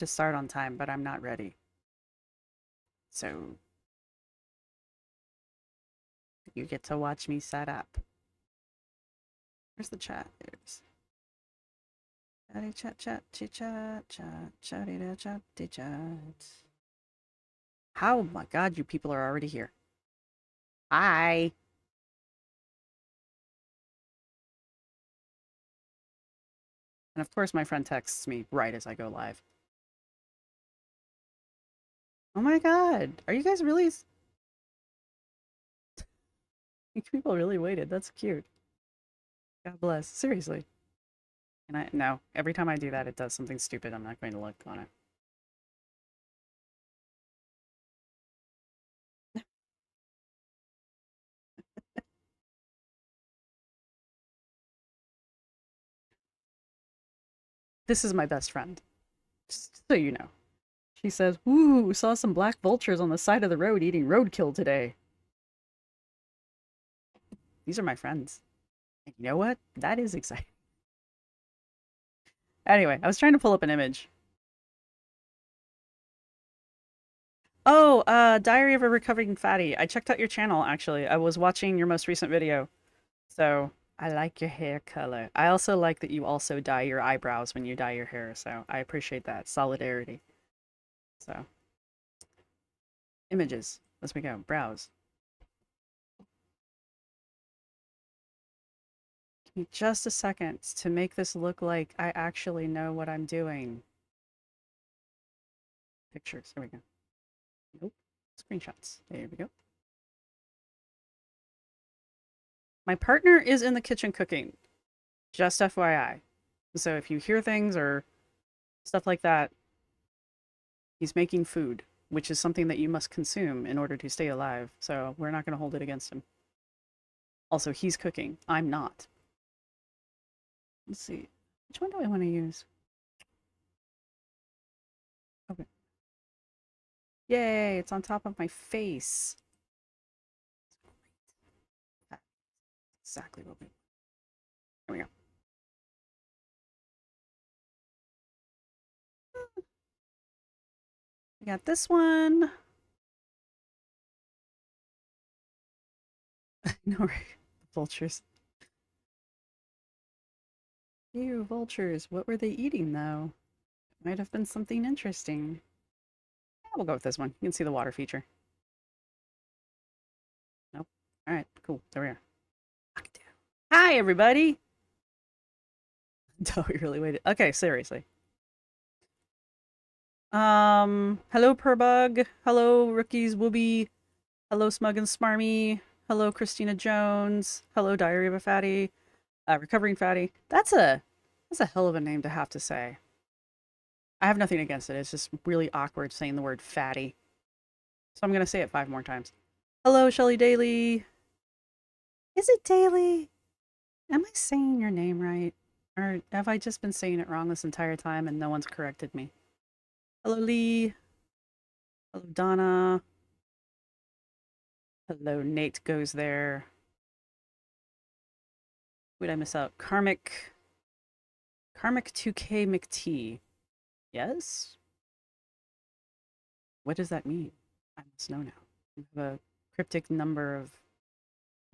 to start on time, but I'm not ready. So you get to watch me set up. Where's the chat? There's chatty chat chat chit chat chat chatty chat chat. How, my God, you people are already here. Hi. And of course, my friend texts me right as I go live. Oh my God, are you guys really? People really waited. That's cute. God bless. Seriously. And no, every time I do that, it does something stupid. I'm not going to look on it. This is my best friend, just so you know. She says, "Ooh, saw some black vultures on the side of the road eating roadkill today." These are my friends. And you know what? That is exciting. Anyway, I was trying to pull up an image. Oh, Diary of a Recovering Fatty. I checked out your channel, actually. I was watching your most recent video. So, I like your hair color. I also like that you also dye your eyebrows when you dye your hair, so I appreciate that. Solidarity. So, images. Let's we go. Browse. Give me just a second to make this look like I actually know what I'm doing. Pictures. There we go. Nope. Screenshots. There we go. My partner is in the kitchen cooking. Just FYI. So if you hear things or stuff like that, he's making food, which is something that you must consume in order to stay alive. So we're not going to hold it against him. Also, he's cooking. I'm not. Let's see. Which one do I want to use? Okay. Yay, it's on top of my face. That's exactly what we want. There we go. We got this one. No, right. Vultures. Ew, vultures. What were they eating, though? Might have been something interesting. Yeah, we'll go with this one. You can see the water feature. Nope. All right, cool. There we are. Hi, everybody. Oh, we really waited. Okay, seriously. Hello, Purbug. Hello, Rookies Wooby. Hello, Smug and Smarmy. Hello, Christina Jones. Hello, Diary of a Fatty. Recovering Fatty. That's a hell of a name to have to say. I have nothing against it. It's just really awkward saying the word fatty. So I'm gonna say it 5 more times. Hello, Shelly Daly. Is it Daly? Am I saying your name right? Or have I just been saying it wrong this entire time and no one's corrected me? Hello, Lee. Hello, Donna. Hello, Nate goes there. Who did I miss out? Karmic 2K McT. Yes? What does that mean? I must know now. We have a cryptic number of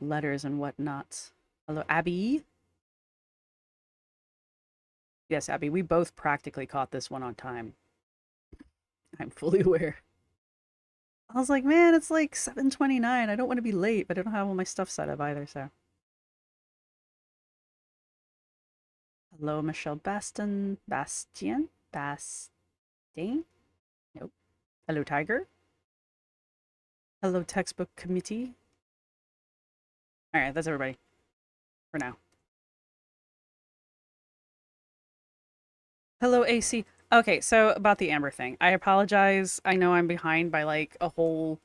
letters and whatnot. Hello, Abby. Yes, Abby, we both practically caught this one on time. I'm fully aware. I was like, man, it's like 7:29. I don't want to be late, but I don't have all my stuff set up either, so. Hello, Michelle Bastion. Bastion? Bastain? Nope. Hello, Tiger. Hello, Textbook Committee. Alright, that's everybody. For now. Hello, AC. Okay, so about the Amber thing. I apologize. I know I'm behind by like a whole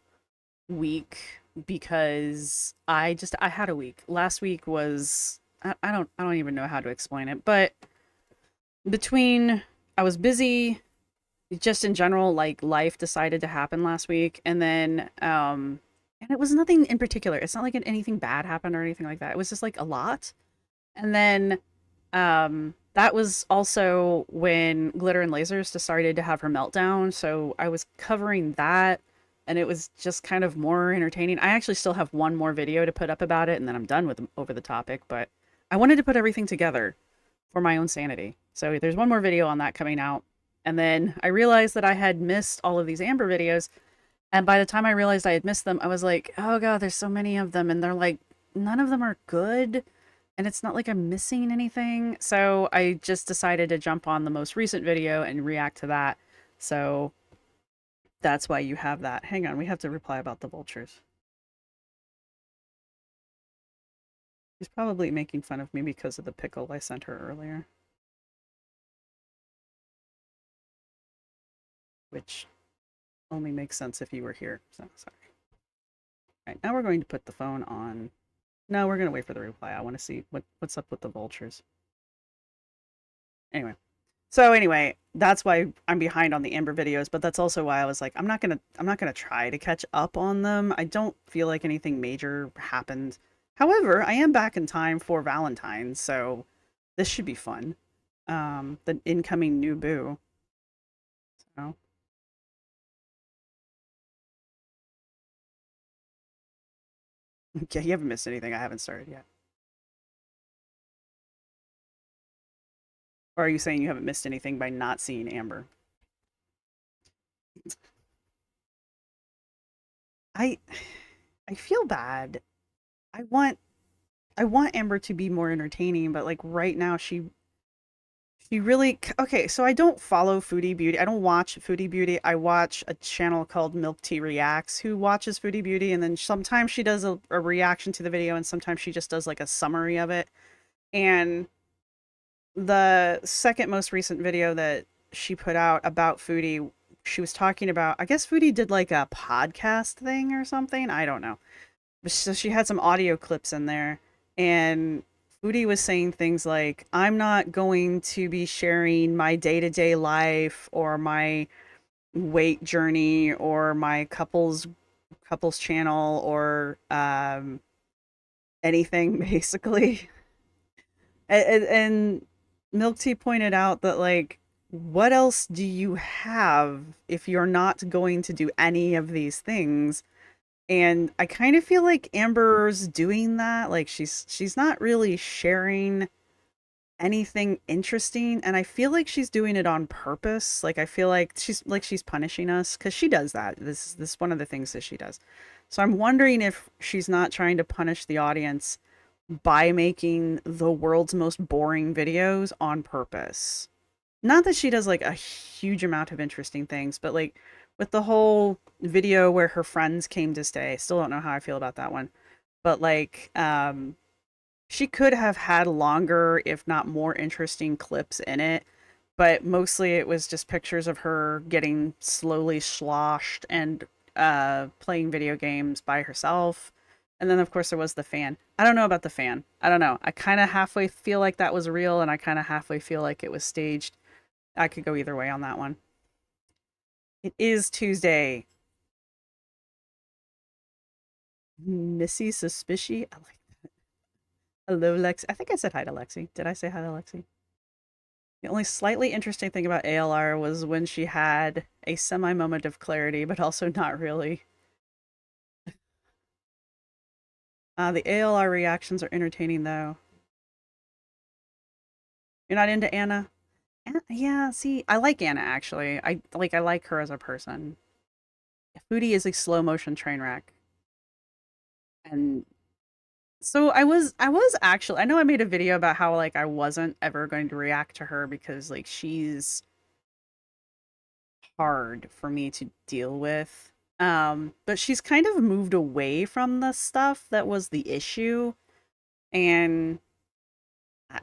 week because I had a week. Last week was I don't even know how to explain it, but between I was busy, just in general, like life decided to happen last week, and then and it was nothing in particular. It's not like anything bad happened or anything like that. It was just like a lot. And then that was also when Glitter and Lasers decided to have her meltdown. So I was covering that, and it was just kind of more entertaining. I actually still have one more video to put up about it, and then I'm done with over the topic. But I wanted to put everything together for my own sanity. So there's one more video on that coming out. And then I realized that I had missed all of these Amber videos. And by the time I realized I had missed them, I was like, oh God, there's so many of them. And they're like, none of them are good. And it's not like I'm missing anything. So I just decided to jump on the most recent video and react to that. So that's why you have that. Hang on, we have to reply about the vultures. She's probably making fun of me because of the pickle I sent her earlier. Which only makes sense if you were here. So sorry. All right, now we're going to put the phone on. No, we're going to wait for the reply. I want to see what's up with the vultures. Anyway. So anyway, that's why I'm behind on the Amber videos, but that's also why I was like, I'm not gonna try to catch up on them. I don't feel like anything major happened. However, I am back in time for Valentine, so this should be fun. The incoming new boo. So yeah, you haven't missed anything. I haven't started yet. Or are you saying you haven't missed anything by not seeing Amber? I I feel bad. I want I want Amber to be more entertaining, but like right now she really okay, so I don't follow Foodie Beauty. I don't watch Foodie Beauty. I watch a channel called Milk Tea Reacts who watches Foodie Beauty, and then sometimes she does a reaction to the video and sometimes she just does like a summary of it. And the second most recent video that she put out about Foodie, she was talking about, I guess Foodie did like a podcast thing or something. I don't know. So she had some audio clips in there, and Foodie was saying things like, I'm not going to be sharing my day-to-day life or my weight journey or my couples channel or anything basically. And Milk Tea pointed out that like, what else do you have if you're not going to do any of these things? And I kind of feel like Amber's doing that. Like she's not really sharing anything interesting, and I feel like she's doing it on purpose. Like I feel like she's punishing us cuz she does that. This is one of the things that she does. So I'm wondering if she's not trying to punish the audience by making the world's most boring videos on purpose. Not that she does like a huge amount of interesting things, but like with the whole video where her friends came to stay, still don't know how I feel about that one. But like she could have had longer, if not more interesting clips in it, but mostly it was just pictures of her getting slowly sloshed and playing video games by herself. And then of course there was the fan. I don't know about the fan. I don't know. I kind of halfway feel like that was real and I kind of halfway feel like it was staged. I could go either way on that one. It is Tuesday. Missy Suspicious. I like that. Hello, Lexi. I think I said hi to Lexi. Did I say hi to Lexi? The only slightly interesting thing about ALR was when she had a semi moment of clarity, but also not really. The ALR reactions are entertaining, though. You're not into Anna? Yeah, see, I like Anna actually. I like her as a person. Foodie is a slow motion train wreck, and so I was actually I know I made a video about how like I wasn't ever going to react to her because like she's hard for me to deal with. But she's kind of moved away from the stuff that was the issue, and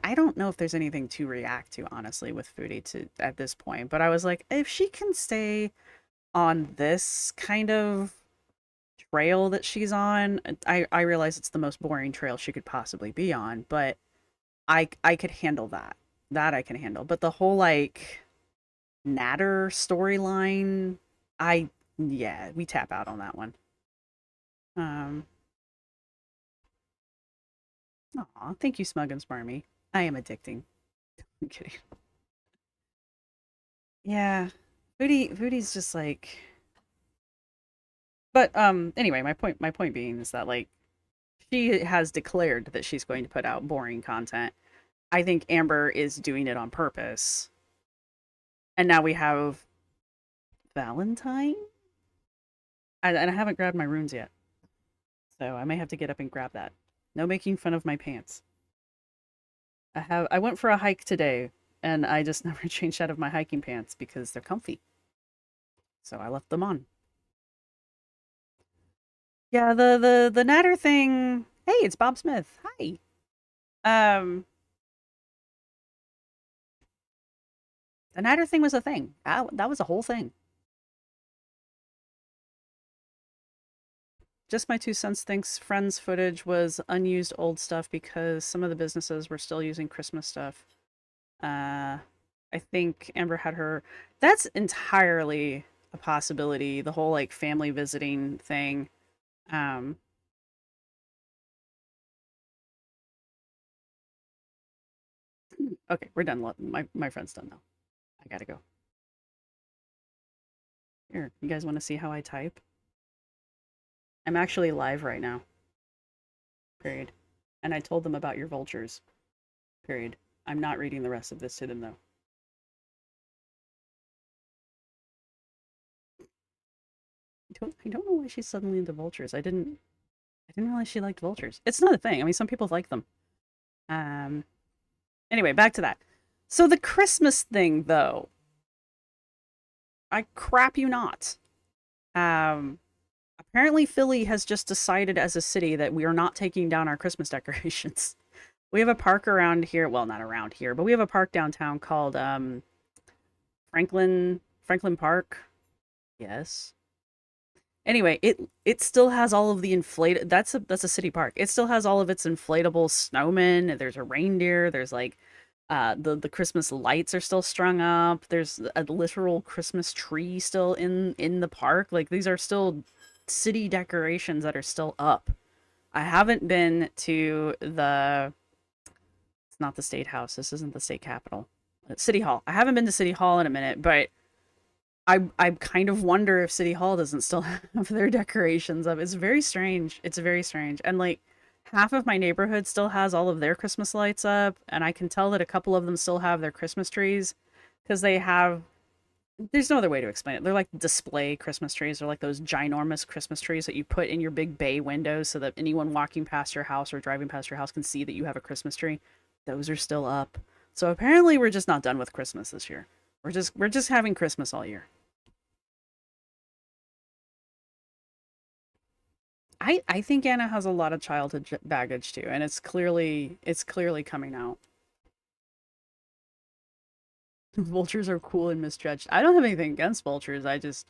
I don't know if there's anything to react to honestly with Foodie to at this point. But I was like, if she can stay on this kind of trail that she's on, I realize it's the most boring trail she could possibly be on, but I could handle that. That I can handle. But the whole like Natter storyline, I yeah, we tap out on that one. Um, Aw, thank you, Smug and Smarmy. I am addicting. I'm kidding. Yeah. Foodie's just like, but anyway, my point being is that like she has declared that she's going to put out boring content. I think Amber is doing it on purpose. And now we have Valentine? And I haven't grabbed my runes yet. So I may have to get up and grab that. No making fun of my pants. I went for a hike today and I just never changed out of my hiking pants because they're comfy. So I left them on. Yeah, the natter thing. Hey, it's Bob Smith. Hi. Um the natter thing was a thing. That was a whole thing. Just my 2 cents thinks Friends footage was unused old stuff because some of the businesses were still using Christmas stuff. I think Amber had her. That's entirely a possibility. The whole like family visiting thing. Um, okay, we're done. My friend's done now. I gotta go. Here, you guys want to see how I type? I'm actually live right now. Period. And I told them about your vultures. Period. I'm not reading the rest of this to them though. I don't know why she's suddenly into vultures. I didn't realize she liked vultures. It's not a thing. I mean, some people like them. Um anyway, back to that. So the Christmas thing though, I crap you not. Um Apparently Philly has just decided as a city that we are not taking down our Christmas decorations. We have a park around here, well, not around here, but we have a park downtown called Franklin Park. Yes. Anyway, it still has all of the inflated that's a city park. It still has all of its inflatable snowmen. There's a reindeer, there's like the Christmas lights are still strung up. There's a literal Christmas tree still in the park. Like these are still city decorations that are still up. I haven't been to the it's not the state house. This isn't the state capitol. It's City Hall. I haven't been to City Hall in a minute, but I kind of wonder if City Hall doesn't still have their decorations up. It's very strange. It's very strange. And like half of my neighborhood still has all of their Christmas lights up, and I can tell that a couple of them still have their Christmas trees because they have there's no other way to explain it. They're like display Christmas trees. They're like those ginormous Christmas trees that you put in your big bay windows so that anyone walking past your house or driving past your house can see that you have a Christmas tree. Those are still up. So apparently we're just not done with Christmas this year. We're just having Christmas all year. I think Anna has a lot of childhood baggage too, and it's clearly coming out. Vultures are cool and misjudged. I don't have anything against vultures. I just,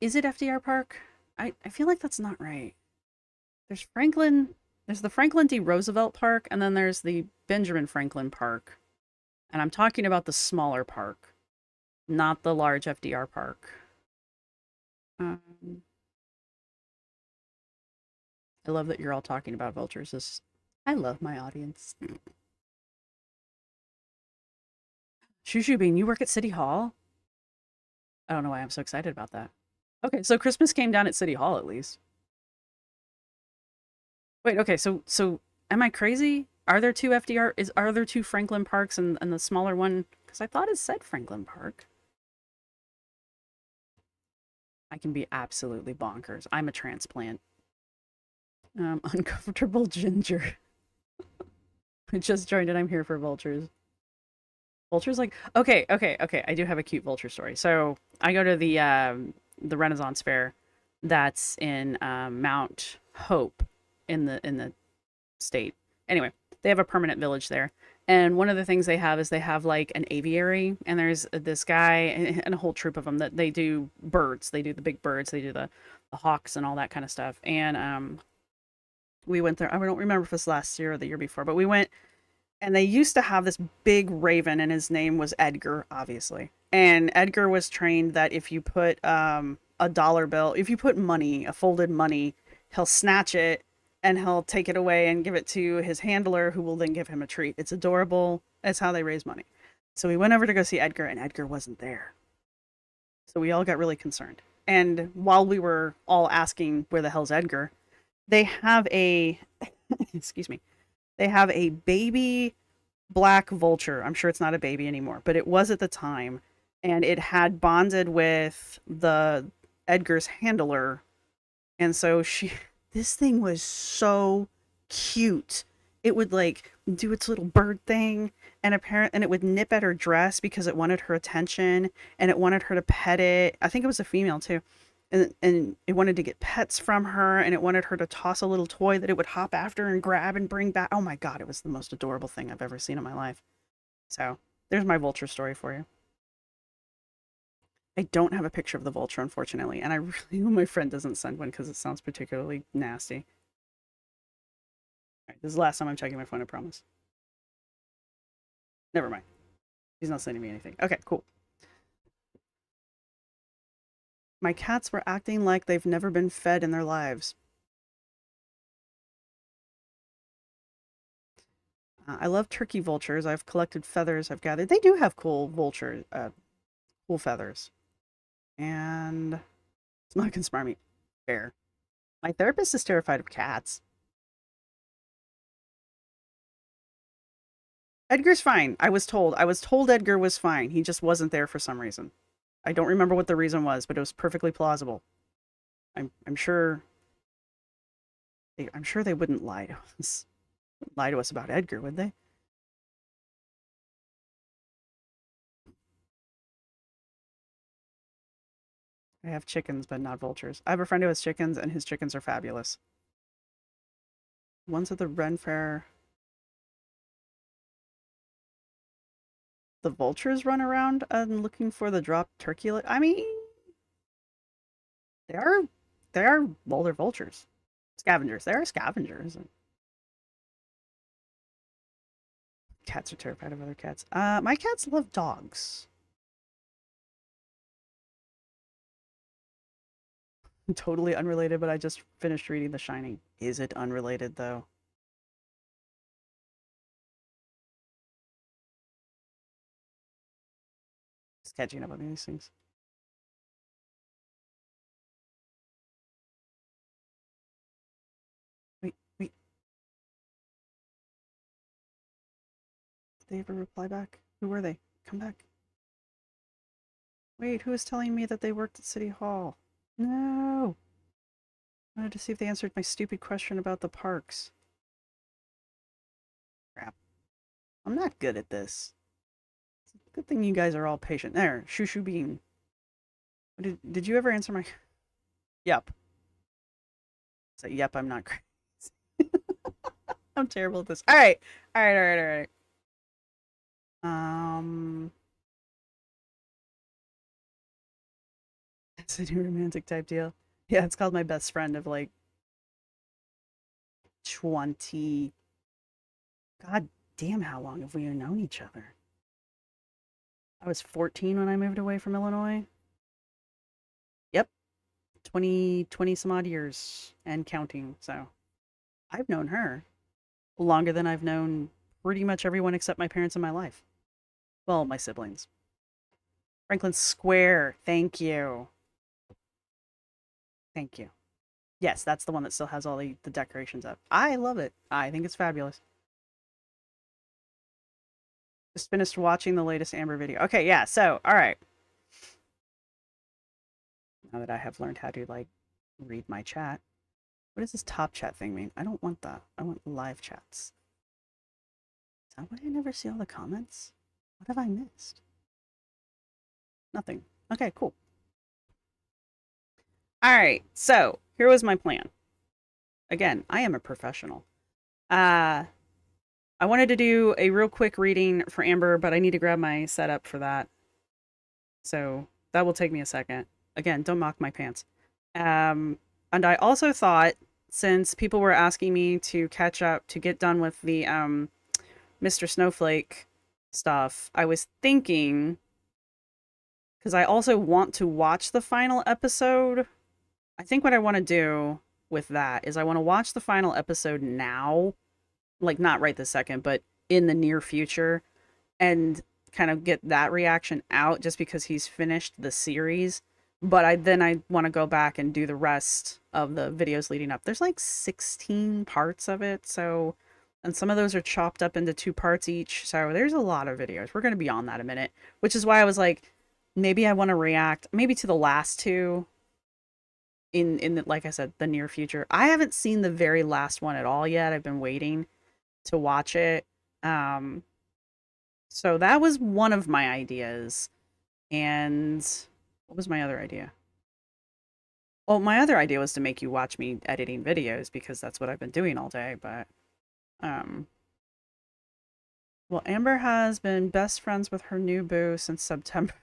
is it FDR Park? I feel like that's not right. There's Franklin, there's the Franklin D. Roosevelt Park, and then there's the Benjamin Franklin Park. And I'm talking about the smaller park, not the large FDR Park. Um, I love that you're all talking about vultures. I love my audience. Shushu Bean, you work at City Hall? I don't know why I'm so excited about that. Okay, so Christmas came down at City Hall at least. Wait, okay, so am I crazy? Are there two FDR are there two Franklin Parks and the smaller one? Because I thought it said Franklin Park. I can be absolutely bonkers. I'm a transplant. Uncomfortable ginger. I just joined and I'm here for vultures. Vultures like okay. I do have a cute vulture story. So I go to the Renaissance Fair that's in Mount Hope in the state. Anyway, they have a permanent village there. And one of the things they have is they have like an aviary, and there's this guy and a whole troop of them that they do birds. They do the big birds, they do the hawks and all that kind of stuff. And we went there. I don't remember if it was last year or the year before, but we went and they used to have this big raven, and his name was Edgar, obviously. And Edgar was trained that if you put a dollar bill, if you put money, a folded money, he'll snatch it and he'll take it away and give it to his handler, who will then give him a treat. It's adorable. That's how they raise money. So we went over to go see Edgar, and Edgar wasn't there. So we all got really concerned. And while we were all asking where the hell's Edgar, they have a excuse me, they have a baby black vulture. I'm sure it's not a baby anymore, but it was at the time, and it had bonded with the Edgar's handler, and so this thing was so cute. It would like do its little bird thing, and it would nip at her dress because it wanted her attention, and it wanted her to pet it. I think it was a female too. And it wanted to get pets from her, and it wanted her to toss a little toy that it would hop after and grab and bring back. Oh my god, it was the most adorable thing I've ever seen in my life. So there's my vulture story for you. I don't have a picture of the vulture, unfortunately, and I really hope my friend doesn't send one because it sounds particularly nasty. All right, this is the last time I'm checking my phone, I promise. Never mind. He's not sending me anything. Okay, cool. My cats were acting like they've never been fed in their lives. I love turkey vultures. I've collected feathers. I've gathered. They do have cool vulture, cool feathers. And Smug and Smarmy. Fair. My therapist is terrified of cats. Edgar's fine. I was told. I was told Edgar was fine. He just wasn't there for some reason. I don't remember what the reason was, but it was perfectly plausible. I'm sure they wouldn't lie to us. Lie to us about Edgar, would they? I have chickens, but not vultures. I have a friend who has chickens, and his chickens are fabulous. One's at the Ren Fair. The vultures run around and looking for the dropped turkey. I mean, they are well, they're vultures, scavengers. They are scavengers. Cats are terrified of other cats. My cats love dogs. Totally unrelated, but I just finished reading The Shining. Is it unrelated though? Just catching up on these things. Wait. Did they ever reply back? Who were they? Come back. Wait, who is telling me that they worked at City Hall? No. I wanted to see if they answered my stupid question about the parks. Crap. I'm not good at this. It's a good thing you guys are all patient. There, Shushu Bean. Did you ever answer my... Yep. So, yep, I'm not crazy. I'm terrible at this. Alright. Alright. It's a new romantic type deal. Yeah, it's called My Best Friend of like 20. God damn, how long have we known each other? I was 14 when I moved away from Illinois. Yep. 20 some odd years and counting. So I've known her longer than I've known pretty much everyone except my parents in my life. Well, my siblings. Franklin Square. Thank you. Thank you. Yes, that's the one that still has all the decorations up. I love it. I think it's fabulous. Just finished watching the latest Amber video. Okay, yeah, so, alright. Now that I have learned how to, like, read my chat. What does this top chat thing mean? I don't want that. I want live chats. Is that why I never see all the comments? What have I missed? Nothing. Okay, cool. Alright, so, here was my plan. Again, I am a professional. I wanted to do a real quick reading for Amber, but I need to grab my setup for that. So that will take me a second. Again, don't mock my pants. And I also thought, since people were asking me to catch up, to get done with the Mr. Snowflake stuff, I was thinking, because I also want to watch the final episode, I think what I want to do with that is I want to watch the final episode now, like not right this second, but in the near future, and kind of get that reaction out just because he's finished the series. But I want to go back and do the rest of the videos leading up. There's like 16 parts of it, so and some of those are chopped up into two parts each. So there's a lot of videos. We're going to be on that a minute, which is why I was like, maybe I want to react maybe to the last two in the, like I said, the near future. I haven't seen the very last one at all yet. I've been waiting to watch it. Um, so that was one of my ideas. And what was my other idea? Well, my other idea was to make you watch me editing videos because that's what I've been doing all day, but um well, Amber has been best friends with her new boo since September.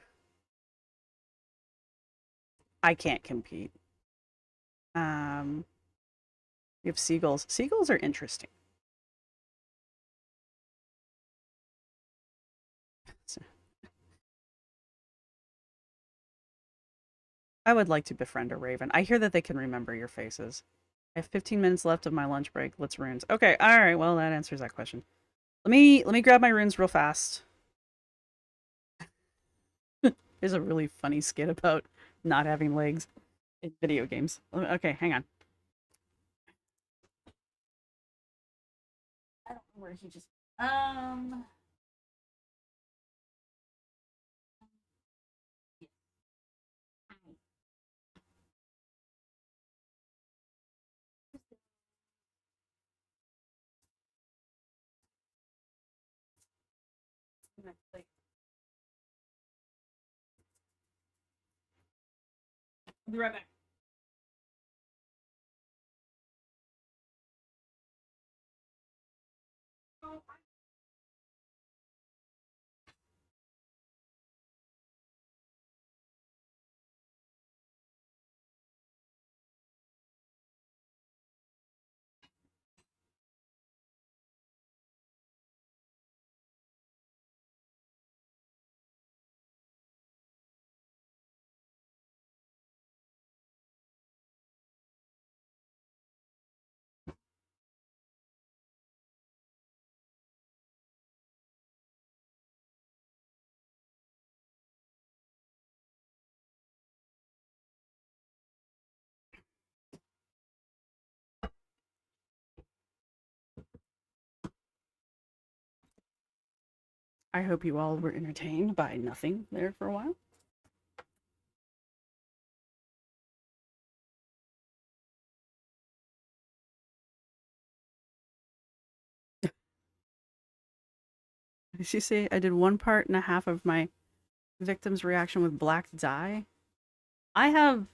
I can't compete. Um we have seagulls. Seagulls are interesting. So, I would like to befriend a raven. I hear that they can remember your faces. I have 15 minutes left of my lunch break. Let's runes. Okay, all right. Well, that answers that question. Let me grab my runes real fast. There's a really funny skit about not having legs in video games. Okay, hang on. I don't know where he just. Um. I'll be right back. I hope you all were entertained by nothing there for a while. Did she say I did 1.5 part of my victim's reaction with black dye? I have.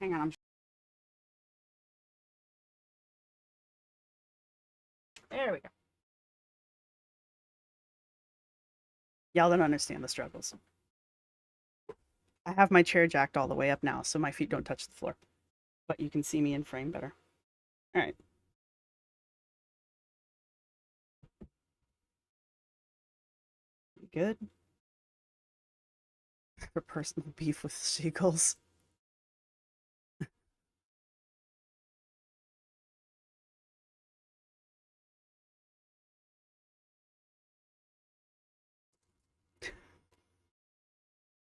Hang on. There we go. Y'all don't understand the struggles. I have my chair jacked all the way up now, so my feet don't touch the floor. But you can see me in frame better. All right. Good. For personal beef with seagulls.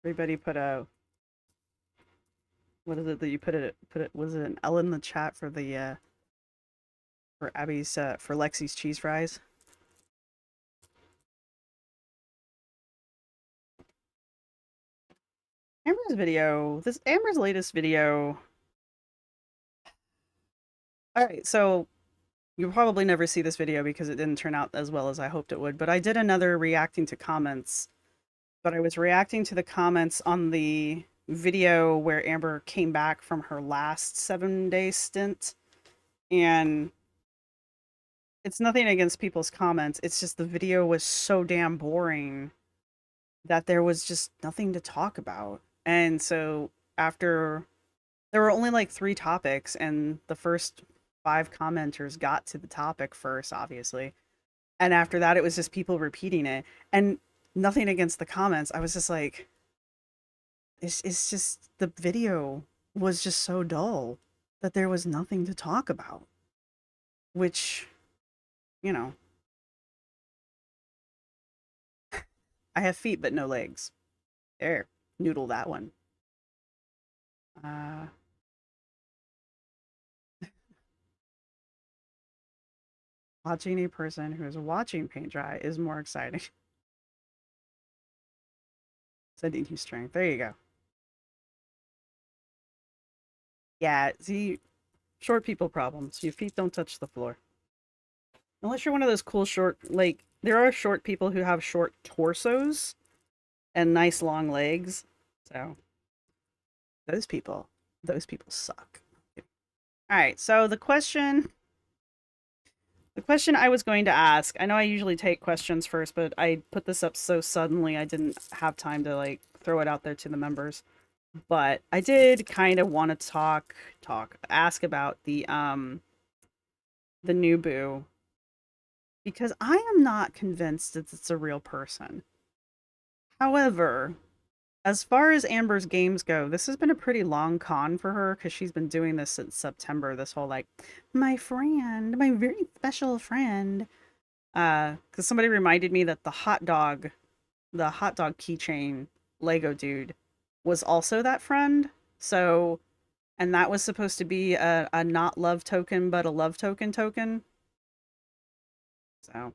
Everybody put a. What is it that you put it? Was it an L in the chat for the for Abby's for Lexi's cheese fries? Amber's video. This Amber's latest video. All right, so you'll probably never see this video because it didn't turn out as well as I hoped it would. But I did another reacting to comments. But I was reacting to the comments on the video where Amber came back from her last 7-day stint, and it's nothing against people's comments. It's just the video was so damn boring that there was just nothing to talk about. And so after there were only like 3 topics, and the first 5 commenters got to the topic first, obviously. And after that, it was just people repeating it. And nothing against the comments. I was just like, it's just the video was just so dull that there was nothing to talk about, which you know, I have feet but no legs. There, noodle that one. Uh, Watching a person who is watching paint dry is more exciting. Sending you strength. There you go. Yeah, see, short people problems. Your feet don't touch the floor. Unless you're one of those cool short, like, there are short people who have short torsos and nice long legs. So, those people, those people suck. All right, so the question I was going to ask, I know I usually take questions first, but I put this up so suddenly I didn't have time to like throw it out there to the members. But I did kind of want to ask about the new boo because I am not convinced that it's a real person. However, as far as Amber's games go, this has been a pretty long con for her because she's been doing this since September. This whole like, my friend, my very special friend. Because somebody reminded me that the hot dog keychain Lego dude was also that friend. So, and that was supposed to be a not love token, but a love token. So,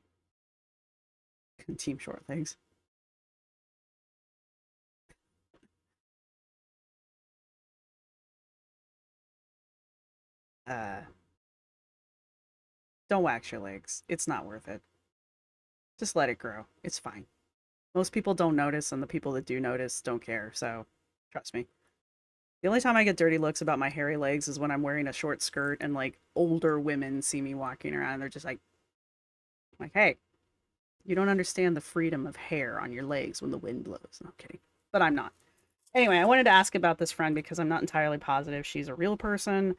team short legs. Uh, don't wax your legs. It's not worth it. Just let it grow. It's fine. Most people don't notice, and the people that do notice don't care. So, trust me. The only time I get dirty looks about my hairy legs is when I'm wearing a short skirt and like older women see me walking around. They're just like, hey, you don't understand the freedom of hair on your legs when the wind blows. No, I'm kidding. But I'm not. Anyway, I wanted to ask about this friend because I'm not entirely positive she's a real person,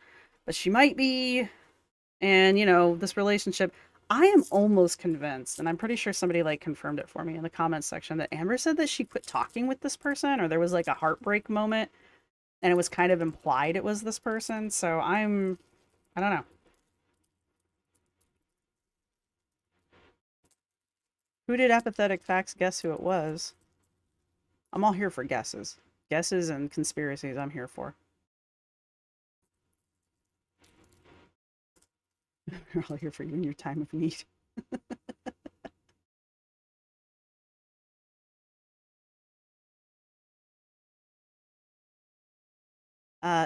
but she might be. And, this relationship, I am almost convinced, and I'm pretty sure somebody like confirmed it for me in the comments section, that Amber said that she quit talking with this person or there was like a heartbreak moment and it was kind of implied it was this person. So I don't know. Who did apathetic facts guess who it was? I'm all here for guesses. Guesses and conspiracies I'm here for. We're all here for you in your time of need.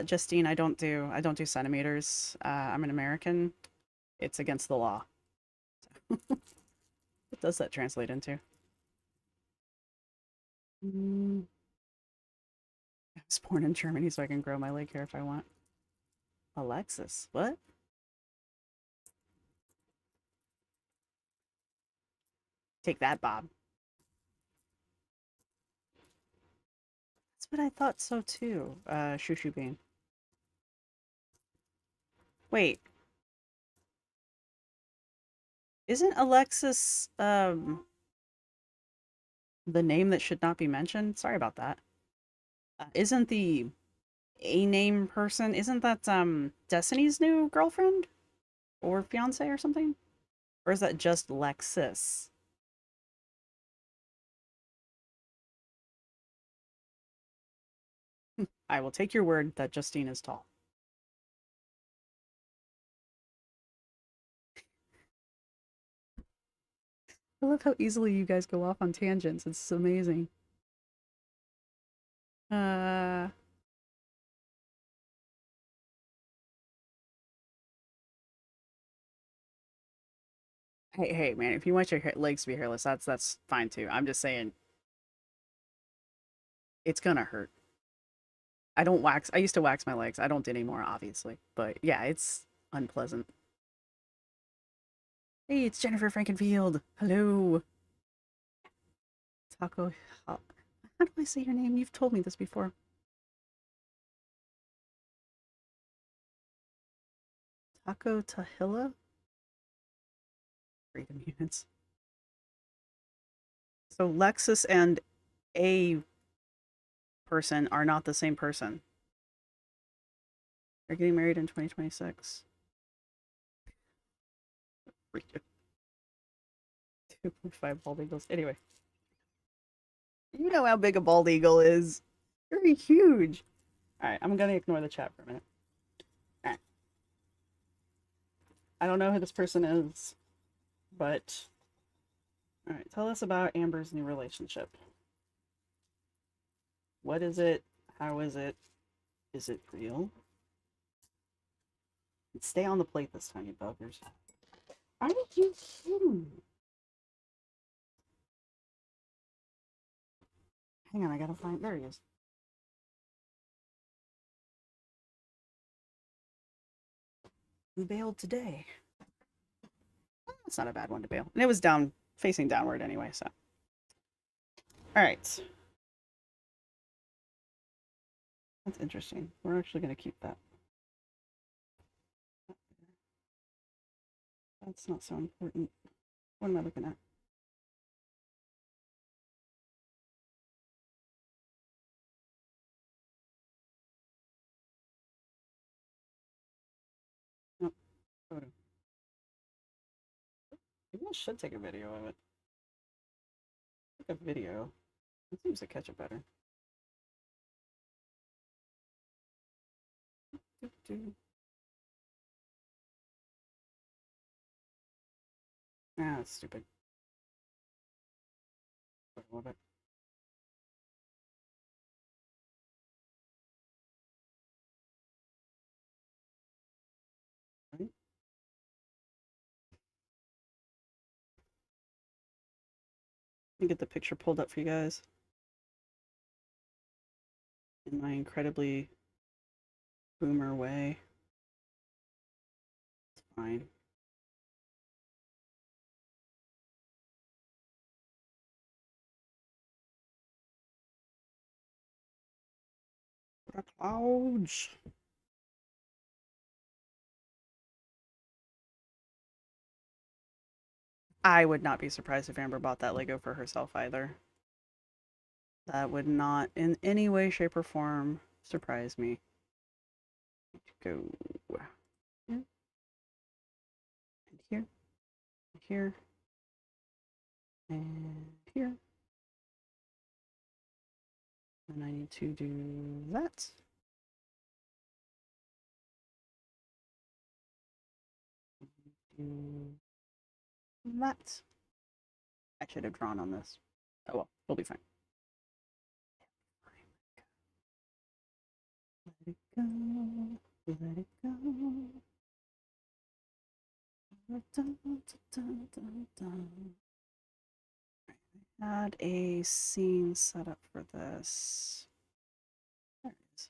Justine, I don't do centimeters. I'm an American. It's against the law. What does that translate into? Mm, I was born in Germany, so I can grow my leg hair if I want. Alexis, what? Take that, Bob. That's what I thought so too. Shushu Bean. Wait, isn't Alexis the name that should not be mentioned? Sorry about that. Isn't the a name person? Isn't that Destiny's new girlfriend or fiance or something? Or is that just Lexis? I will take your word that Justine is tall. I love how easily you guys go off on tangents. It's amazing. Uh, hey, man, if you want your legs to be hairless, that's fine too. I'm just saying it's gonna hurt. I don't wax. I used to wax my legs. I don't anymore, obviously. But yeah, it's unpleasant. Hey, it's Jennifer Frankenfield. Hello, Taco. How do I say your name? You've told me this before. Taco Tahila. Freedom units. So Lexus and a person are not the same person. They're getting married in 2026. 2.5 bald eagles. Anyway, you know how big a bald eagle is. Very huge. All right, I'm gonna ignore the chat for a minute. All right. I don't know who this person is, but all right, tell us about Amber's new relationship. What is it? How is it? Is it real? Stay on the plate this time, you buggers. Are you kidding? Hang on, I gotta find. There he is. Who bailed today? That's not a bad one to bail. And it was down, facing downward anyway, so. All right. That's interesting. We're actually going to keep that. That's not so important. What am I looking at? Nope. Photo. Maybe I should take a video of it. Take a video. That seems to catch it better. Ah, that's stupid. A little bit. Right? Let me get the picture pulled up for you guys. In my incredibly boomer way. It's fine. The clouds. I would not be surprised if Amber bought that Lego for herself either. That would not in any way, shape, or form surprise me. Go here, and here, and here, and here. And I need to do that. Do that. I should have drawn on this. Oh well, we'll be fine. Let it go. Let it go. Dun, dun, dun, dun, dun. I had a scene set up for this. There it is.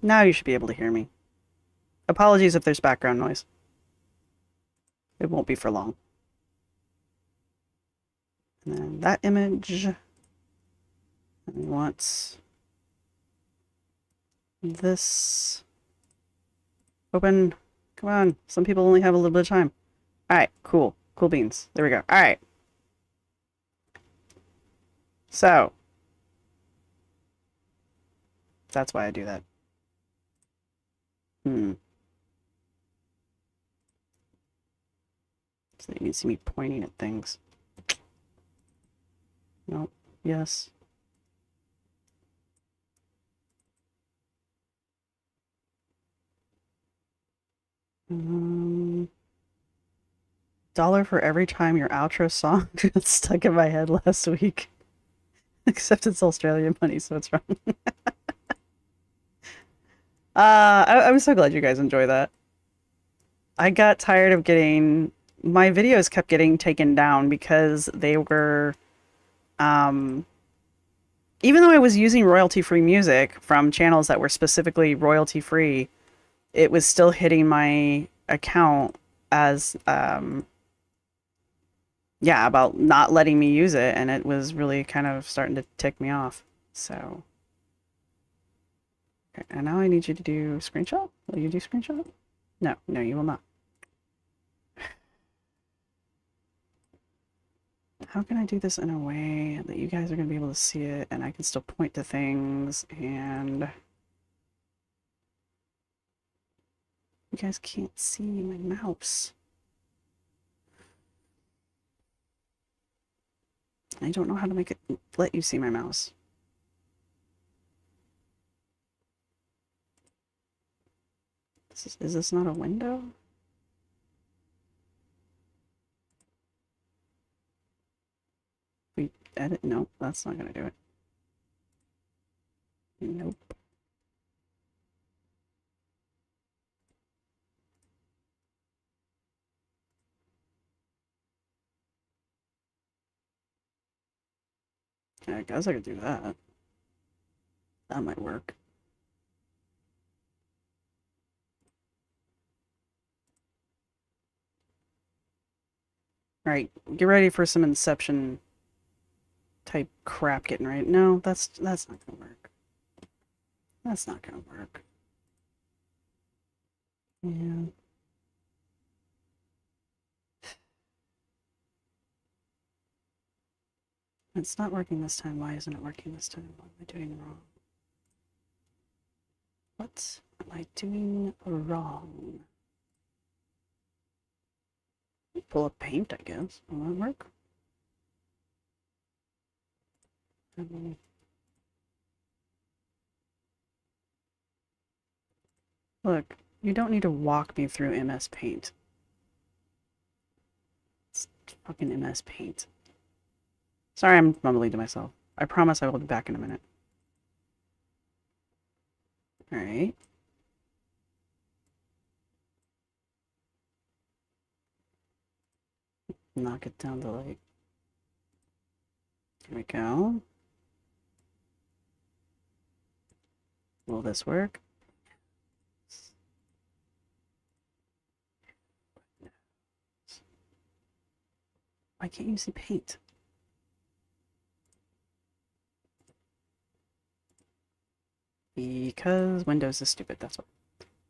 Now you should be able to hear me. Apologies if there's background noise. It won't be for long. And then that image. And we want this. Open. Come on. Some people only have a little bit of time. All right, cool. Cool beans. There we go. All right. So, that's why I do that. So you can see me pointing at things. Nope. Yes. $1 for every time your outro song got stuck in my head last week. Except it's Australian money, so it's wrong. I'm so glad you guys enjoy that. I got tired of getting... My videos kept getting taken down because they were... even though I was using royalty-free music from channels that were specifically royalty-free, it was still hitting my account as... yeah, about not letting me use it, and it was really kind of starting to tick me off. So... Okay, and now I need you to do screenshot. Will you do screenshot? No, no, you will not. How can I do this in a way that you guys are going to be able to see it and I can still point to things and you guys can't see my mouse? I don't know how to make it let you see my mouse. Is this not a window? We edit? Nope, that's not gonna do it. Nope. I guess I could do that. That might work. Alright, get ready for some Inception type crap getting right. No, that's not gonna work. That's not gonna work. Yeah. It's not working this time. Why isn't it working this time? What am I doing wrong? What am I doing wrong? Pull up paint, I guess. Will that work? Look, you don't need to walk me through MS Paint. It's fucking MS Paint. Sorry, I'm mumbling to myself. I promise I will be back in a minute. Alright. Knock it down to like... Here we go. Will this work? Why can't you see paint? Because Windows is stupid, that's what.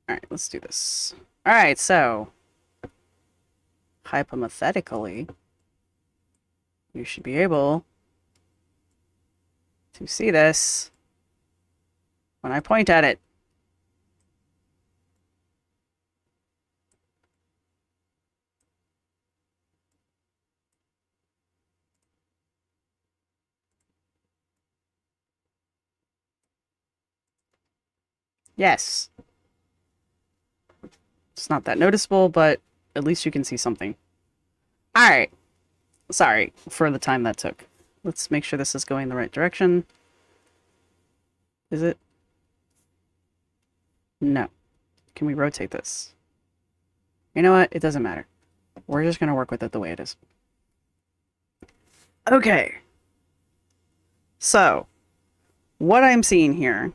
Alright, let's do this. Alright, so... hypothetically, you should be able to see this when I point at it. Yes. It's not that noticeable, but at least you can see something. Alright. Sorry for the time that took. Let's make sure this is going the right direction. Is it? No. Can we rotate this? You know what? It doesn't matter. We're just going to work with it the way it is. Okay. So, what I'm seeing here...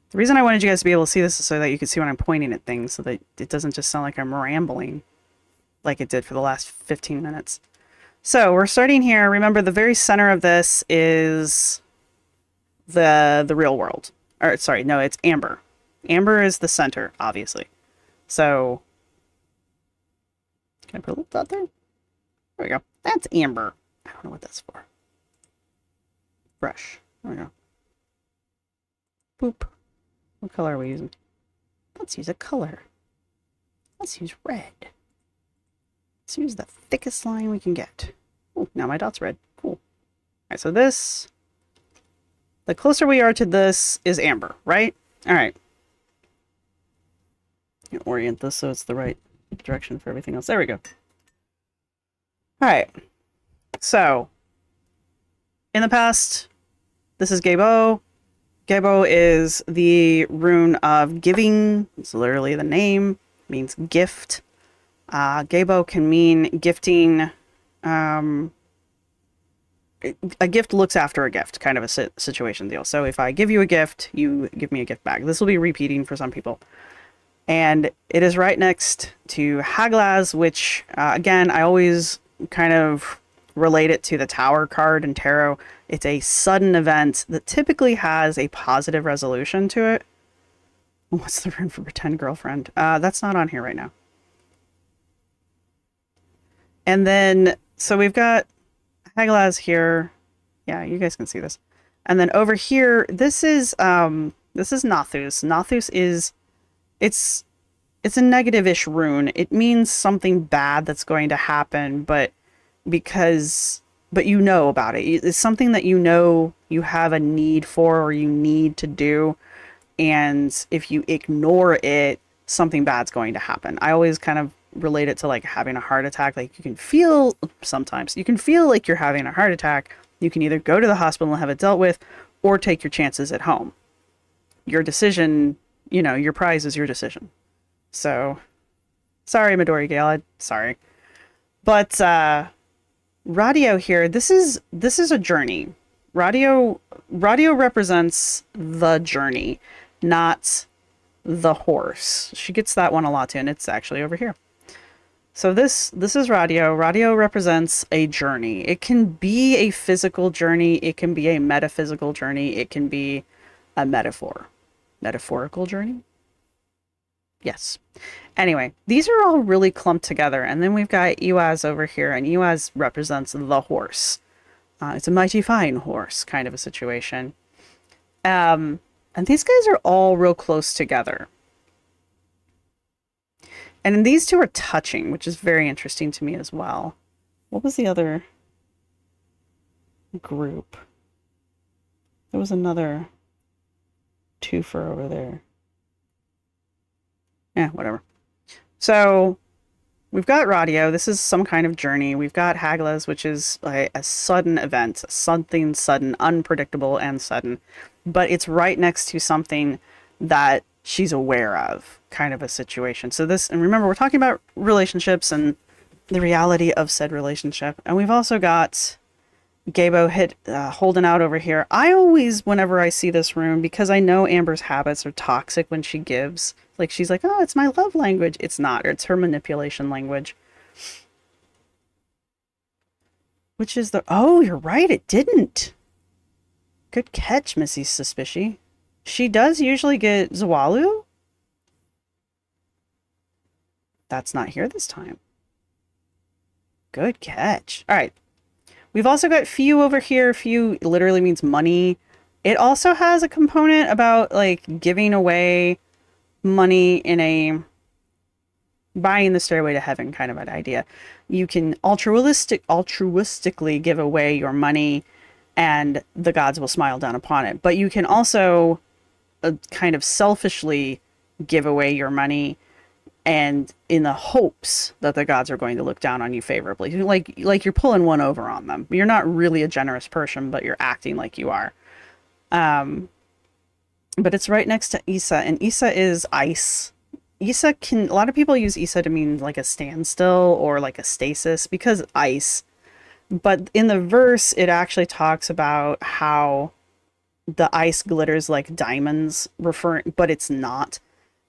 The reason I wanted you guys to be able to see this is so that you can see when I'm pointing at things, so that it doesn't just sound like I'm rambling like it did for the last 15 minutes. So we're starting here. Remember, the very center of this is the real world. Or sorry, no, it's amber. Amber is the center, obviously. So, can I put a little dot there? There we go. That's amber. I don't know what that's for. Brush. There we go. Boop. What color are we using? Let's use a color. Let's use red. Let's use the thickest line we can get. Oh, now my dot's red. Cool. All right, so this, the closer we are to this is amber, right? All right. Orient this so it's the right direction for everything else. There we go. All right. So, in the past, this is Gebo. Gebo is the rune of giving. It's literally the name. It means gift. Gebo can mean gifting. A gift looks after a gift, kind of a situation deal. So if I give you a gift, you give me a gift back. This will be repeating for some people. And it is right next to Haglaz, which, again, I always kind of relate it to the Tower card in Tarot. It's a sudden event that typically has a positive resolution to it. What's the rune for pretend girlfriend? That's not on here right now. And then, so we've got Haglaz here. Yeah, you guys can see this. And then over here, this is Nathus. Nathus is, it's a negative-ish rune. It means something bad that's going to happen, but you know about it. It's something that you know you have a need for or you need to do. And if you ignore it, something bad's going to happen. I always kind of relate it to like having a heart attack. Like you can feel, sometimes you can feel like you're having a heart attack. You can either go to the hospital and have it dealt with or take your chances at home. Your decision, you know, your prize is your decision. So, sorry, Midori Gale, sorry. But, Radio here, this is a journey. Radio represents the journey, not the horse. She gets that one a lot too, and it's actually over here. So this is Radio. Radio represents a journey. It can be a physical journey. It can be a metaphysical journey. It can be a metaphorical journey. Yes. Anyway, these are all really clumped together. And then we've got Iwaz over here, and Iwaz represents the horse. It's a mighty fine horse kind of a situation. And these guys are all real close together. And these two are touching, which is very interesting to me as well. What was the other group? There was another twofer over there. Yeah, whatever. So we've got Radio. This is some kind of journey. We've got Haglaz, which is a sudden event, something sudden, unpredictable and sudden. But it's right next to something that she's aware of, kind of a situation. So this, and remember, we're talking about relationships and the reality of said relationship. And we've also got Gebo holding out over here. I always, whenever I see this rune, because I know Amber's habits are toxic when she gives, like she's like, oh, it's my love language. It's not. It's her manipulation language. Which is the, oh, you're right. It didn't. Good catch, Missy Suspicion. She does usually get Zawalu. That's not here this time. Good catch. All right. We've also got few over here. Few literally means money. It also has a component about like giving away money in a buying the stairway to heaven kind of an idea. You can altruistically give away your money and the gods will smile down upon it. But you can also kind of selfishly give away your money and in the hopes that the gods are going to look down on you favorably. Like you're pulling one over on them. You're not really a generous person, but you're acting like you are. But it's right next to Isa, and Isa is ice. Isa can, a lot of people use Isa to mean like a standstill or like a stasis because ice. But in the verse, it actually talks about how the ice glitters like diamonds, but it's not.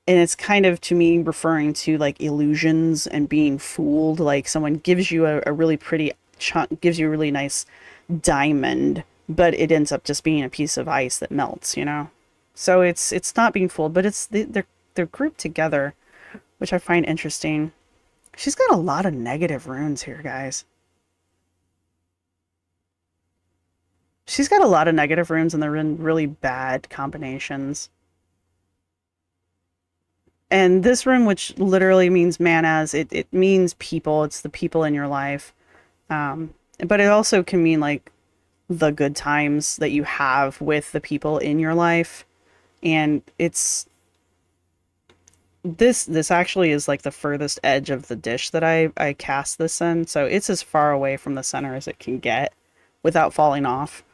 And it's kind of, to me, referring to like illusions and being fooled. Like someone gives you a really pretty chunk, gives you a really nice diamond, but it ends up just being a piece of ice that melts, you know? So it's not being fooled, but it's they're grouped together, which I find interesting. She's got a lot of negative runes here, guys. She's got a lot of negative runes and they're in really bad combinations. And this rune, which literally means manas, it means people. It's the people in your life. But it also can mean like the good times that you have with the people in your life. And it's this actually is like the furthest edge of the dish that I cast this in. So it's as far away from the center as it can get without falling off.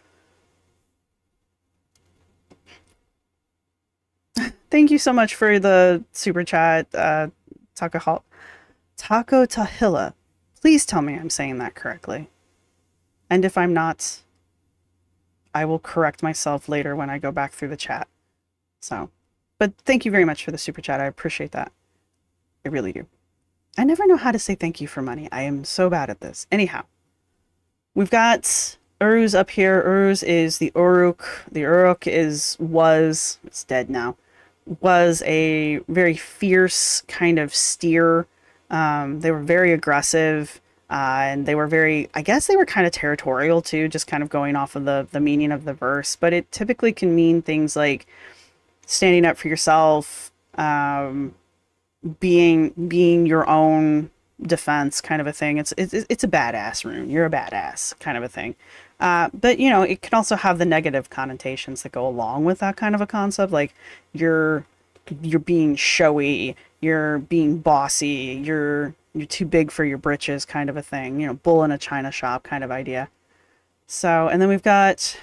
Thank you so much for the super chat, Taco Tahila. Please tell me I'm saying that correctly. And if I'm not, I will correct myself later when I go back through the chat. So, but thank you very much for the super chat. I appreciate that. I really do. I never know how to say thank you for money. I am so bad at this. Anyhow, we've got Uruz up here. Uruz is the Uruk. The Uruk it's dead now, was a very fierce kind of steer. They were very aggressive, and they were I guess they were kind of territorial too, just kind of going off of the meaning of the verse. But it typically can mean things like standing up for yourself, being your own defense, kind of a thing. It's a badass rune. You're a badass, kind of a thing. But you know, it can also have the negative connotations that go along with that kind of a concept, like you're being showy, you're being bossy, you're too big for your britches, kind of a thing. You know, bull in a china shop kind of idea. So, and then we've got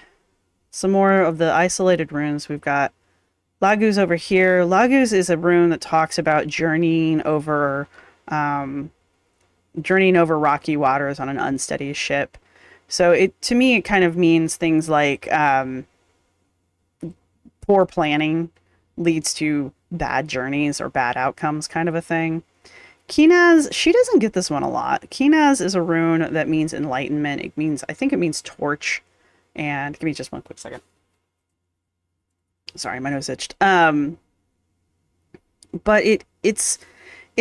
some more of the isolated runes. We've got Laguz over here. Laguz is a rune that talks about journeying over rocky waters on an unsteady ship. So to me, it kind of means things like poor planning leads to bad journeys or bad outcomes, kind of a thing. Kinaz, she doesn't get this one a lot. Kinaz is a rune that means enlightenment. I think it means torch. And give me just one quick second. Sorry, my nose itched. But it's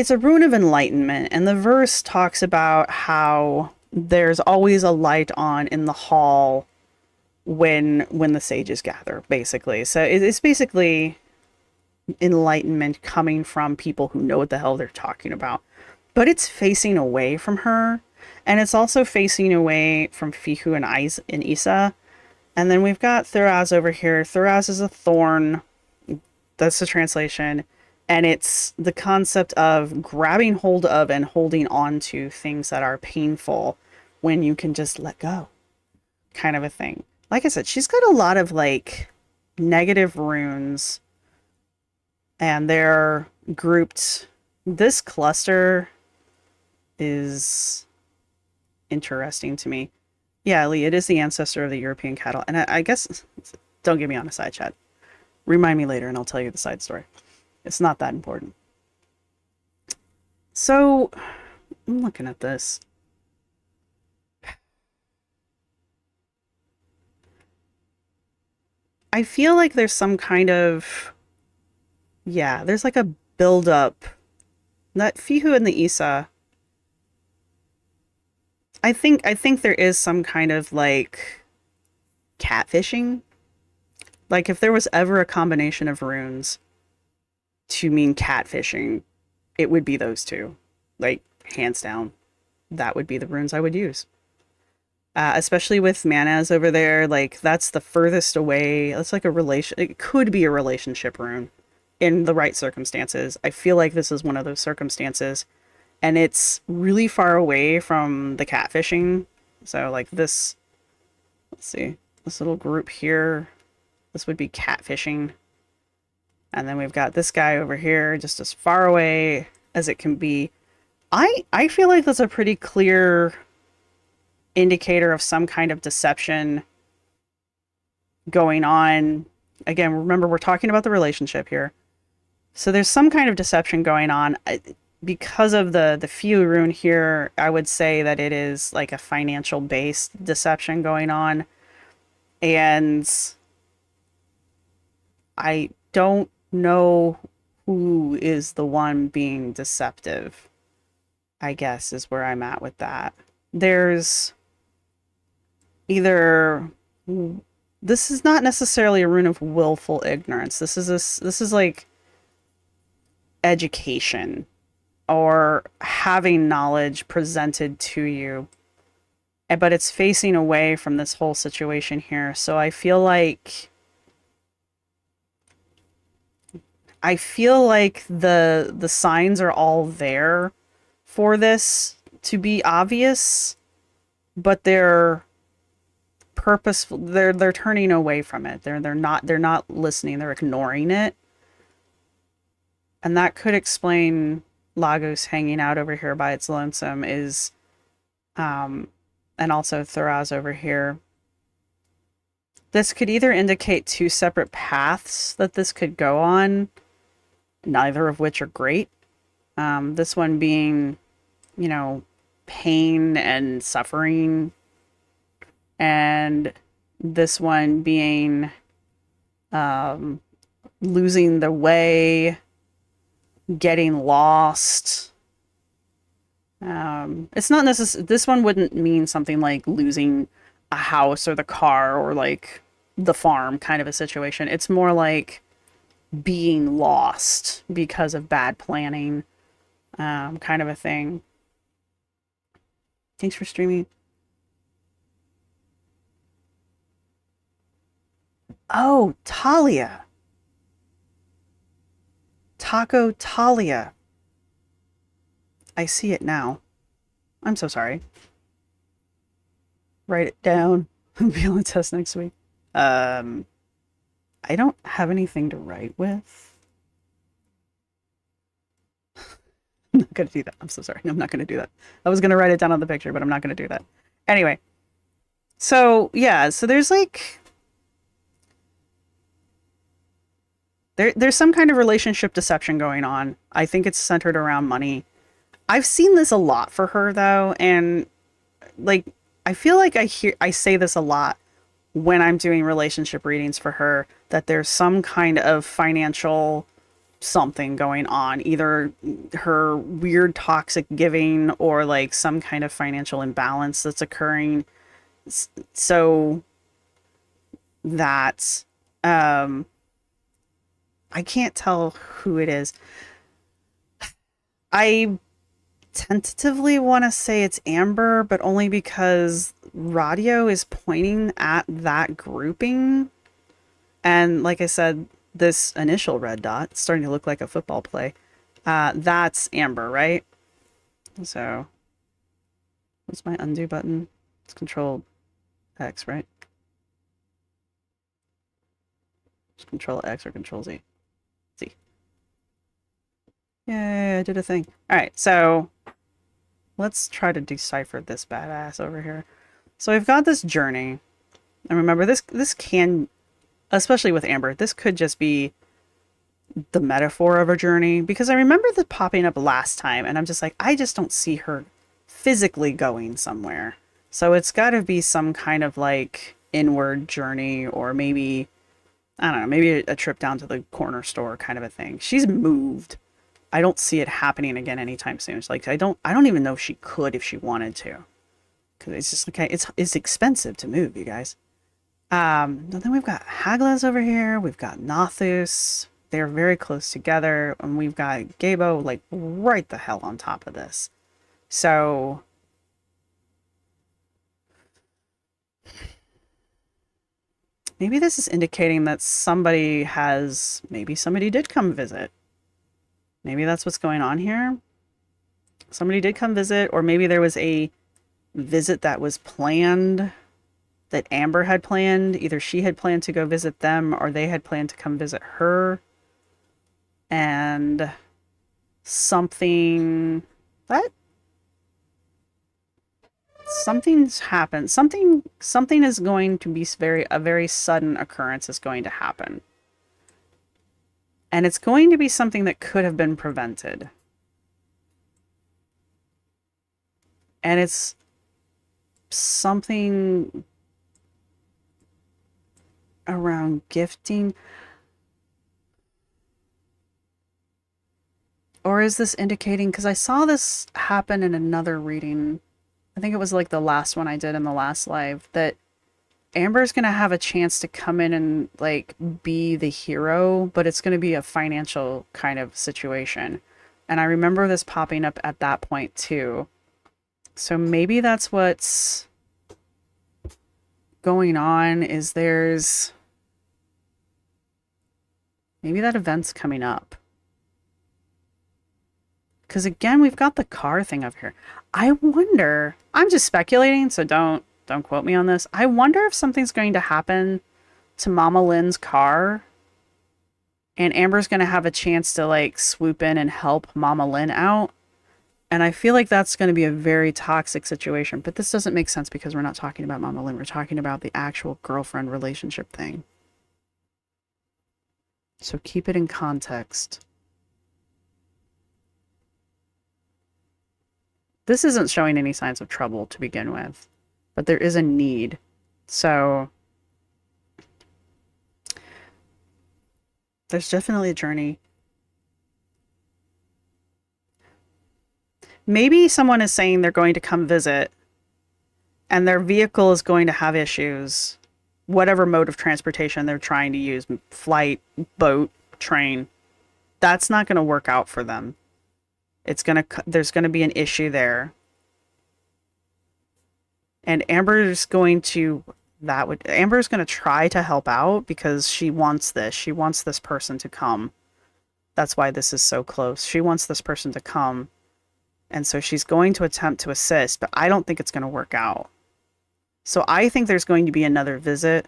a rune of enlightenment, and the verse talks about how there's always a light on in the hall when the sages gather, basically. So it's basically enlightenment coming from people who know what the hell they're talking about. But it's facing away from her, and it's also facing away from Fihu and Isa. And then we've got Thuraz over here. Thuraz is a thorn. That's the translation. And it's the concept of grabbing hold of and holding on to things that are painful when you can just let go, kind of a thing. Like I said, she's got a lot of like negative runes, and they're grouped. This cluster is interesting to me. Yeah, Lee, it is the ancestor of the European cattle. And I guess, don't get me on a side chat. Remind me later and I'll tell you the side story. It's not that important. So, I'm looking at this. I feel like there's some kind of, yeah, there's like a build-up. That Fihu and the Isa, I think there is some kind of like catfishing. Like if there was ever a combination of runes to mean catfishing, it would be those two. Like hands down, that would be the runes I would use. Especially with manas over there, like that's the furthest away. That's like it could be a relationship rune in the right circumstances. I feel like this is one of those circumstances. And it's really far away from the catfishing. So like this, let's see, this little group here, this would be catfishing. And then we've got this guy over here, just as far away as it can be. I feel like that's a pretty clear indicator of some kind of deception going on. Again, remember, we're talking about the relationship here. So there's some kind of deception going on. Because of the few rune here, I would say that it is like a financial based deception going on. And I don't know who is the one being deceptive, I guess, is where I'm at with that. There's either this is not necessarily a rune of willful ignorance. This is like education or having knowledge presented to you, but it's facing away from this whole situation here. So I feel like the signs are all there for this to be obvious, but they're purposeful. They're turning away from it. They're not listening. They're ignoring it. And that could explain Lagos hanging out over here by its lonesome is and also Thuraz over here. This could either indicate two separate paths that this could go on, neither of which are great. This one being, you know, pain and suffering, and this one being losing the way, getting lost. It's not necessary. This one wouldn't mean something like losing a house or the car or like the farm kind of a situation. It's more like being lost because of bad planning, kind of a thing. Thanks for streaming. Oh, Talia. Taco Talia. I see it now. I'm so sorry. Write it down. Be on the test next week. I don't have anything to write with. I'm not going to do that. I'm so sorry. I'm not going to do that. I was going to write it down on the picture, but I'm not going to do that. Anyway. So, yeah. So there's like... There's some kind of relationship deception going on. I think it's centered around money. I've seen this a lot for her, though. And, like, I feel like I say this a lot when I'm doing relationship readings for her, that there's some kind of financial something going on, either her weird toxic giving or like some kind of financial imbalance that's occurring, so that I can't tell who it is. I tentatively want to say it's Amber, but only because radio is pointing at that grouping. And like I said, this initial red dot, it's starting to look like a football play. That's Amber, right? So, what's my undo button? It's Control X, right? It's Control X or Control Z. Z. Yay, I did a thing. Alright, so let's try to decipher this badass over here. So we've got this journey. And remember, this can, especially with Amber, this could just be the metaphor of a journey. Because I remember this popping up last time, and I'm just like, I just don't see her physically going somewhere. So it's got to be some kind of like inward journey, or maybe, I don't know, maybe a trip down to the corner store kind of a thing. She's moved. I don't see it happening again anytime soon. It's like I don't even know if she could if she wanted to, because it's just like it's expensive to move, you guys. And then we've got Haglas over here. We've got Nothus. They're very close together, and we've got Gabo like right the hell on top of this. So maybe this is indicating that maybe somebody did come visit. Maybe that's what's going on here. Somebody did come visit, or maybe there was a visit that was planned, that Amber had planned. Either she had planned to go visit them, or they had planned to come visit her. And something's happened. Something is going to be a very sudden occurrence is going to happen. And it's going to be something that could have been prevented. And it's something around gifting. Or is this indicating, because I saw this happen in another reading, I think it was like the last one I did in the last live, that Amber's going to have a chance to come in and like be the hero, but it's going to be a financial kind of situation. And I remember this popping up at that point too. So maybe that's what's going on, is maybe that event's coming up. Because again, we've got the car thing up here. I wonder, I'm just speculating, so don't quote me on this. I wonder if something's going to happen to Mama Lynn's car and Amber's going to have a chance to like swoop in and help Mama Lynn out. And I feel like that's going to be a very toxic situation. But this doesn't make sense because we're not talking about Mama Lynn. We're talking about the actual girlfriend relationship thing. So keep it in context. This isn't showing any signs of trouble to begin with, but there is a need. So there's definitely a journey. Maybe someone is saying they're going to come visit and their vehicle is going to have issues, whatever mode of transportation they're trying to use, flight, boat, train. That's not going to work out for them. There's going to be an issue there. And Amber's going to try to help out because she wants this. She wants this person to come. That's why this is so close. She wants this person to come. And so she's going to attempt to assist, but I don't think it's going to work out. So I think there's going to be another visit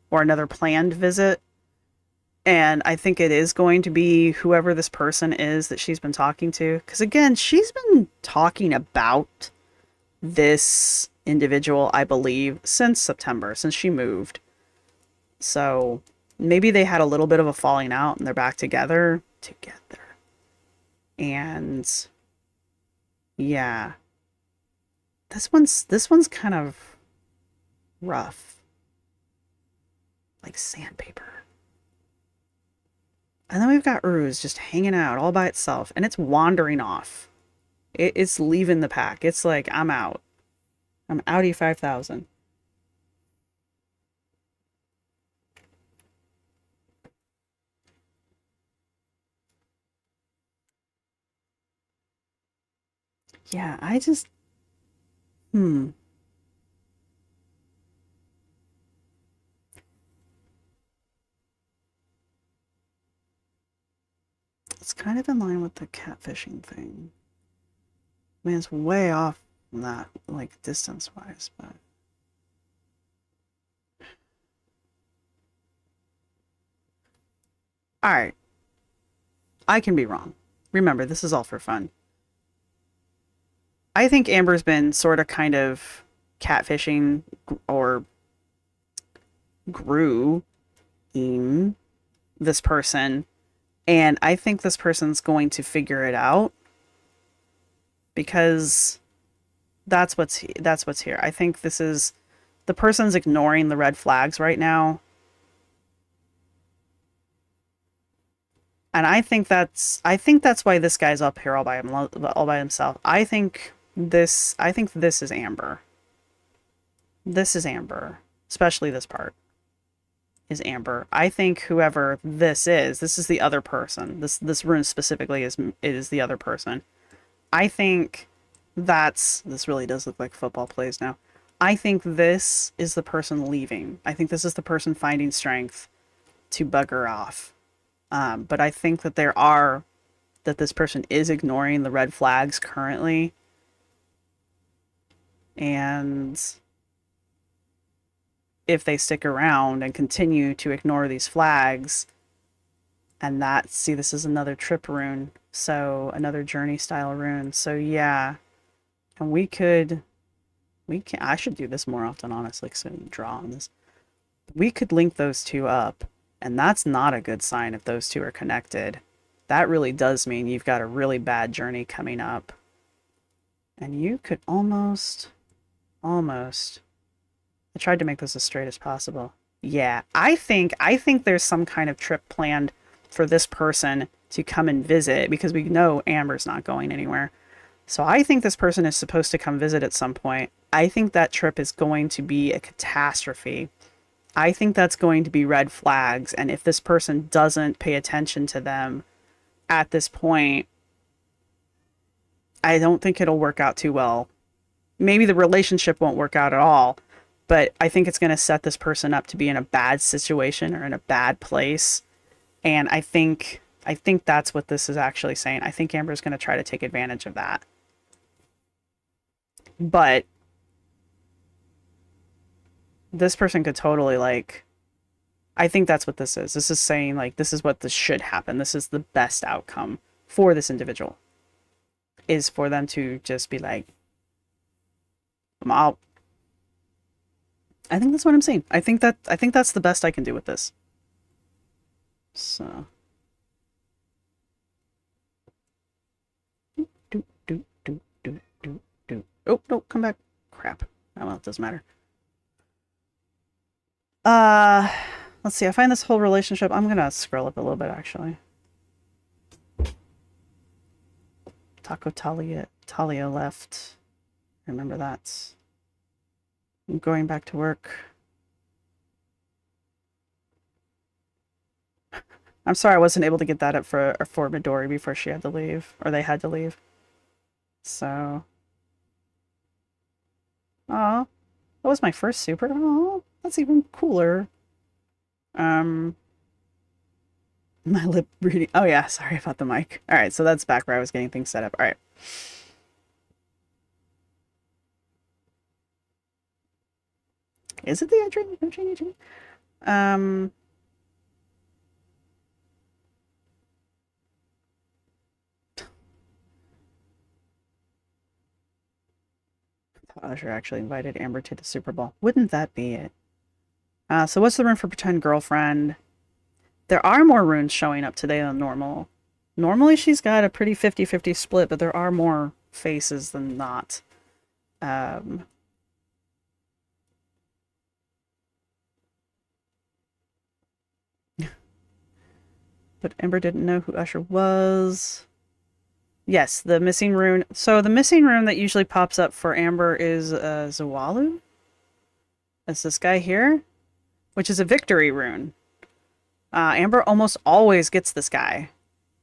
or another planned visit. And I think it is going to be whoever this person is that she's been talking to. Because again, she's been talking about this individual, I believe, since September, since she moved. So maybe they had a little bit of a falling out and they're back together. And yeah. This one's kind of rough. Like sandpaper. And then we've got Ruse just hanging out all by itself. And it's wandering off. It's leaving the pack. It's like, I'm out. I'm outie 5,000. Yeah, I just... It's kind of in line with the catfishing thing. I mean, it's way off from that, like, distance-wise, but... Alright. I can be wrong. Remember, this is all for fun. I think Amber's been sort of kind of catfishing or grew in this person. And I think this person's going to figure it out because that's what's here. I think this is the person's ignoring the red flags right now. And I think that's why this guy's up here all by himself. I think this is Amber. This is Amber, especially this part is Amber. I think whoever this is the other person. This rune specifically is the other person. I think this really does look like football plays now. I think this is the person leaving. I think this is the person finding strength to bugger off. But I think that this person is ignoring the red flags currently. And if they stick around and continue to ignore these flags, and this is another trip rune, so another journey style rune. So yeah, and I should do this more often, honestly, so draw on this. We could link those two up, and that's not a good sign if those two are connected. That really does mean you've got a really bad journey coming up. And you could almost... I tried to make this as straight as possible. Yeah, I think there's some kind of trip planned for this person to come and visit because we know Amber's not going anywhere. So I think this person is supposed to come visit at some point. I think that trip is going to be a catastrophe. I think that's going to be red flags. And if this person doesn't pay attention to them at this point, I don't think it'll work out too well. Maybe the relationship won't work out at all, but I think it's going to set this person up to be in a bad situation or in a bad place. And I think that's what this is actually saying. I think Amber's going to try to take advantage of that. But this person could totally like, I think that's what this is. This is saying like, this is what this should happen. This is the best outcome for this individual, is for them to just be like, I'm out. I think that's what I'm saying. I think that's the best I can do with this. So oh no, come back. Crap. Oh well, it doesn't matter. Let's see. I find this whole relationship. I'm gonna scroll up a little bit actually. Taco Talia left. Remember that. I'm going back to work. I'm sorry I wasn't able to get that up for Midori before she had to leave, or they had to leave. So, oh, that was my first super. Oh, that's even cooler. My lip reading. Oh yeah, sorry about the mic. All right, so that's back where I was getting things set up. All right. Is it the Adrian? Usher actually invited Amber to the Super Bowl. Wouldn't that be it? So what's the rune for pretend girlfriend? There are more runes showing up today than normal. Normally she's got a pretty 50-50 split, but there are more faces than not. But Amber didn't know who Usher was. Yes, the missing rune. So the missing rune that usually pops up for Amber is Zawalu. It's this guy here, which is a victory rune. Amber almost always gets this guy,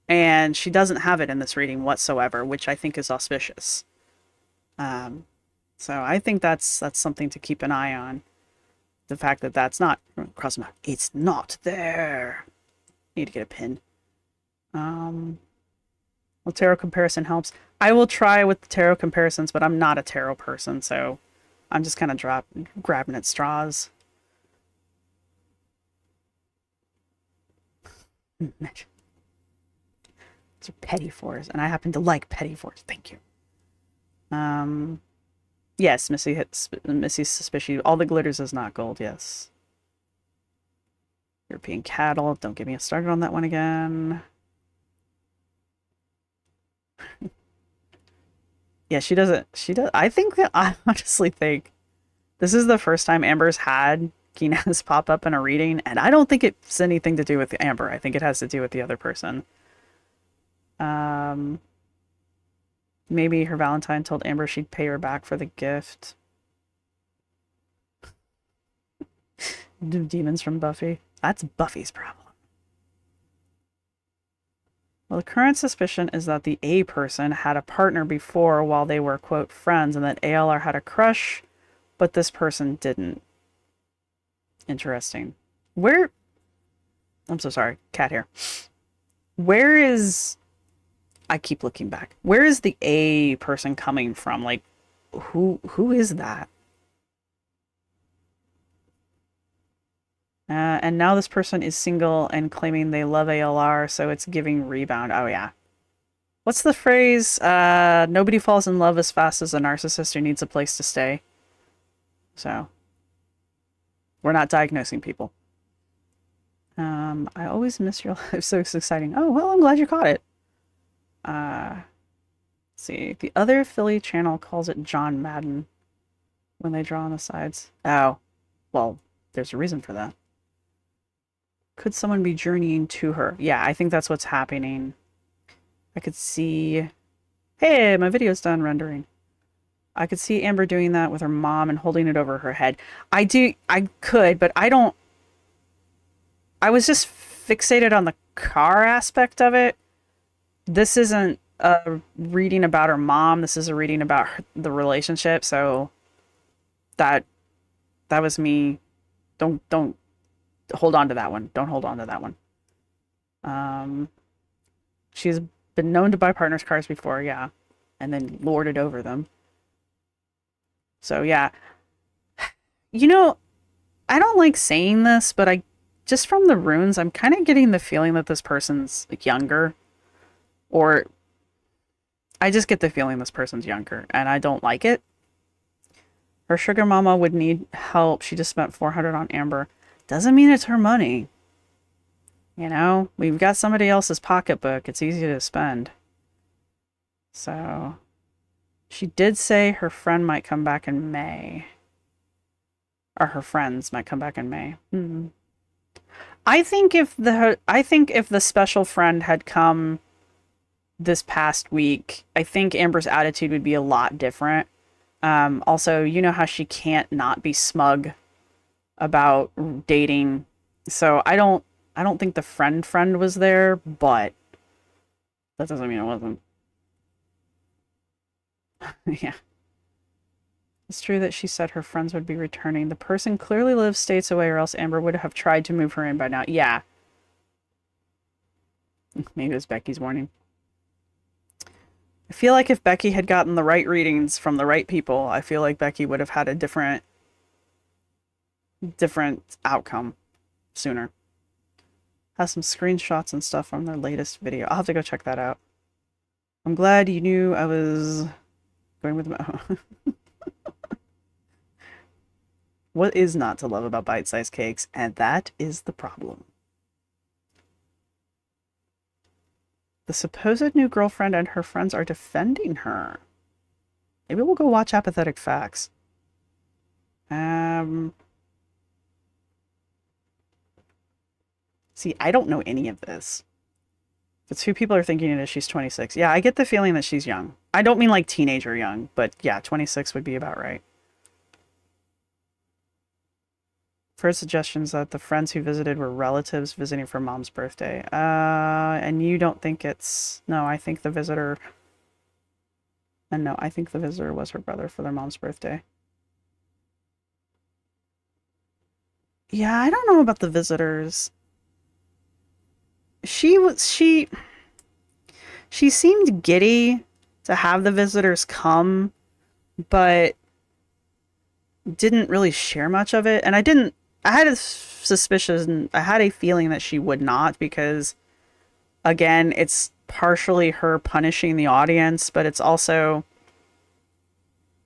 and she doesn't have it in this reading whatsoever, which I think is auspicious. So I think that's something to keep an eye on. The fact that that's not cross them out. It's not there. Need to get a pin. Well, tarot comparison helps. I will try with the tarot comparisons, but I'm not a tarot person, so I'm just kind of grabbing at straws. It's a petty force, and I happen to like petty force. Thank you. Yes, Missy's suspicion. All the glitters is not gold. Yes. European cattle. Don't get me started on that one again. Yeah, she doesn't. She does. I honestly think this is the first time Amber's had Keena's pop up in a reading, and I don't think it's anything to do with Amber. I think it has to do with the other person. Maybe her Valentine told Amber she'd pay her back for the gift. Demons from Buffy. That's Buffy's problem. Well, the current suspicion is that the A person had a partner before while they were, quote, friends, and that ALR had a crush, but this person didn't. Interesting. I'm so sorry, cat hair. Where is... I keep looking back. Where is the A person coming from? Like, who is that? And now this person is single and claiming they love ALR, so it's giving rebound. Oh, yeah. What's the phrase? Nobody falls in love as fast as a narcissist who needs a place to stay. So, we're not diagnosing people. I always miss your life. So it's exciting. Oh, well, I'm glad you caught it. Let's see. The other Philly channel calls it John Madden when they draw on the sides. Oh, well, there's a reason for that. Could someone be journeying to her? Yeah, I think that's what's happening. I could see... Hey, my video's done rendering. I could see Amber doing that with her mom and holding it over her head. I could, but I don't... I was just fixated on the car aspect of it. This isn't a reading about her mom. This is a reading about the relationship. So that was me. Don't hold on to that one. Don't hold on to that one. She's been known to buy partners' cars before, yeah, and then lorded over them. So yeah, you know, I don't like saying this, but I just from the runes, I'm kind of getting the feeling that this person's younger, or I just get the feeling this person's younger, and I don't like it. Her sugar mama would need help. She just spent 400 on Amber. Doesn't mean it's her money. You know, we've got somebody else's pocketbook. It's easy to spend. So, she did say her friend might come back in May. Or her friends might come back in May. I think if the special friend had come this past week, I think Amber's attitude would be a lot different. Also, you know how she can't not be smug about dating. So I don't think the friend was there, but that doesn't mean it wasn't. Yeah. It's true that she said her friends would be returning. The person clearly lives states away, or else Amber would have tried to move her in by now. Yeah. Maybe it was Becky's warning. I feel like if Becky had gotten the right readings from the right people, I feel like Becky would have had a different outcome sooner. Has some screenshots and stuff from their latest video. I'll have to go check that out. I'm glad you knew I was going with my... What is not to love about bite-sized cakes? And that is the problem. The supposed new girlfriend and her friends are defending her. Maybe we'll go watch Apathetic Facts. See, I don't know any of this. The two people are thinking it is she's 26. Yeah, I get the feeling that she's young. I don't mean like teenager young, but yeah, 26 would be about right. First suggestions that the friends who visited were relatives visiting for mom's birthday. And you don't think it's... No, I think the visitor... And no, I think the visitor was her brother for their mom's birthday. Yeah, I don't know about the visitors. She seemed giddy to have the visitors come, but didn't really share much of it. And I had a suspicion, I had a feeling that she would not, because again, it's partially her punishing the audience, but it's also,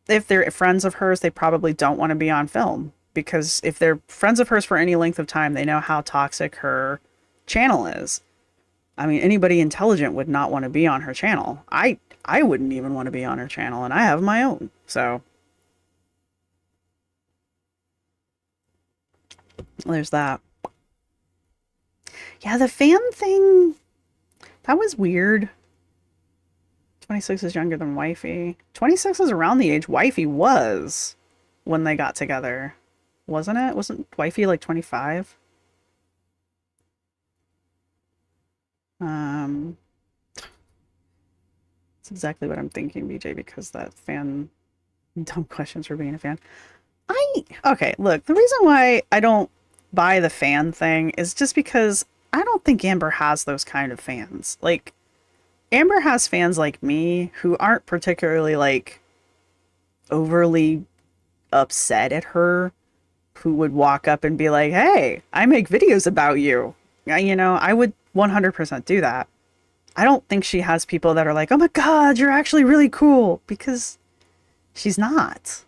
if they're friends of hers, they probably don't want to be on film, because if they're friends of hers for any length of time, they know how toxic her channel is. I mean, anybody intelligent would not want to be on her channel. I wouldn't even want to be on her channel, and I have my own. So there's that. Yeah, the fan thing, that was weird. 26 is younger than wifey. 26 is around the age wifey was when they got together. Wasn't it? Wasn't wifey like 25? That's exactly what I'm thinking, BJ, because that fan... Dumb questions for being a fan. Okay, look, the reason why I don't buy the fan thing is just because I don't think Amber has those kind of fans. Like, Amber has fans like me who aren't particularly, like, overly upset at her, who would walk up and be like, hey, I make videos about you. You know, I would 100% do that. I don't think she has people that are like, oh my God, you're actually really cool, because she's not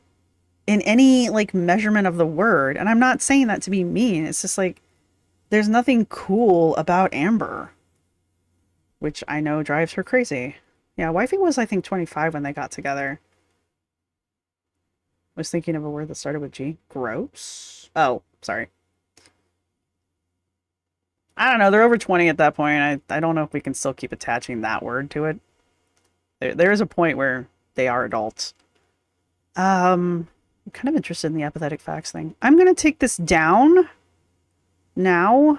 in any like measurement of the word. And I'm not saying that to be mean. It's just like, there's nothing cool about Amber, which I know drives her crazy. Yeah, wifey was, I think, 25 when they got together. I was thinking of a word that started with G. Gross? Oh, sorry. I don't know. They're over 20 at that point. I don't know if we can still keep attaching that word to it. There is a point where they are adults. I'm kind of interested in the apathetic facts thing. I'm going to take this down now.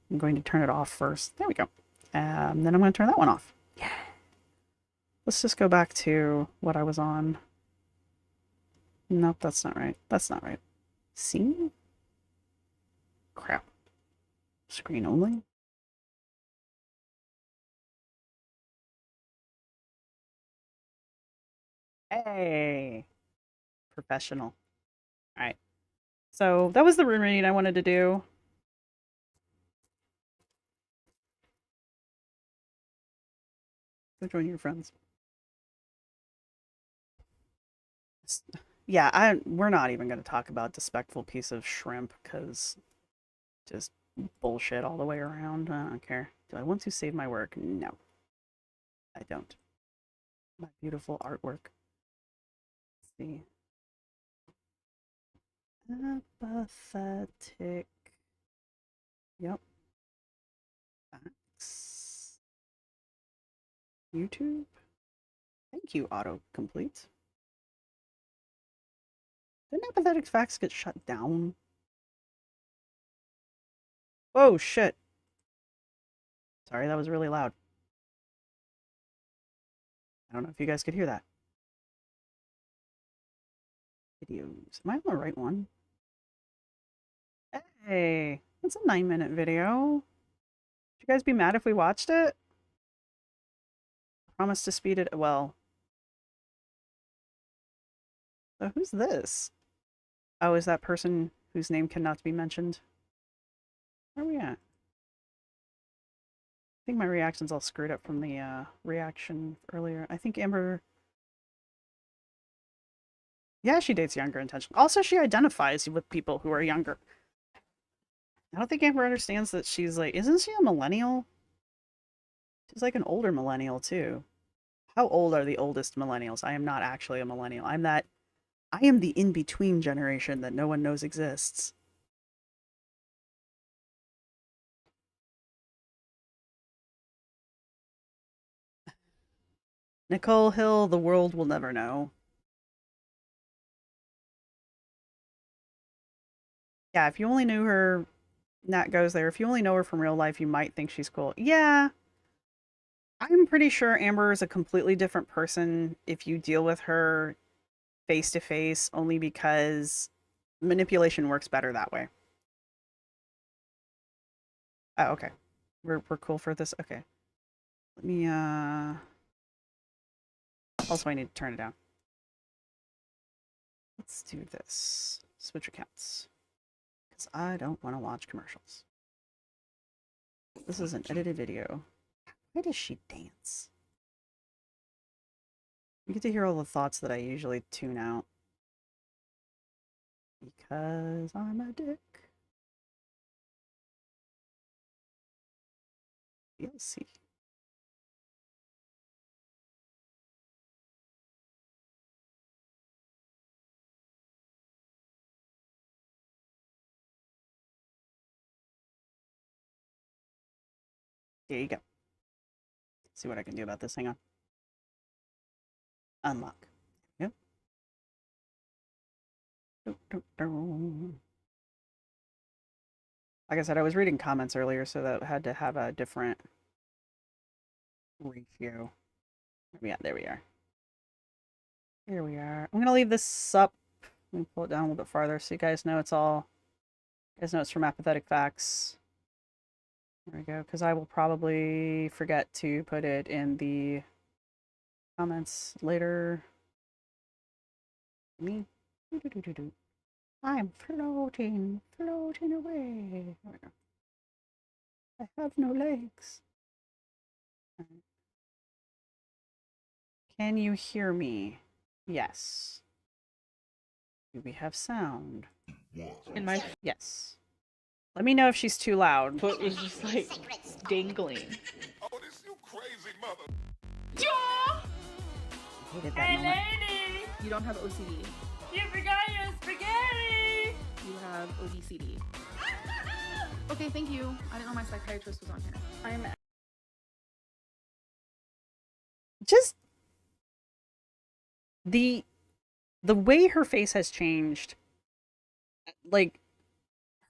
I'm going to turn it off first. There we go. Then I'm going to turn that one off. Yeah. Let's just go back to what I was on. Nope, that's not right. That's not right. See? Crap. Screen only? Hey! Professional. Alright. So that was the rune reading I wanted to do. Go join your friends. Yeah, we're not even going to talk about despectful piece of shrimp, because just bullshit all the way around. I don't care. Do I want to save my work? No. I don't. My beautiful artwork. Let's see. Apathetic. Yep. Facts. YouTube. Thank you, autocomplete. Didn't apathetic facts get shut down? Oh, shit. Sorry, that was really loud. I don't know if you guys could hear that. Videos. Am I on the right one? Hey, that's a 9-minute video. Would you guys be mad if we watched it? Promise to speed it. Well. So who's this? Oh, is that person whose name cannot be mentioned? Where are we at? I think my reaction's all screwed up from the reaction earlier. I think Amber... Yeah, she dates younger intentionally. Also, she identifies with people who are younger. I don't think Amber understands that she's like... Isn't she a millennial? She's like an older millennial, too. How old are the oldest millennials? I am not actually a millennial. I am the in-between generation that no one knows exists. Nicole Hill, the world will never know. Yeah, if you only knew her, Nat goes there. If you only know her from real life, you might think she's cool. Yeah. I'm pretty sure Amber is a completely different person if you deal with her face to face, only because manipulation works better that way. Oh, okay. We're cool for this. Okay. Let me also I need to turn it down. Let's do this. Switch accounts. Because I don't want to watch commercials. This is an edited video. Why does she dance? You get to hear all the thoughts that I usually tune out. Because I'm a dick. You'll see. There you go. Let's see what I can do about this. Hang on. Unlock. Yep. Like I said, I was reading comments earlier, so that had to have a different ratio. Yeah, there we are. Here we are. I'm gonna leave this up. Let me pull it down a little bit farther so you guys know it's all. You guys know it's from Apathetic Facts. There we go. Because I will probably forget to put it in the comments later. Me. I'm floating away. There we go. I have no legs. Right. Can you hear me? Yes. Do we have sound? In my Yes. Let me know if she's too loud. foot was just like dangling. Oh, this you crazy mother. I hated that moment. Lady, You don't have OCD. you forgot your spaghetti. You have ODCD. Okay, thank you. I didn't know my psychiatrist was on here. I'm just the way her face has changed. Like,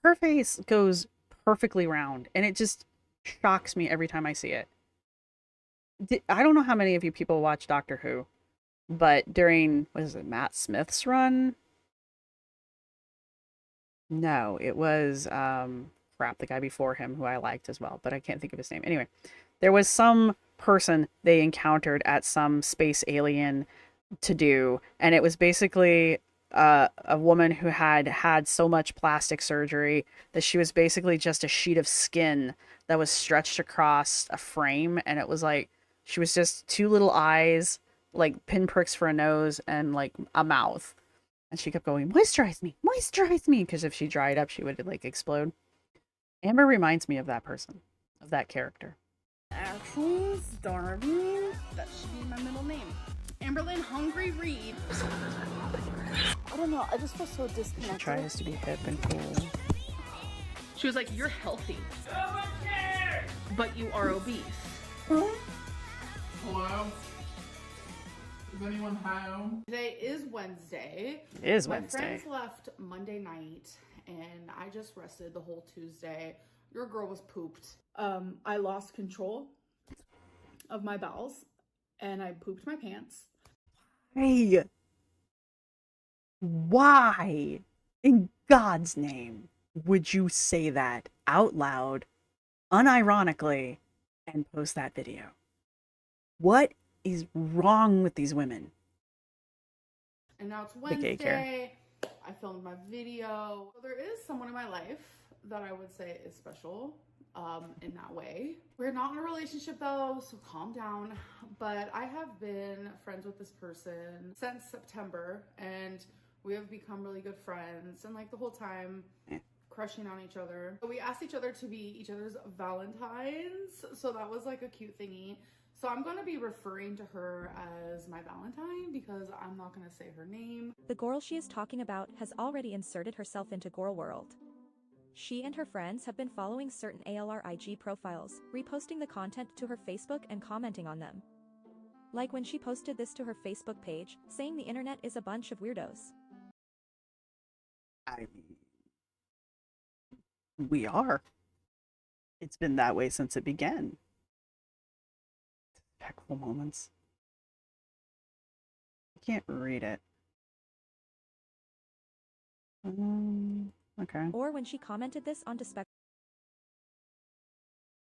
her face goes perfectly round, and it just shocks me every time I see it. I don't know how many of you people watch Doctor Who, but during, what is it, Matt Smith's run? No, it was crap, the guy before him who I liked as well, but I can't think of his name. Anyway, there was some person they encountered at some space alien to do, and it was basically a woman who had had so much plastic surgery that she was basically just a sheet of skin that was stretched across a frame, and it was like she was just two little eyes, like pinpricks for a nose, and like a mouth. And she kept going, moisturize me, because if she dried up, she would like explode. Amber reminds me of that person, of that character. Actually, starving. That should be my middle name. Amberlyn Hungry Reed. I don't know. I just feel so disconnected. She tries to be hip and cool. She was like, "You're healthy, but you are obese." Hello? Is anyone home? Today is Wednesday. It is My Wednesday. friends left Monday night, and I just rested the whole Tuesday. Your girl was pooped. I lost control of my bowels, and I pooped my pants. Hey, why in God's name would you say that out loud, unironically, and post that video? What is wrong with these women? And now it's The gay care. Wednesday. I filmed my video. There is someone in my life that I would say is special in that way. We're not in a relationship though, so calm down. But I have been friends with this person since September, and we have become really good friends. And like the whole time, crushing on each other. We asked each other to be each other's Valentines, so that was like a cute thingy. So I'm going to be referring to her as my Valentine because I'm not going to say her name. The girl she is talking about has already inserted herself into girl world. She and her friends have been following certain ALR IG profiles, reposting the content to her Facebook and commenting on them. Like when she posted this to her Facebook page, saying the internet is a bunch of weirdos. We are. It's been that way since it began. Respectful moments. I can't read it. Okay. Or when she commented this on Despect.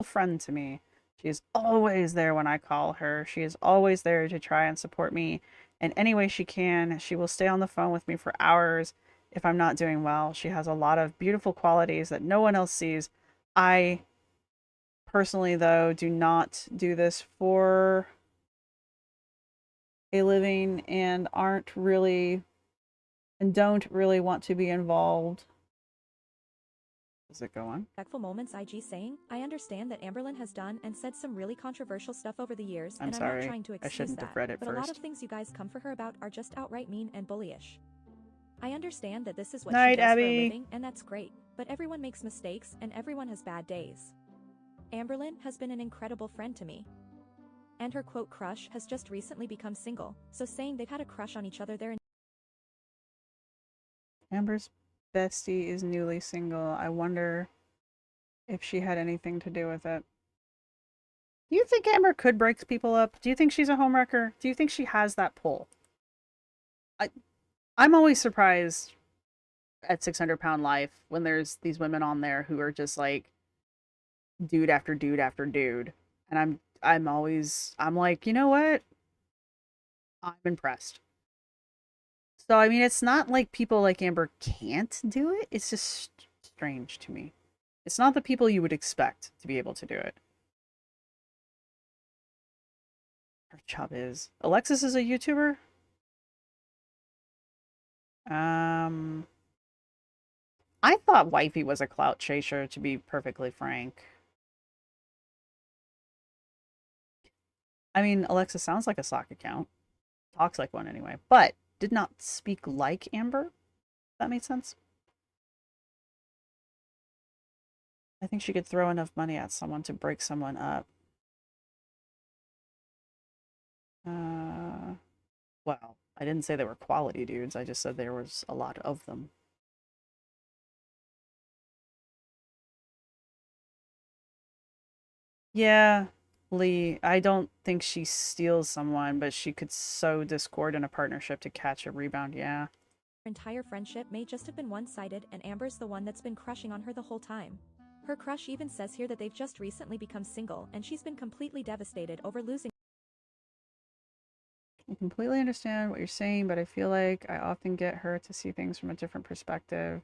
Friend to me. She is always there when I call her. She is always there to try and support me in any way she can. She will stay on the phone with me for hours if I'm not doing well. She has a lot of beautiful qualities that no one else sees. I personally, though, do not do this for a living and don't really want to be involved. Does it go on? Respectful Moments IG saying, I understand that Amberlyn has done and said some really controversial stuff over the years, I'm and I'm sorry. not trying to I excuse shouldn't that, have read it but a lot of first. things you guys come for her about are just outright mean and bullyish. I understand that this is what Night, she does for Abby. a living, and that's great, but everyone makes mistakes and everyone has bad days. Amberlyn has been an incredible friend to me. And her quote crush has just recently become single, so saying they've had a crush on each other there. Amber's bestie is newly single. I wonder if she had anything to do with it. Do you think Amber could break people up? Do you think she's a homewrecker? Do you think she has that pull? I'm always surprised at 600-Pound Life when there's these women on there who are just like dude after dude after dude. And I'm like, you know what? I'm impressed. So, I mean, it's not like people like Amber can't do it. It's just strange to me. It's not the people you would expect to be able to do it. Her job is... Alexis is a YouTuber? I thought Wifey was a clout chaser, to be perfectly frank. I mean, Alexis sounds like a sock account. Talks like one anyway. But did not speak like Amber. That made sense. I think she could throw enough money at someone to break someone up. Well, I didn't say they were quality dudes. I just said there was a lot of them. Yeah, Lee, I don't think she steals someone, but she could sow discord in a partnership to catch a rebound, yeah. Her entire friendship may just have been one-sided and Amber's the one that's been crushing on her the whole time. Her crush even says here that they've just recently become single and she's been completely devastated over losing. I completely understand what you're saying, but I feel like I often get her to see things from a different perspective.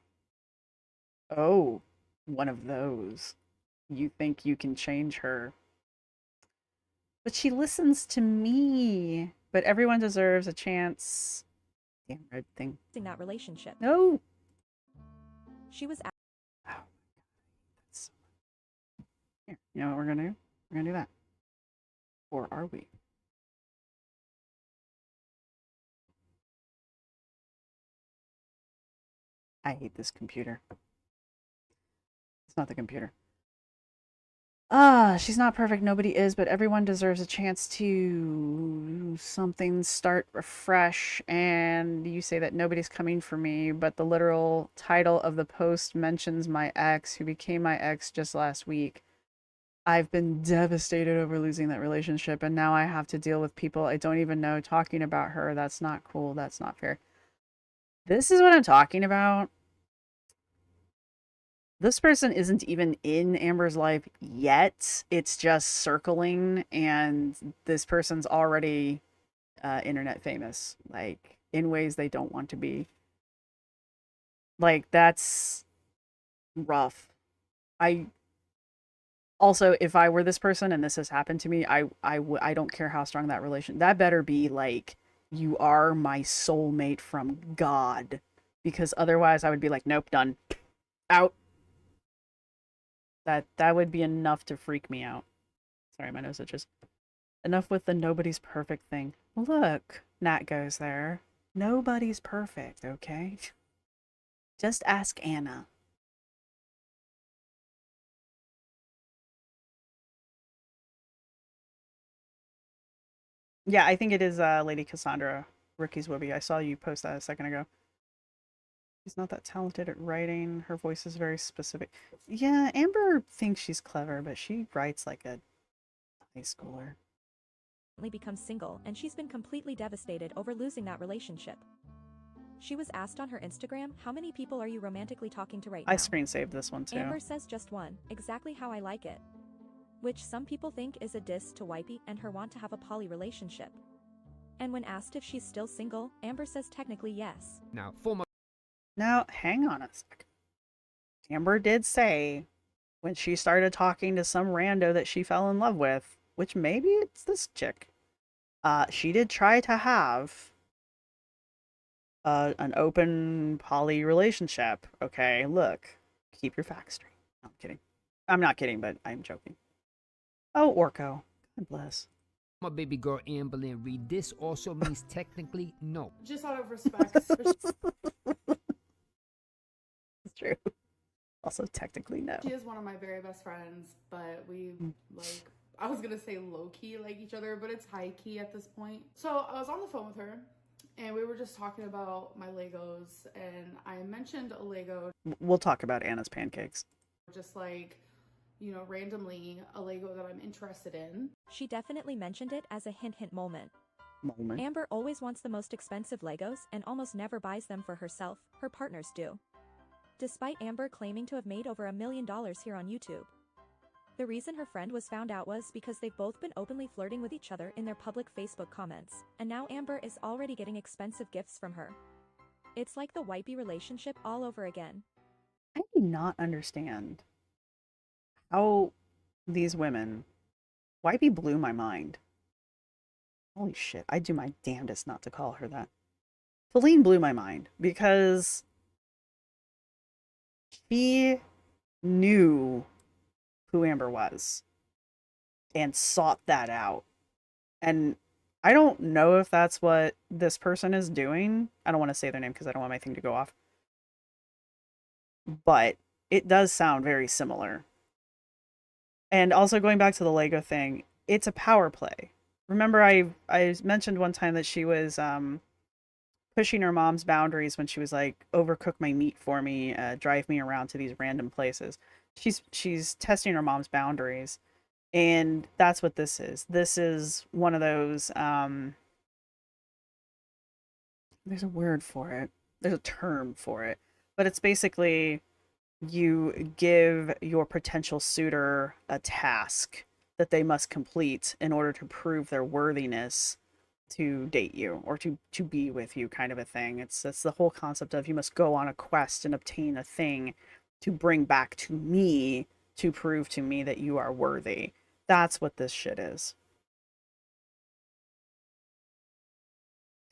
Oh, one of those. You think you can change her. But she listens to me. But everyone deserves a chance. Damn red thing. That relationship. No. She was Oh, that's... Here, you know what we're gonna do? We're gonna do that. Or are we? I hate this computer. It's not the computer. She's not perfect. Nobody is, but everyone deserves a chance to something start afresh. And you say that nobody's coming for me, but the literal title of the post mentions my ex, who became my ex just last week. I've been devastated over losing that relationship, and now I have to deal with people I don't even know talking about her. That's not cool. That's not fair. This is what I'm talking about. This person isn't even in Amber's life yet. It's just circling, and this person's already internet famous, like, in ways they don't want to be. Like, that's rough. Also, if I were this person and this has happened to me, I don't care how strong that relation. That better be like, you are my soulmate from God, because otherwise I would be like, nope, done, out. That would be enough to freak me out. Sorry, my nose itches. Enough with the nobody's perfect thing. Look, Nat goes there. Nobody's perfect, okay? Just ask Anna. Yeah, I think it is Lady Cassandra, Rookie's Wibby. I saw you post that a second ago. She's not that talented at writing. Her voice is very specific. Yeah, Amber thinks she's clever, but she writes like a high schooler. Become single and she's been completely devastated over losing that relationship. She was asked on her Instagram, how many people are you romantically talking to right now? I screen saved this one too. Amber says just one, exactly how I like it. Which some people think is a diss to Wipey and her want to have a poly relationship. And when asked if she's still single, Amber says technically yes. Now, hang on a sec. Amber did say when she started talking to some rando that she fell in love with, which maybe it's this chick, she did try to have an open poly relationship. Okay, look, keep your facts straight. No, I'm kidding. I'm not kidding, but I'm joking. Oh, Orko. God bless. My baby girl Amberlynn Reed. This also means technically no. Just out of respect. It's true. Also, technically, no. She is one of my very best friends, but we, like, I was gonna say low-key like each other, but it's high-key at this point. So I was on the phone with her, and we were just talking about my Legos, and I mentioned a Lego. We'll talk about Anna's pancakes. Just like, you know, randomly a Lego that I'm interested in. She definitely mentioned it as a hint moment. Moment. Amber always wants the most expensive Legos and almost never buys them for herself, her partners do. Despite Amber claiming to have made over $1 million here on YouTube. The reason her friend was found out was because they've both been openly flirting with each other in their public Facebook comments, and now Amber is already getting expensive gifts from her. It's like the Wipey relationship all over again. I do not understand how these women... Wipey blew my mind. Holy shit, I do my damnedest not to call her that. Feline blew my mind, because she knew who Amber was and sought that out. And I don't know if that's what this person is doing. I don't want to say their name because I don't want my thing to go off. But it does sound very similar. And also going back to the Lego thing, it's a power play. Remember, I mentioned one time that she was pushing her mom's boundaries when she was like, overcook my meat for me, drive me around to these random places. She's testing her mom's boundaries, and that's what this is. This is one of those. There's a word for it. There's a term for it, but it's basically you give your potential suitor a task that they must complete in order to prove their worthiness to date you or to be with you, kind of a thing. It's the whole concept of you must go on a quest and obtain a thing to bring back to me to prove to me that you are worthy. That's what this shit is.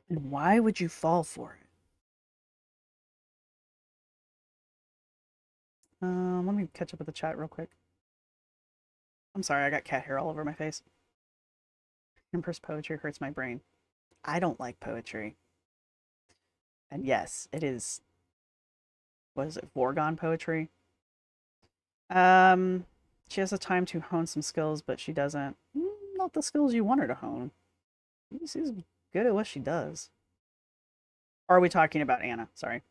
And why would you fall for it? Let me catch up with the chat real quick. I'm sorry, I got cat hair all over my face. Empress poetry hurts my brain. I don't like poetry. And yes, it is. What is it? Vorgon poetry. She has the time to hone some skills, but she doesn't. Not the skills you want her to hone. She's good at what she does. Or are we talking about Anna? Sorry.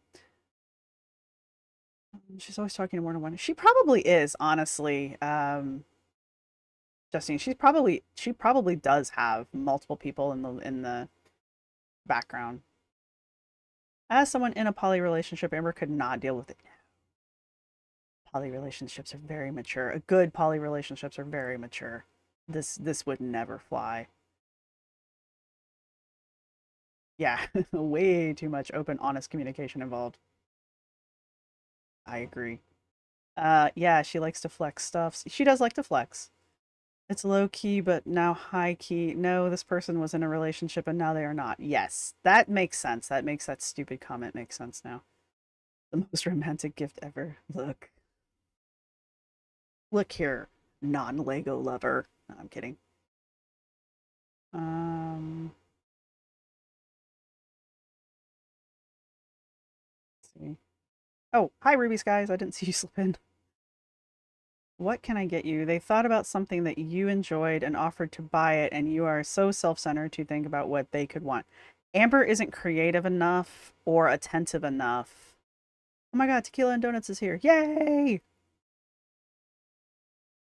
She's always talking to more than one. She probably is, honestly. Justine, she probably does have multiple people in the background. As someone in a poly relationship, Amber could not deal with it. Poly relationships are very mature. Good poly relationships are very mature. This would never fly. Yeah, way too much open, honest communication involved. I agree. Yeah, she likes to flex stuff. She does like to flex. It's low key, but now high key. No, this person was in a relationship and now they are not. Yes, that makes sense. That makes that stupid comment make sense now. The most romantic gift ever. Look. Look here, non-Lego lover. No, I'm kidding. Let's see. Oh, hi Ruby Skies. I didn't see you slip in. What can I get you? They thought about something that you enjoyed and offered to buy it, and you are so self-centered to think about what they could want. Amber isn't creative enough or attentive enough. Oh my god, Tequila and Donuts is here. Yay!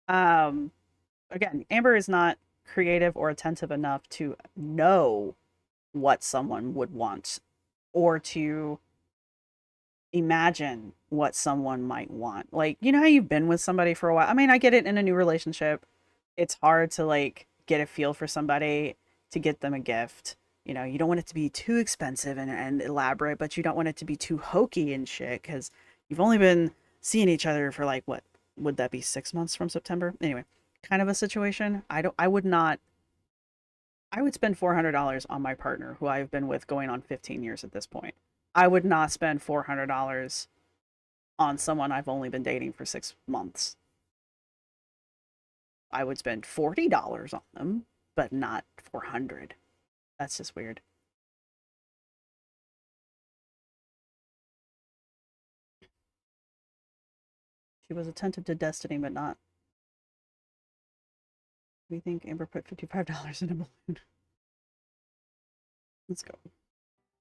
Again, Amber is not creative or attentive enough to know what someone would want or to imagine what someone might want. Like, you know how you've been with somebody for a while? I mean, I get it in a new relationship. It's hard to like get a feel for somebody to get them a gift. You know, you don't want it to be too expensive and elaborate, but you don't want it to be too hokey and shit because you've only been seeing each other for like what would that be 6 months from September? Anyway, kind of a situation. I would not. I would spend $400 on my partner who I've been with going on 15 years at this point. I would not spend $400 on someone I've only been dating for 6 months. I would spend $40 on them, but not 400. That's just weird. She was attentive to Destiny, but not. We think Amber put $55 in a balloon. Let's go.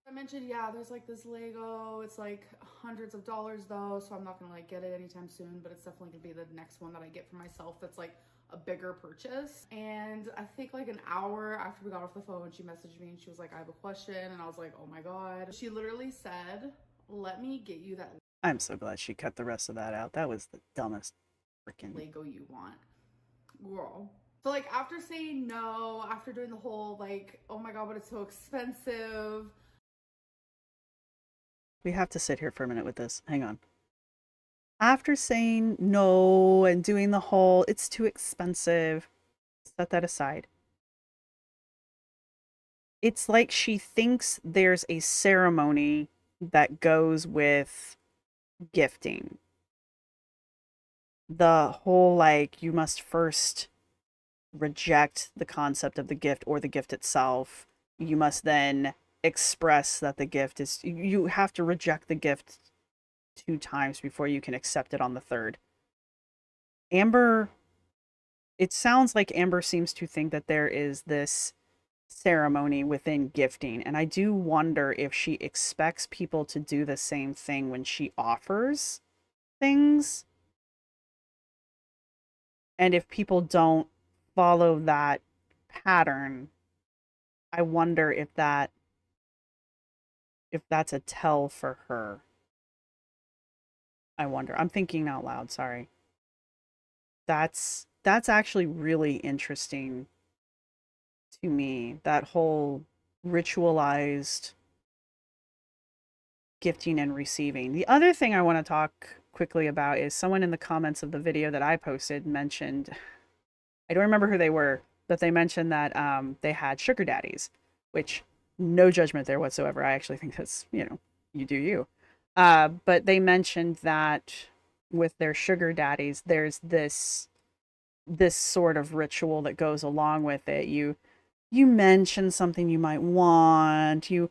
I mentioned, yeah, there's like this Lego. It's like hundreds of dollars though, so I'm not gonna like get it anytime soon, but it's definitely gonna be the next one that I get for myself that's like a bigger purchase. And I think like an hour after we got off the phone, she messaged me and she was like, I have a question. And I was like, oh my God. She literally said, let me get you that I'm so glad she cut the rest of that out. That was the dumbest freaking Lego you want. Girl. So like after saying no, after doing the whole like, oh my God, but it's so expensive. We have to sit here for a minute with this. Hang on. After saying no and doing the whole, it's too expensive, set that aside. It's like she thinks there's a ceremony that goes with gifting. The whole, like, you must first reject the concept of the gift or the gift itself. You must then express that the gift is, you have to reject the gift 2 times before you can accept it on the third. Amber it sounds like Amber seems to think that there is this ceremony within gifting, and I do wonder if she expects people to do the same thing when she offers things, and if people don't follow that pattern, I wonder if that's a tell for her. I wonder. I'm thinking out loud, sorry. That's actually really interesting to me, that whole ritualized gifting and receiving. The other thing I want to talk quickly about is someone in the comments of the video that I posted mentioned, I don't remember who they were, but they mentioned that they had sugar daddies, which no judgment there whatsoever. I actually think that's, you do you. But they mentioned that with their sugar daddies, there's this sort of ritual that goes along with it. You mention something you might want, you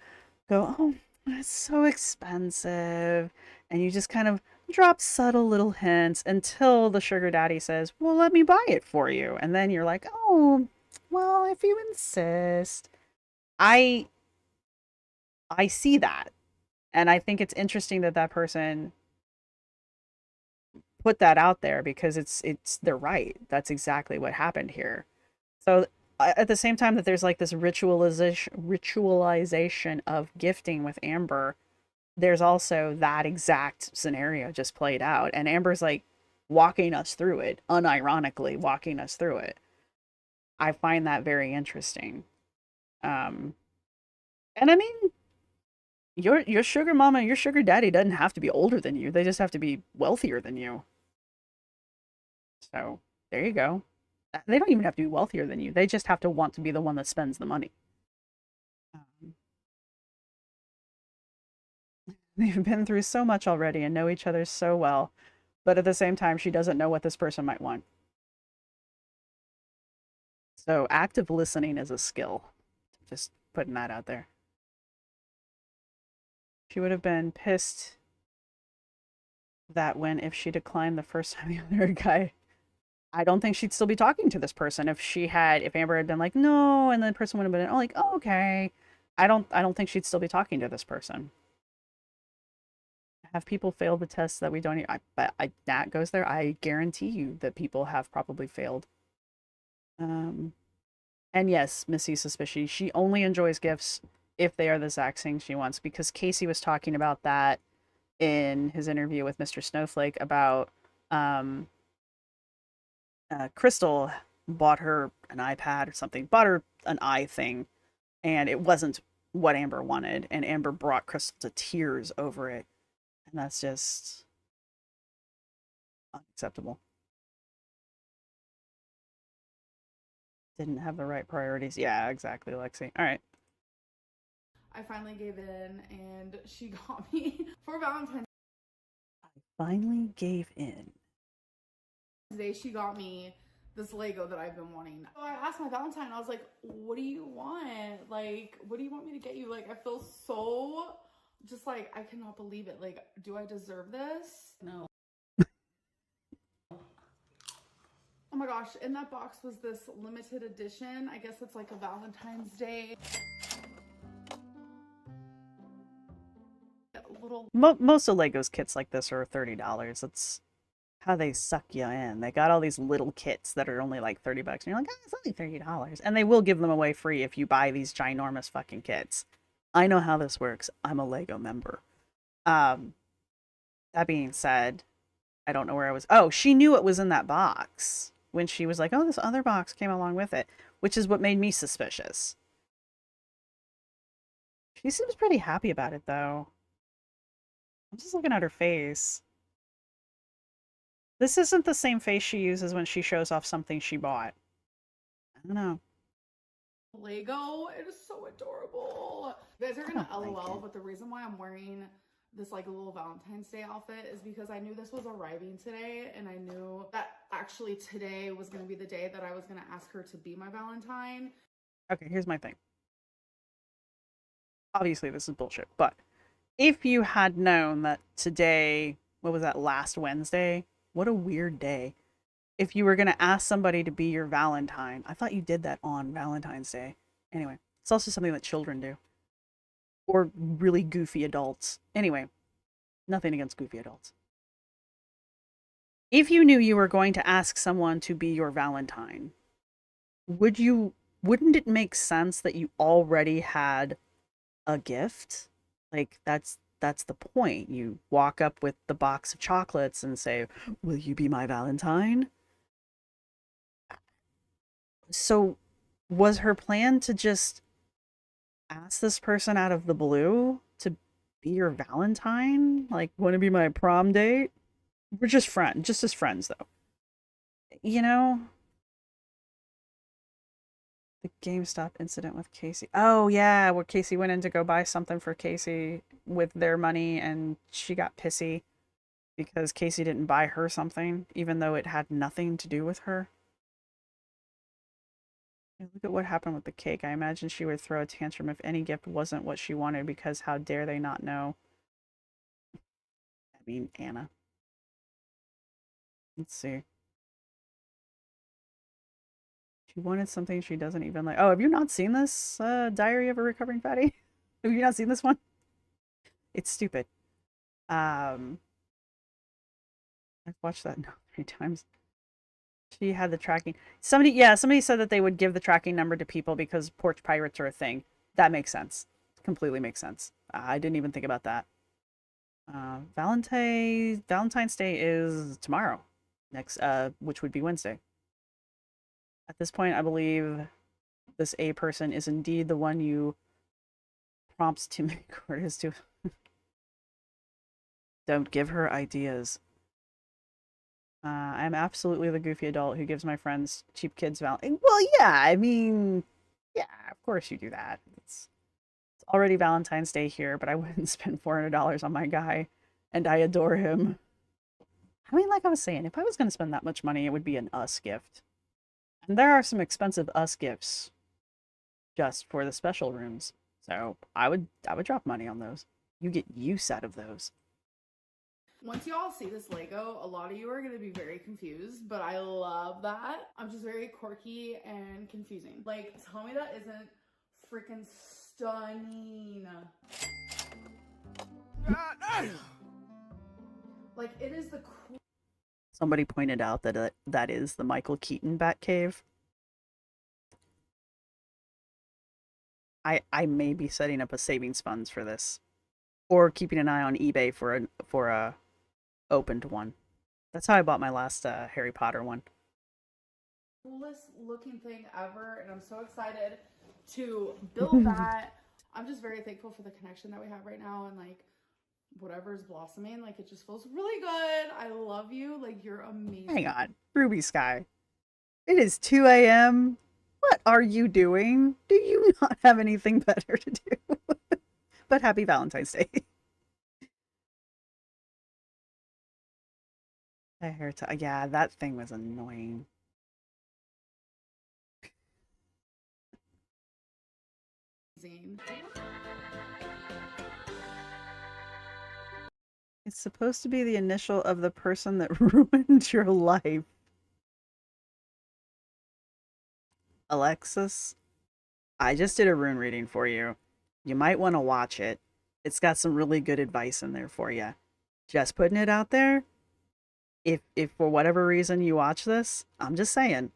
go, oh, that's so expensive, and you just kind of drop subtle little hints until the sugar daddy says, well, let me buy it for you, and then you're like, oh, well, if you insist. I see that, and I think it's interesting that that person put that out there, because they're right. That's exactly what happened here. So at the same time that there's like this ritualization of gifting with Amber, there's also that exact scenario just played out, and Amber's like walking us through it, unironically walking us through it. I find that very interesting. And I mean, your sugar mama, your sugar daddy doesn't have to be older than you. They just have to be wealthier than you. So there you go. They don't even have to be wealthier than you. They just have to want to be the one that spends the money. They've been through so much already and know each other so well, but at the same time, she doesn't know what this person might want. So active listening is a skill. Just putting that out there. She would have been pissed that when, if she declined the first time the other guy, I don't think she'd still be talking to this person if Amber had been like, no, and the person would have been like, oh, okay. I don't think she'd still be talking to this person. Have people failed the tests that we don't that goes there? I guarantee you that people have probably failed. And yes, Missy's suspicious. She only enjoys gifts if they are the exact thing she wants, because Casey was talking about that in his interview with Mr. Snowflake about Crystal bought her an iPad or something, bought her an eye thing, and it wasn't what Amber wanted, and Amber brought Crystal to tears over it. And that's just unacceptable. Didn't have the right priorities. Yeah, exactly, Lexi. All right. I finally gave in, and she got me for Valentine's Finally gave in. Day. She got me this Lego that I've been wanting. So I asked my Valentine, I was like, what do you want? Like, what do you want me to get you? Like, I feel so just like, I cannot believe it. Like, do I deserve this? No. Oh my gosh, in that box was this limited edition. I guess it's like a Valentine's Day. Most of Lego's kits like this are $30. That's how they suck you in. They got all these little kits that are only like $30, and you're like, oh, it's only $30. And they will give them away free if you buy these ginormous fucking kits. I know how this works. I'm a Lego member. That being said, I don't know where I was. Oh, she knew it was in that box when she was like, oh, this other box came along with it, which is what made me suspicious. She seems pretty happy about it, though. I'm just looking at her face. This isn't the same face she uses when she shows off something she bought. I don't know. Lego, it is so adorable. You guys are gonna LOL, but the reason why I'm wearing this like little Valentine's Day outfit is because I knew this was arriving today, and I knew that actually today was gonna be the day that I was gonna ask her to be my Valentine. Okay, here's my thing. Obviously, this is bullshit, but if you had known that today, what was that, last Wednesday? What a weird day. if you were going to ask somebody to be your Valentine. I thought you did that on Valentine's Day. Anyway, it's also something that children do. Or really goofy adults. Anyway, nothing against goofy adults. If you knew you were going to ask someone to be your Valentine, wouldn't it make sense that you already had a gift? Like that's the point. You walk up with the box of chocolates and say, "Will you be my Valentine?" So was her plan to just ask this person out of the blue to be your Valentine? Like, want to be my prom date? We're just as friends though. You know, the GameStop incident with Casey. Oh yeah, where Casey went in to go buy something for Casey with their money and she got pissy because Casey didn't buy her something, even though it had nothing to do with her. Look at what happened with the cake. I imagine she would throw a tantrum if any gift wasn't what she wanted because how dare they not know? I mean, Anna. Let's see. She wanted something she doesn't even like. Oh, have you not seen this Diary of a Recovering Fatty? Have you not seen this one? It's stupid. I've watched that now 3 times. She had the tracking. Somebody said that they would give the tracking number to people because porch pirates are a thing. That makes sense. Completely makes sense. I didn't even think about that. Valentine's Day is tomorrow, which would be Wednesday. At this point, I believe this A person is indeed the one you prompts to make orders to. Don't give her ideas. I'm absolutely the goofy adult who gives my friends cheap kids Valentine. Well, yeah, I mean, yeah, of course you do that. It's already Valentine's Day here, but I wouldn't spend $400 on my guy, and I adore him. I mean, like I was saying, if I was going to spend that much money, it would be an us gift. And there are some expensive us gifts just for the special rooms. So I would drop money on those. You get use out of those. Once you all see this Lego, a lot of you are going to be very confused, but I love that. I'm just very quirky and confusing. Like, tell me that isn't freaking stunning. Like, it is the cool. Somebody pointed out that that is the Michael Keaton Batcave. I may be setting up a savings funds for this, or keeping an eye on eBay for a opened one. That's how I bought my last Harry Potter one. Coolest looking thing ever, and I'm so excited to build that. I'm just very thankful for the connection that we have right now, and like whatever's blossoming, like it just feels really good. I love you, like you're amazing. Hang on, Ruby Sky. It is 2 a.m. What are you doing? Do you not have anything better to do? But happy Valentine's Day. Yeah, that thing was annoying. It's supposed to be the initial of the person that ruined your life. Alexis, I just did a rune reading for you. You might want to watch it. It's got some really good advice in there for you. Just putting it out there. If for whatever reason you watch this, I'm just saying.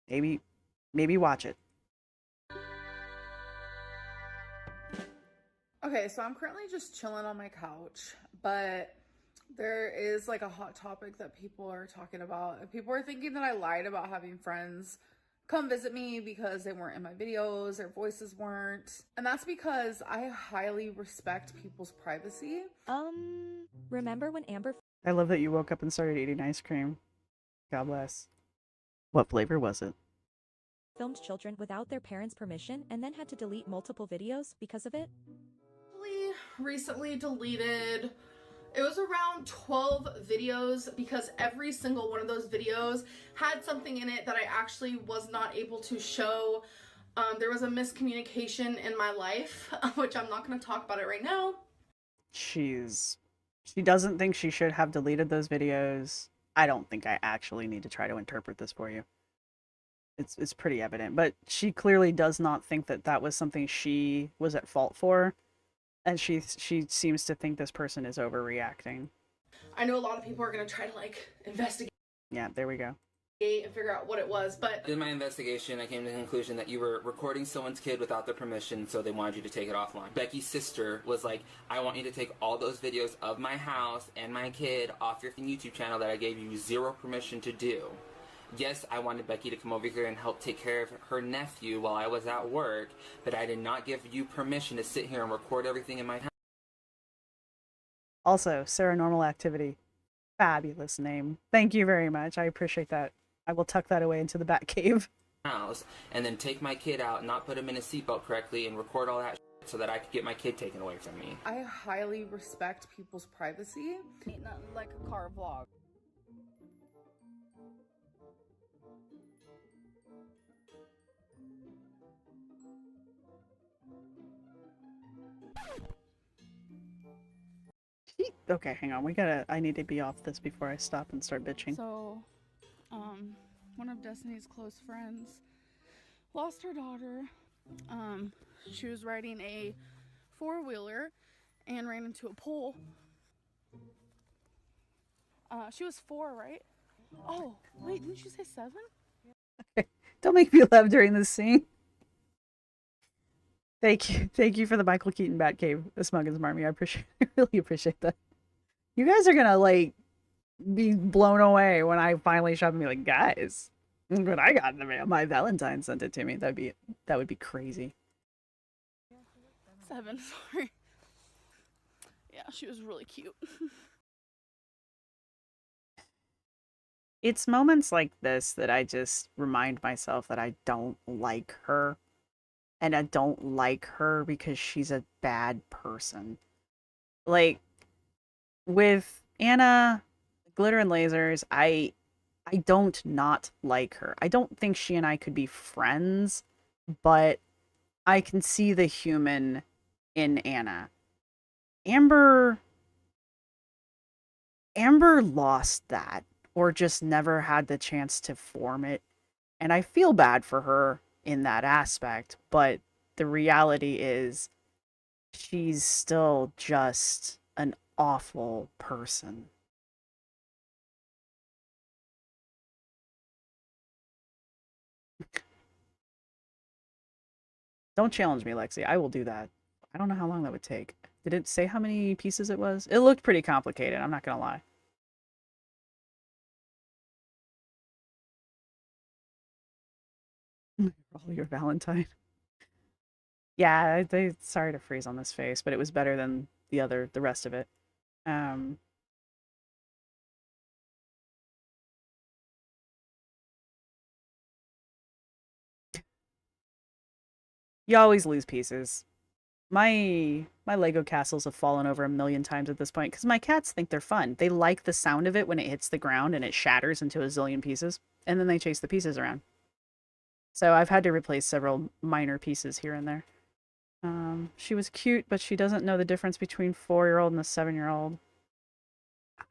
Maybe watch it. Okay, so I'm currently just chilling on my couch, but there is like a hot topic that people are talking about. People are thinking that I lied about having friends come visit me because they weren't in my videos, their voices weren't. And that's because I highly respect people's privacy. Remember when Amber I love that you woke up and started eating ice cream. God bless. What flavor was it? filmed children without their parents' permission and then had to delete multiple videos because of it? Recently deleted, it was around 12 videos because every single one of those videos had something in it that I actually was not able to show. There was a miscommunication in my life, which I'm not going to talk about it right now. She doesn't think she should have deleted those videos. I don't think I actually need to try to interpret this for you. It's pretty evident, but she clearly does not think that that was something she was at fault for, and she seems to think this person is overreacting. I know a lot of people are gonna try to like investigate Yeah, there we go. and figure out what it was, but in my investigation, I came to the conclusion that you were recording someone's kid without their permission, so they wanted you to take it offline. Becky's sister was like, I want you to take all those videos of my house and my kid off your YouTube channel that I gave you zero permission to do. Yes, I wanted Becky to come over here and help take care of her nephew while I was at work, but I did not give you permission to sit here and record everything in my house. Also, Sarah Normal Activity. Fabulous name. Thank you very much. I appreciate that. I will tuck that away into the bat cave. House, and then take my kid out, not put him in a seatbelt correctly, and record all that shit so that I could get my kid taken away from me. I highly respect people's privacy. Ain't nothing like a car vlog. Okay, hang on. I need to be off this before I stop and start bitching. So, one of Destiny's close friends lost her daughter. She was riding a four-wheeler and ran into a pole. She was 4, right? Oh, wait, didn't you say 7? Don't make me laugh during this scene. Thank you for the Michael Keaton Batcave, Smug and Smarmy. I really appreciate that. You guys are gonna like be blown away when I finally shop and be like, guys, look what I got in the mail. My Valentine sent it to me. That would be crazy. 7, sorry. Yeah, she was really cute. It's moments like this that I just remind myself that I don't like her. And I don't like her because she's a bad person. Like, with Anna, Glitter and Lasers, I don't not like her. I don't think she and I could be friends, but I can see the human in Anna. Amber lost that, or just never had the chance to form it. And I feel bad for her in that aspect, but the reality is she's still just an awful person. Don't challenge me, Lexi. I will do that. I don't know how long that would take. Did it say how many pieces it was? It looked pretty complicated, I'm not gonna lie. Roll your Valentine. Yeah, sorry to freeze on this face, but it was better than the rest of it. You always lose pieces. My Lego castles have fallen over 1,000,000 times at this point because my cats think they're fun. They like the sound of it when it hits the ground and it shatters into a zillion pieces, and then they chase the pieces around. So I've had to replace several minor pieces here and there. She was cute, but she doesn't know the difference between 4-year-old and a 7-year-old.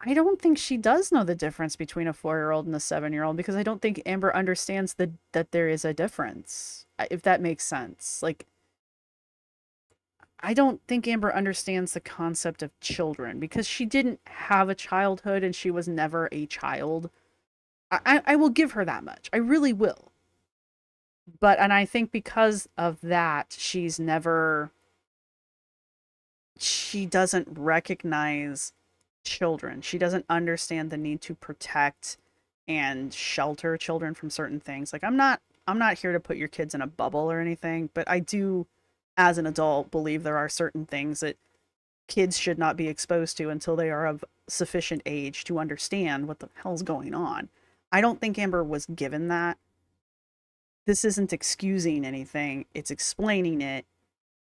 I don't think she does know the difference between a 4-year-old and a 7-year-old because I don't think Amber understands that there is a difference, if that makes sense. Like, I don't think Amber understands the concept of children because she didn't have a childhood and she was never a child. I will give her that much. I really will. And I think because of that, she doesn't recognize children. She doesn't understand the need to protect and shelter children from certain things. Like, I'm not here to put your kids in a bubble or anything, but I do, as an adult, believe there are certain things that kids should not be exposed to until they are of sufficient age to understand what the hell's going on. I don't think Amber was given that. This isn't excusing anything, it's explaining it,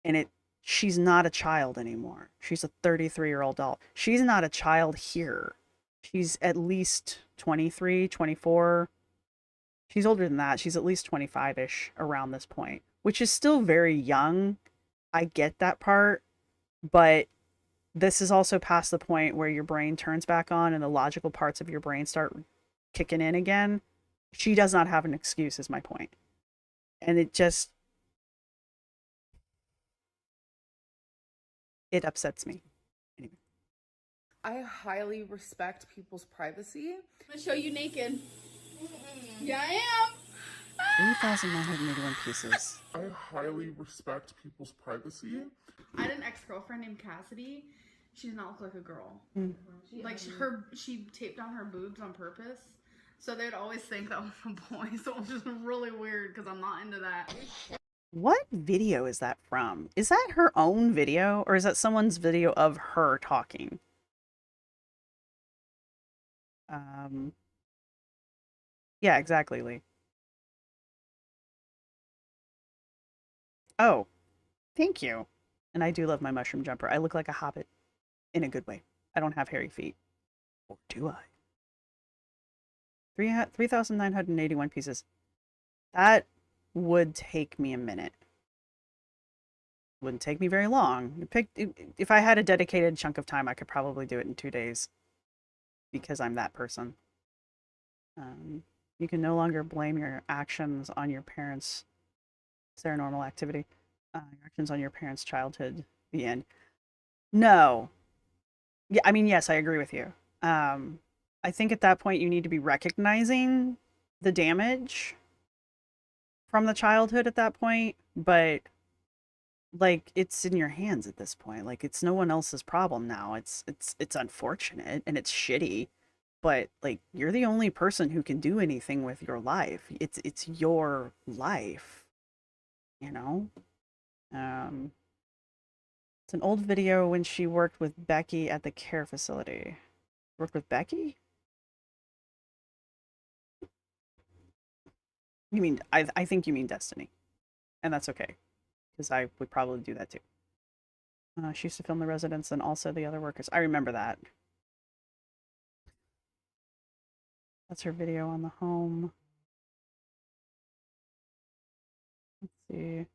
and she's not a child anymore. She's a 33-year-old adult. She's not a child here. She's at least 23, 24. She's older than that. She's at least 25-ish around this point, which is still very young. I get that part, but this is also past the point where your brain turns back on and the logical parts of your brain start kicking in again. She does not have an excuse, is my point. And it upsets me. Anyway. I highly respect people's privacy. I'm gonna show you naked. Yeah, I am. 3,981 pieces. I highly respect people's privacy. I had an ex-girlfriend named Cassidy. She did not look like a girl. Like she taped on her boobs on purpose. So they'd always think that was a boy. So it was just really weird because I'm not into that. What video is that from? Is that her own video or is that someone's video of her talking? Yeah, exactly, Lee. Oh, thank you. And I do love my mushroom jumper. I look like a hobbit in a good way. I don't have hairy feet. Or do I? 3,981 pieces. That would take me a minute. Wouldn't take me very long. If I had a dedicated chunk of time, I could probably do it in 2 days. Because I'm that person. You can no longer blame your actions on your parents' paranormal activity. Your actions on your parents' childhood. The end. No. Yeah, I mean, yes, I agree with you. I think at that point you need to be recognizing the damage from the childhood at that point, but like it's in your hands at this point. Like it's no one else's problem now. It's unfortunate and it's shitty, but like you're the only person who can do anything with your life. It's your life, you know? It's an old video when she worked with Becky at the care facility. Worked with Becky? You mean, I think you mean Destiny. And that's okay. Because I would probably do that too. She used to film the residents and also the other workers. I remember that. That's her video on the home. Let's see.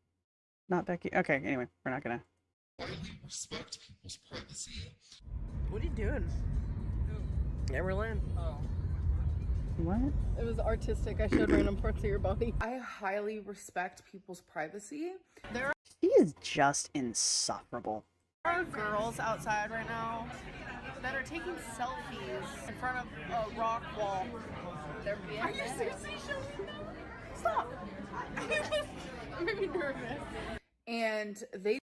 Not Becky. Okay, anyway, we're not gonna. Highly respect people's privacy. What are you doing? Neverland? Oh. What? It was artistic. I showed random parts of your body. I highly respect people's privacy. She is just insufferable. There are girls outside right now that are taking selfies in front of a rock wall. They're being. Are you seriously showing? Stop! I'm maybe nervous. And they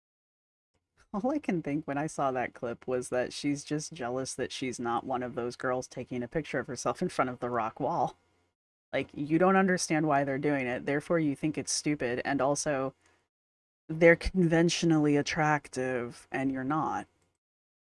All I can think when I saw that clip was that she's just jealous that she's not one of those girls taking a picture of herself in front of the rock wall. Like, you don't understand why they're doing it, therefore you think it's stupid, and also, they're conventionally attractive, and you're not.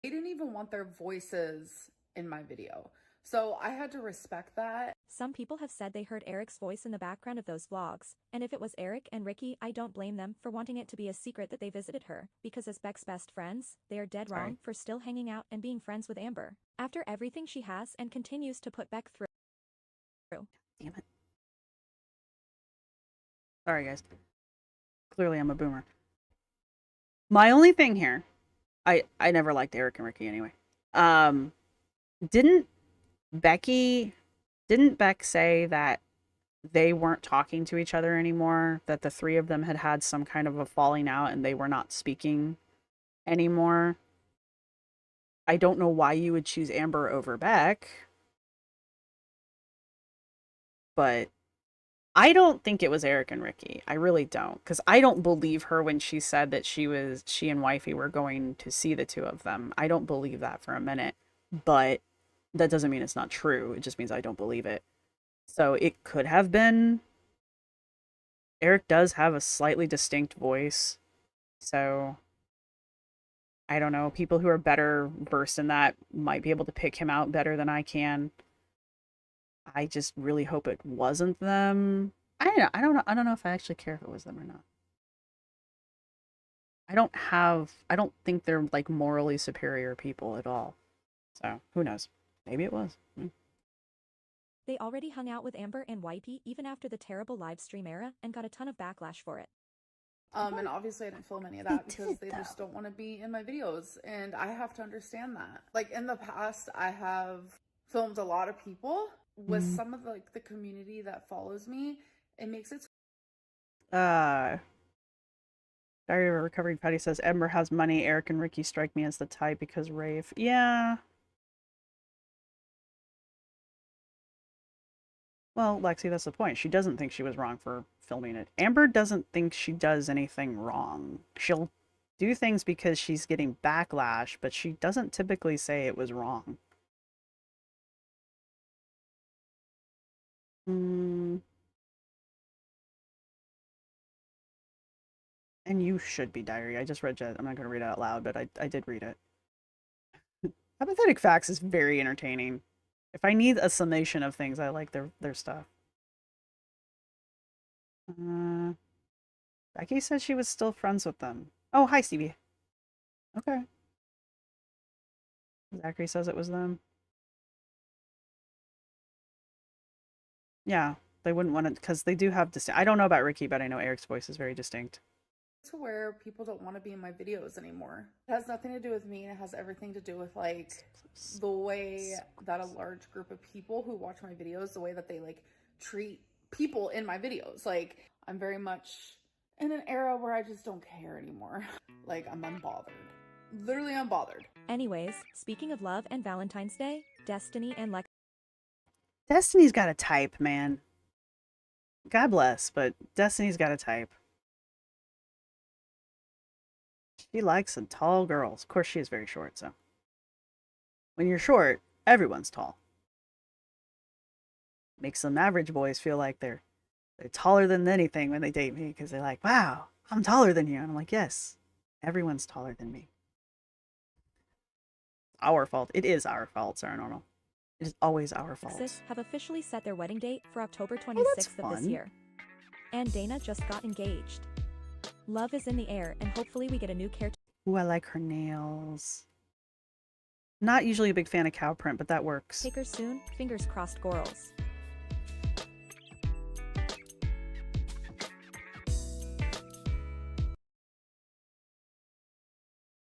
they didn't even want their voices in my video. So I had to respect that. Some people have said they heard Eric's voice in the background of those vlogs, and if it was Eric and Ricky, I don't blame them for wanting it to be a secret that they visited her, because as Beck's best friends, they are dead wrong for still hanging out and being friends with Amber, after everything she has and continues to put Beck through. Damn it. Sorry, guys. Clearly I'm a boomer. My only thing here, I never liked Eric and Ricky anyway. Didn't Beck say that they weren't talking to each other anymore, that the three of them had some kind of a falling out and they were not speaking anymore? I don't know why you would choose Amber over Beck, but I don't think it was Eric and Ricky. I really don't, because I don't believe her when she said that she and Wifey were going to see the two of them. I don't believe that for a minute, but that doesn't mean it's not true. It just means I don't believe it. So it could have been. Eric does have a slightly distinct voice, so I don't know. People who are better versed in that might be able to pick him out better than I can. I just really hope it wasn't them. I don't know if I actually care if it was them or not. I don't think they're like morally superior people at all. So who knows? Maybe it was. They already hung out with Amber and YP even after the terrible live stream era and got a ton of backlash for it. And obviously I didn't film any of that because they just don't want to be in my videos. And I have to understand that. Like in the past, I have filmed a lot of people with some of the community that follows me. It makes it Diary of a Recovering Fatty says, Ember has money. Eric and Ricky strike me as the type because Rafe. Yeah. Well, Lexi, that's the point. She doesn't think she was wrong for filming it. Amber doesn't think she does anything wrong. She'll do things because she's getting backlash, but she doesn't typically say it was wrong. And you should be, Diary. I just read it. I'm not going to read it out loud, but I did read it. Apathetic Facts is very entertaining. If I need a summation of things, I like their stuff. Becky said she was still friends with them. Oh, hi, Stevie. Okay. Zachary says it was them. Yeah, they wouldn't want it because they do have distinct. I don't know about Ricky, but I know Eric's voice is very distinct. to where people don't want to be in my videos anymore. It has nothing to do with me. It has everything to do with like the way that a large group of people who watch my videos, the way that they like treat people in my videos. Like I'm very much in an era where I just don't care anymore. Like I'm unbothered. Literally unbothered. Anyways, speaking of love and Valentine's Day, Destiny and Lex. Destiny's got a type, man. God bless, but Destiny's got a type. She likes some tall girls. Of course, she is very short, so. When you're short, everyone's tall. Makes some average boys feel like they're taller than anything when they date me, because they're like, wow, I'm taller than you. And I'm like, yes, everyone's taller than me. Our fault. It is our fault, Sarah Normal. It is always our fault. Alexis have officially set their wedding date for October 26th of this year. And Dana just got engaged. Love is in the air, and hopefully we get a new caretaker. Ooh, I like her nails. Not usually a big fan of cow print, but that works. Take her soon. Fingers crossed, girls.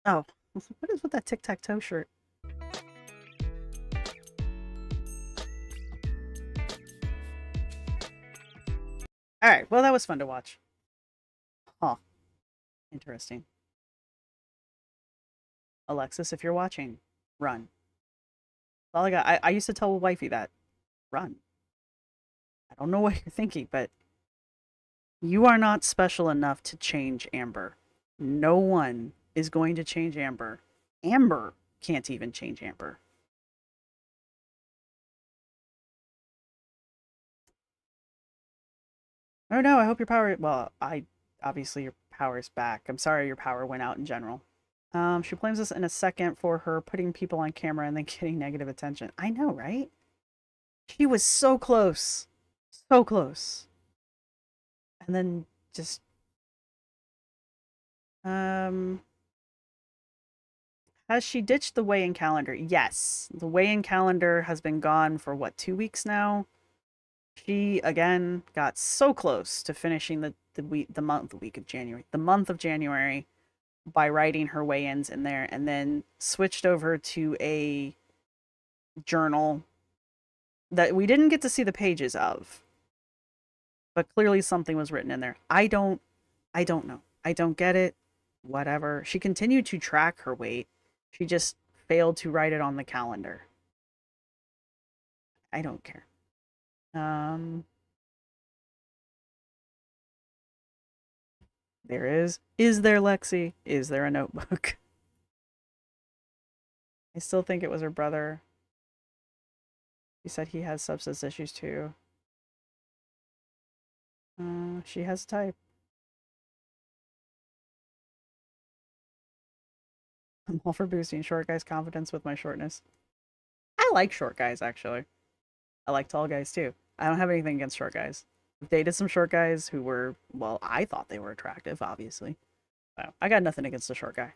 Oh, what is with that tic-tac-toe shirt? All right, well, that was fun to watch. Huh. Interesting. Alexis, if you're watching, run. That's all I got. I used to tell wifey that. Run. I don't know what you're thinking, but you are not special enough to change Amber. No one is going to change Amber. Amber can't even change Amber. Oh no, I hope your power... Well, obviously your power's back. I'm sorry your power went out in general. She blames us in a second for her putting people on camera and then getting negative attention. I know, right? She was so close. So close. And then just... Has she ditched the weigh-in calendar? Yes. The weigh-in calendar has been gone for, what, 2 weeks now? She, again, got so close to finishing the month of January by writing her weigh-ins in there, and then switched over to a journal that we didn't get to see the pages of. But clearly something was written in there. I don't know. I don't get it. Whatever. She continued to track her weight. She just failed to write it on the calendar. I don't care. There is. Is there, Lexi? Is there a notebook? I still think it was her brother. He said he has substance issues too. She has type. I'm all for boosting short guys' confidence with my shortness. I like short guys, actually. I like tall guys too. I don't have anything against short guys. I've dated some short guys who were, well, I thought they were attractive, obviously. So I got nothing against a short guy.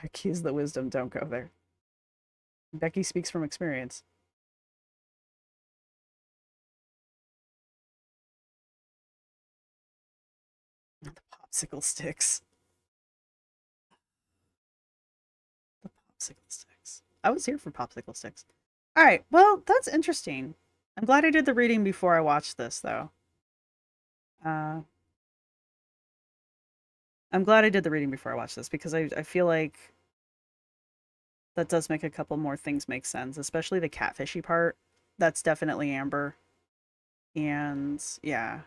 Becky's the wisdom, don't go there. Becky speaks from experience. Popsicle sticks. The popsicle sticks. I was here for popsicle sticks. All right, well, that's interesting. I'm glad I did the reading before I watched this, though. I'm glad I did the reading before I watched this because I feel like that does make a couple more things make sense, especially the catfishy part. That's definitely Amber. And yeah.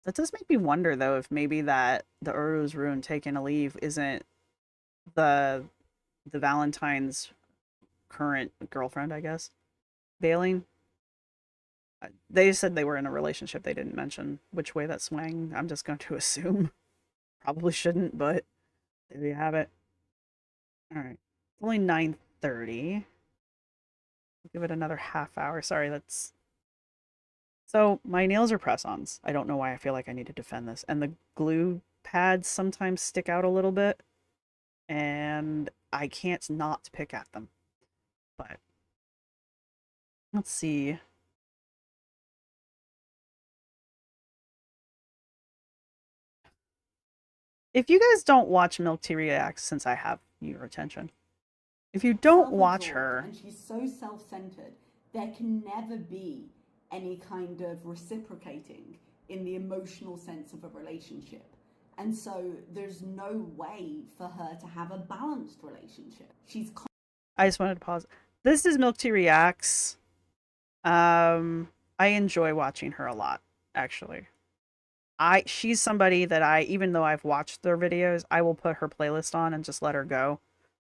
That does make me wonder, though, if maybe that the Uru's rune taking a leave isn't the Valentine's current girlfriend, I guess. Bailing. They said they were in a relationship. They didn't mention which way that swang. I'm just going to assume. Probably shouldn't, but there you have it. All right. It's only 9:30. Give it another half hour. Sorry, that's... So, my nails are press-ons. I don't know why I feel like I need to defend this. And the glue pads sometimes stick out a little bit. And I can't not pick at them. But let's see. If you guys don't watch Milk Tea Reacts, since I have your attention, if you don't watch her, and she's so self-centered, there can never be any kind of reciprocating in the emotional sense of a relationship. And so there's no way for her to have a balanced relationship. I just wanted to pause. This is Milk Tea Reacts. I enjoy watching her a lot, actually. She's somebody that even though I've watched their videos, I will put her playlist on and just let her go.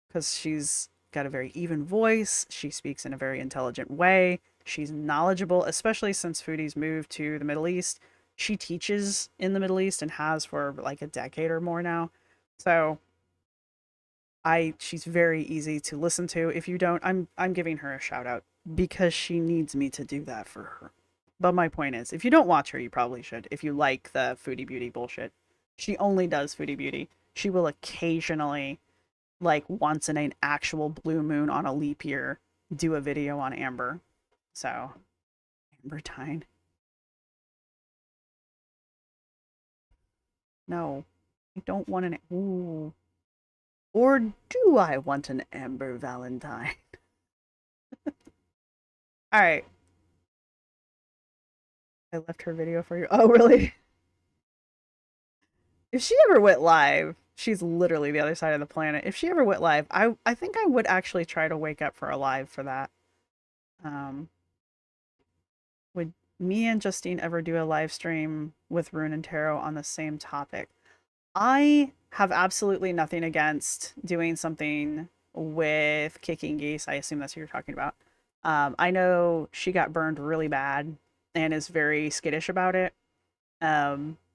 Because she's got a very even voice. She speaks in a very intelligent way. She's knowledgeable, especially since Foodie's moved to the Middle East. She teaches in the Middle East and has for like a decade or more now. So she's very easy to listen to. If you don't, I'm giving her a shout out because she needs me to do that for her. But my point is, if you don't watch her, you probably should. If you like the Foodie Beauty bullshit. She only does Foodie Beauty. She will occasionally, like once in an actual blue moon on a leap year, do a video on Amber. So, Ambertine. No, I don't want an... Ooh. Or do I want an Amber Valentine? Alright. I left her video for you. Oh, really? If she ever went live, she's literally the other side of the planet. If she ever went live, I think I would actually try to wake up for a live for that. Would me and Justine ever do a live stream with Rune and Tarot on the same topic? I have absolutely nothing against doing something with Kicking Geese. I assume that's who you're talking about. I know she got burned really bad and is very skittish about it.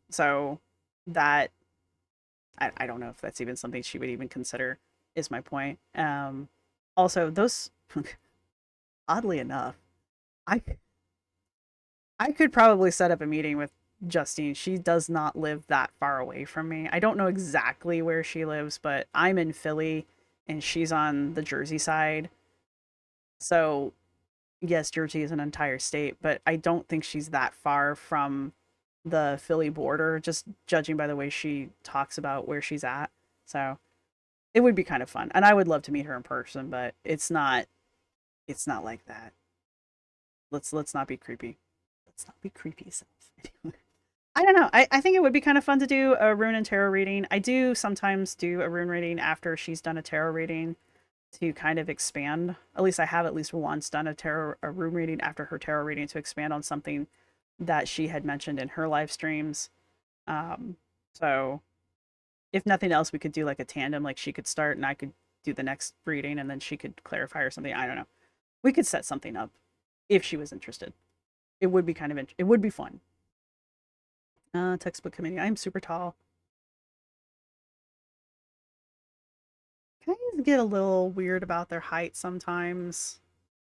So that I don't know if that's even something she would even consider, is my point. Also, those oddly enough, I could probably set up a meeting with Justine. She does not live that far away from me. I don't know exactly where she lives, but I'm in Philly and she's on the Jersey side. So, yes, Jersey is an entire state, but I don't think she's that far from the Philly border, just judging by the way she talks about where she's at. So, it would be kind of fun. And I would love to meet her in person, but it's not like that. Let's not be creepy. Let's not be creepy self. I don't know. I think it would be kind of fun to do a rune and tarot reading. I do sometimes do a rune reading after she's done a tarot reading to kind of expand. At least I have at least once done a rune reading after her tarot reading to expand on something that she had mentioned in her live streams. So if nothing else, we could do like a tandem. Like she could start and I could do the next reading and then she could clarify or something. I don't know. We could set something up if she was interested. It would be kind of it would be fun. Textbook committee. I'm super tall. Guys get a little weird about their height sometimes.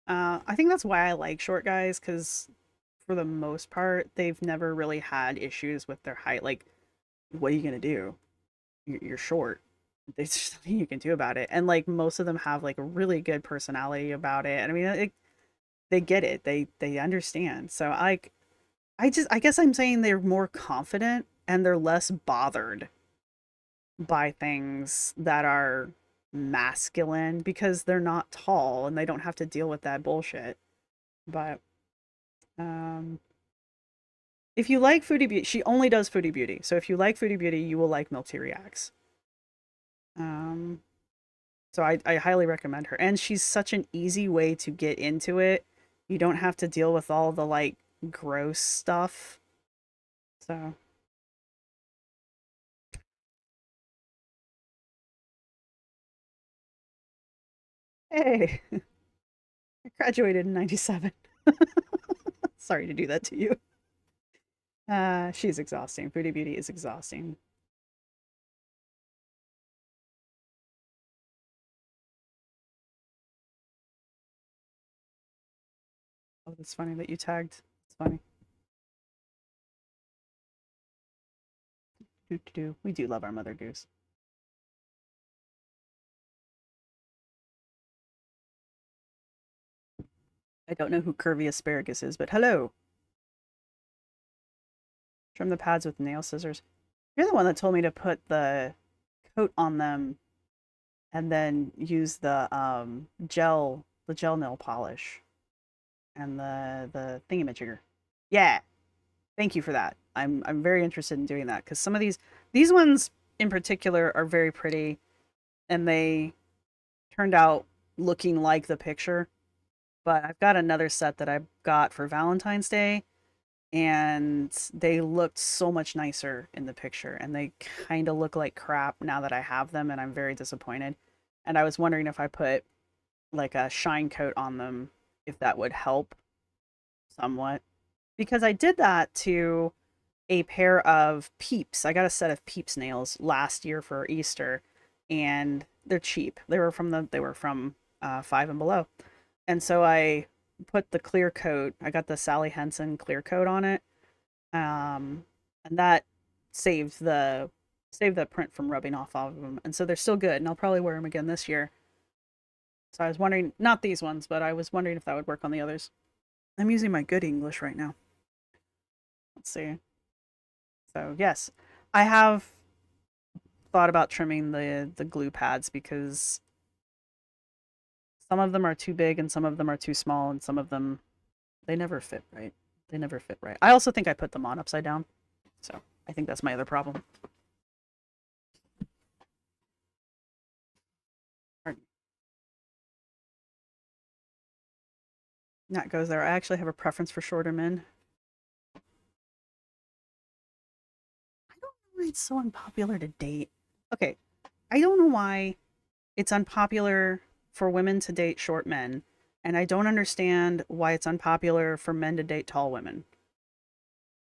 I think that's why I like short guys, because for the most part, they've never really had issues with their height. Like, what are you gonna do? You're short. There's just nothing you can do about it. And like most of them have like a really good personality about it. And I mean, they get it. They understand. So I guess I'm saying they're more confident and they're less bothered by things that are masculine because they're not tall and they don't have to deal with that bullshit. But if you like Foodie Beauty, she only does Foodie Beauty. So if you like Foodie Beauty, you will like Milk Tea Reacts. So I highly recommend her. And she's such an easy way to get into it. You don't have to deal with all the like gross stuff. So hey, I graduated in 97. Sorry to do that to you. She's exhausting. Foodie Beauty is exhausting. Oh, that's funny that you tagged. It's funny. We do love our Mother Goose. I don't know who Curvy Asparagus is, but hello. Trim the pads with nail scissors. You're the one that told me to put the coat on them and then use the gel nail polish and the thingamajigger. Yeah. Thank you for that. I'm very interested in doing that because some of these ones in particular are very pretty and they turned out looking like the picture. But I've got another set that I got for Valentine's Day and they looked so much nicer in the picture and they kind of look like crap now that I have them and I'm very disappointed. And I was wondering if I put like a shine coat on them, if that would help somewhat. Because I did that to a pair of Peeps. I got a set of Peeps nails last year for Easter and they're cheap. They were from 5 and Below. And so I put the clear coat. I got the Sally Henson clear coat on it. And that saved the print from rubbing off all of them. And so they're still good and I'll probably wear them again this year. So I was wondering, not these ones, but I was wondering if that would work on the others. I'm using my good English right now. Let's see. So yes, I have thought about trimming the glue pads because some of them are too big and some of them are too small and some of them, they never fit right. They never fit right. I also think I put them on upside down. So I think that's my other problem. That goes there. I actually have a preference for shorter men. I don't know why it's so unpopular to date. Okay, I don't know why it's unpopular for women to date short men, and I don't understand why it's unpopular for men to date tall women.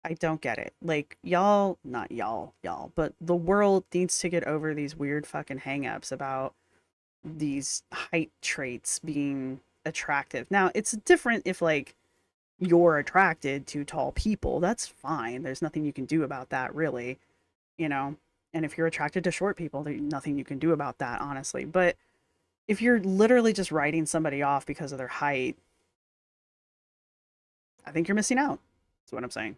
I don't get it. Like, not y'all, but the world needs to get over these weird fucking hangups about these height traits being attractive. Now, it's different if, like, you're attracted to tall people. That's fine. There's nothing you can do about that, really, you know? And if you're attracted to short people, there's nothing you can do about that, honestly. But if you're literally just writing somebody off because of their height, I think you're missing out. That's what I'm saying.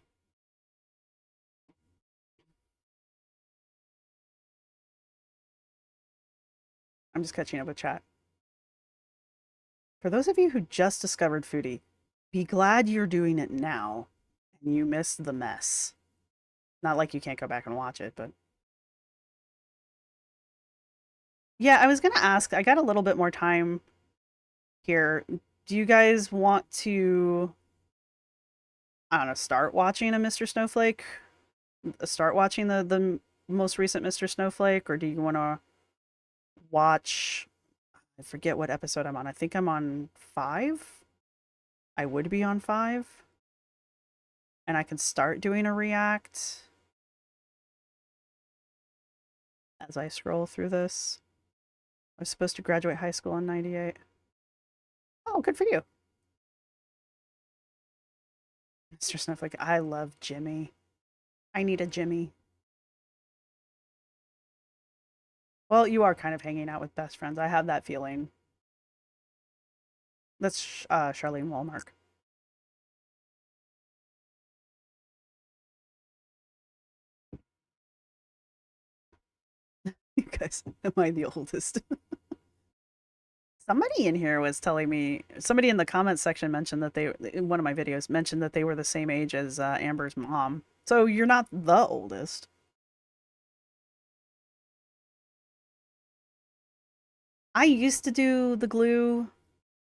I'm just catching up with chat. For those of you who just discovered Foodie, be glad you're doing it now and you missed the mess. Not like you can't go back and watch it, but... Yeah, I was going to ask, I got a little bit more time here. Do you guys want to, I don't know, start watching a Mr. Snowflake? Start watching the most recent Mr. Snowflake? Or do you want to watch, I forget what episode I'm on. I think I'm on 5. I would be on 5. And I can start doing a react as I scroll through this. I was supposed to graduate high school in 98. Oh, good for you. Mr. Snowflake, I love Jimmy. I need a Jimmy. Well, you are kind of hanging out with best friends. I have that feeling. That's Charlene Walmark. guys, am I the oldest? Somebody in here was telling me, somebody in the comments section mentioned that they, in one of my videos, mentioned that they were the same age as Amber's mom. So you're not the oldest. I used to do the glue,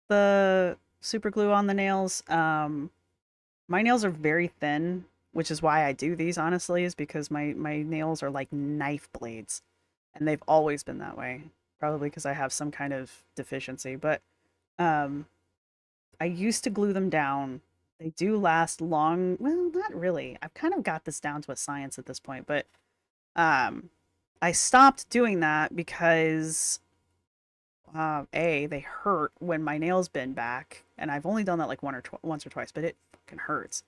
the super glue on the nails. My nails are very thin, which is why I do these, honestly, is because my nails are like knife blades. And they've always been that way. Probably because I have some kind of deficiency. But I used to glue them down. They do last long. Well, not really. I've kind of got this down to a science at this point. But I stopped doing that because they hurt when my nails bend back, and I've only done that like once or twice, but it fucking hurts.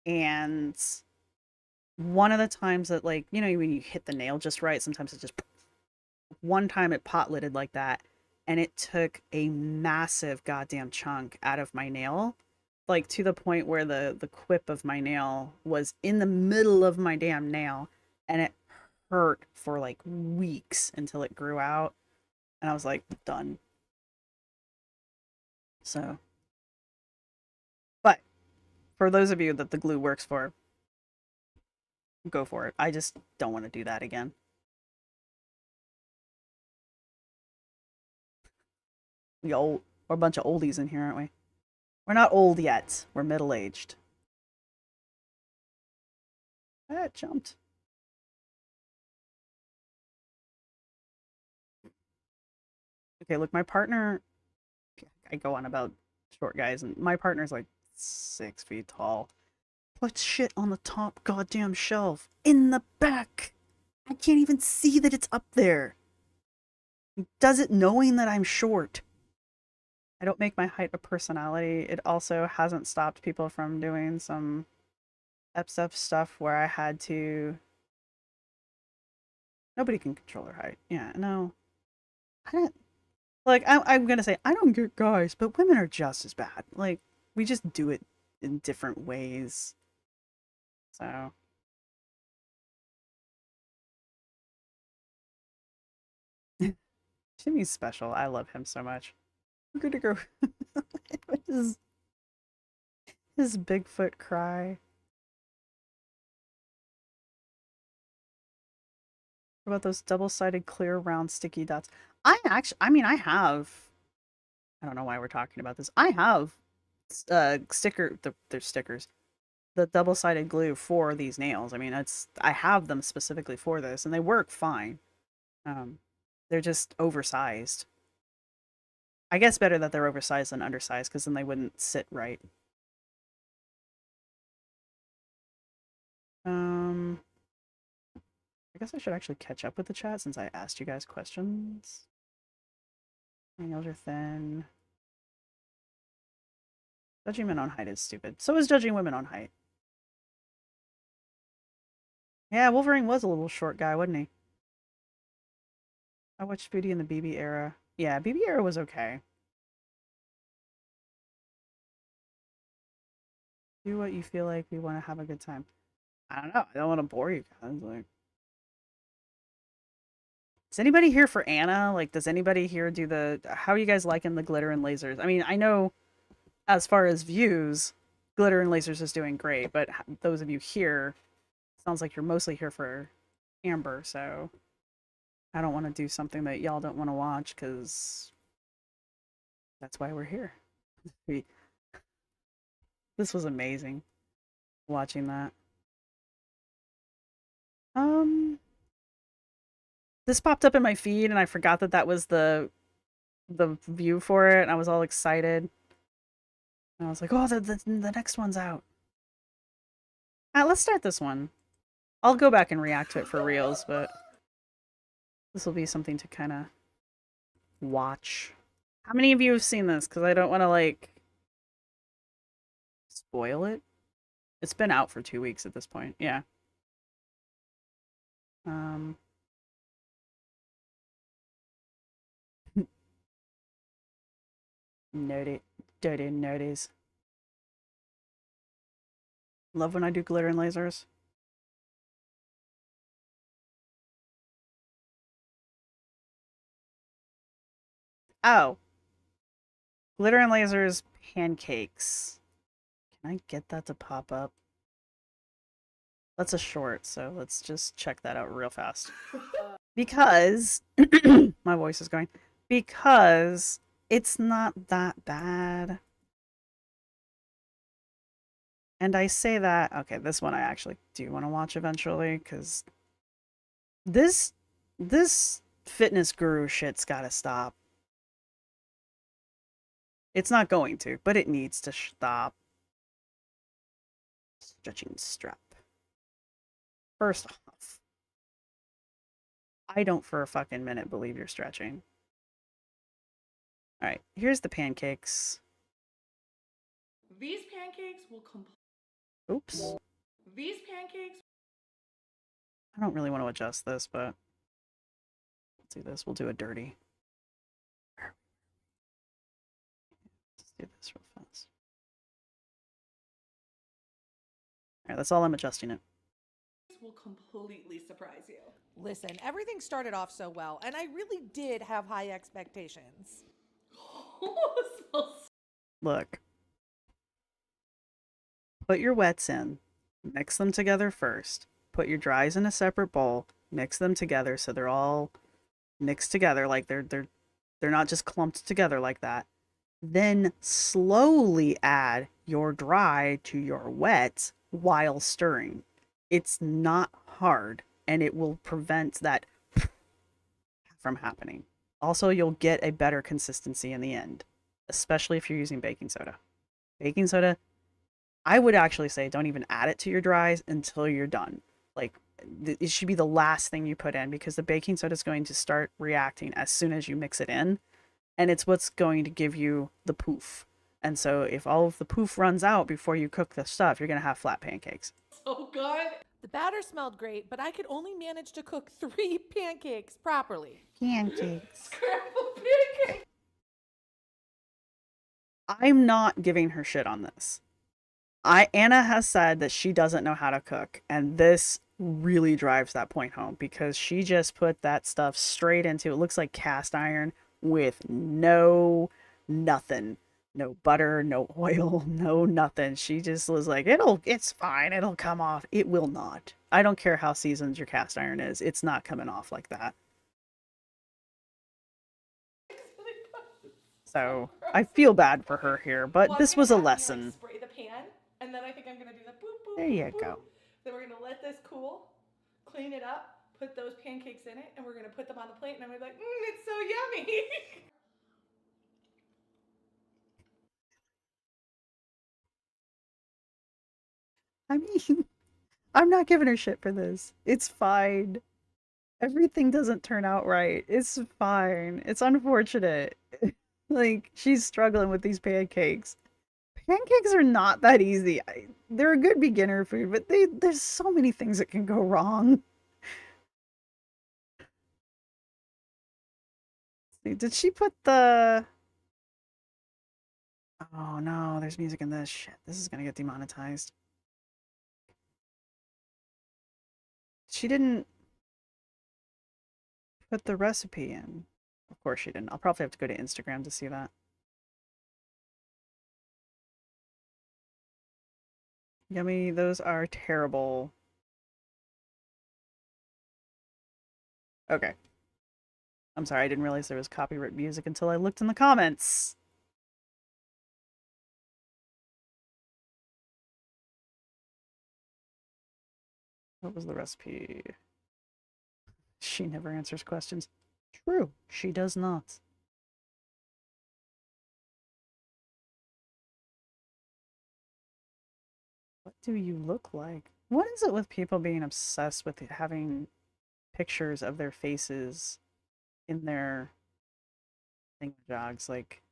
And one of the times that, like, you know, when you hit the nail just right, sometimes it just, one time it pot lidded like that, and it took a massive goddamn chunk out of my nail, like to the point where the quip of my nail was in the middle of my damn nail, and it hurt for like weeks until it grew out. And I was like, done. So, but for those of you that the glue works for, go for it. I just don't want to do that again. We're a bunch of oldies in here, aren't we? We're not old yet. We're middle-aged. Ah, it jumped. Okay, look, my partner, I go on about short guys, and my partner's like 6 feet tall. Puts shit on the top goddamn shelf in the back. I can't even see that it's up there. He does it knowing that I'm short. I don't make my height a personality. It also hasn't stopped people from doing some FSF stuff where I had to... Nobody can control their height. Yeah, no. I don't... Like, I'm gonna say, I don't get guys, but women are just as bad. Like, we just do it in different ways. So... Jimmy's special. I love him so much. I'm gonna go... his Bigfoot cry. What about those double-sided clear round sticky dots? I don't know why we're talking about this. I have there's stickers. The double-sided glue for these nails. I mean, I have them specifically for this, and they work fine. They're just oversized. I guess better that they're oversized than undersized, because then they wouldn't sit right. I guess I should actually catch up with the chat since I asked you guys questions. My nails are thin. Judging men on height is stupid. So is judging women on height. Yeah, Wolverine was a little short guy, wasn't he? I watched Beauty in the BB era. Yeah, BB era was okay. Do what you feel like. We want to have a good time. I don't know. I don't want to bore you guys. Like, is anybody here for Anna? Like, does anybody here do the... How are you guys liking the glitter and lasers? I mean, I know as far as views, glitter and lasers is doing great, but those of you here, sounds like you're mostly here for Amber, so I don't want to do something that y'all don't want to watch, because that's why we're here. This was amazing, watching that. This popped up in my feed, and I forgot that that was the view for it, and I was all excited. And I was like, oh, the next one's out. Let's start this one. I'll go back and react to it for reals, but this will be something to kind of watch. How many of you have seen this? Because I don't want to, like, spoil it. It's been out for 2 weeks at this point. Yeah. Nerdy. Dirty nerdies. Love when I do glitter and lasers. Oh. Glitter and lasers pancakes. Can I get that to pop up? That's a short, so let's just check that out real fast. Because my voice is going. Because it's not that bad. And I say that, okay, this one I actually do want to watch eventually, because this fitness guru shit's gotta stop. It's not going to, but it needs to stop. Stretching strap. First off, I don't for a fucking minute believe you're stretching. Alright, here's the pancakes. These pancakes will Oops. These pancakes. I don't really want to adjust this, but let's do this. We'll do a dirty. Let's do this real fast. Alright, that's all I'm adjusting it. Will completely surprise you. Listen, everything started off so well, and I really did have high expectations. Look. Put your wets in. Mix them together first. Put your dries in a separate bowl. Mix them together so they're all mixed together, like they're not just clumped together like that. Then slowly add your dry to your wet while stirring. It's not hard, and it will prevent that from happening. Also, you'll get a better consistency in the end, especially if you're using baking soda. Baking soda, I would actually say don't even add it to your dries until you're done. Like, it should be the last thing you put in, because the baking soda is going to start reacting as soon as you mix it in, and it's what's going to give you the poof. And so if all of the poof runs out before you cook the stuff, you're going to have flat pancakes. So good. The batter smelled great, but I could only manage to cook 3 pancakes properly. Pancakes. Scrambled pancakes. I'm not giving her shit on this. Anna has said that she doesn't know how to cook, and this really drives that point home, because she just put that stuff straight into, it looks like cast iron with nothing. No butter, no oil, no nothing. She just was like, it's fine, it'll come off. It will not. I don't care how seasoned your cast iron is. It's not coming off like that. So, I feel bad for her here, but this was a lesson. Spray the pan, and then I think I'm gonna do the boop boop. There you boop, go. Then we're gonna let this cool, clean it up, put those pancakes in it, and we're gonna put them on the plate, and I'm gonna be like, it's so yummy. I mean, I'm not giving her shit for this. It's fine. Everything doesn't turn out right. It's fine. It's unfortunate. Like, she's struggling with these pancakes. Pancakes are not that easy. They're a good beginner food, but there's so many things that can go wrong. Did she put the... Oh no, there's music in this. Shit, this is gonna get demonetized. She didn't put the recipe in. Of course she didn't. I'll probably have to go to Instagram to see that. Yummy, those are terrible. Okay. I'm sorry, I didn't realize there was copyright music until I looked in the comments. What was the recipe? She never answers questions. True, she does not. What do you look like? What is it with people being obsessed with having pictures of their faces in their thingamajogs? Like,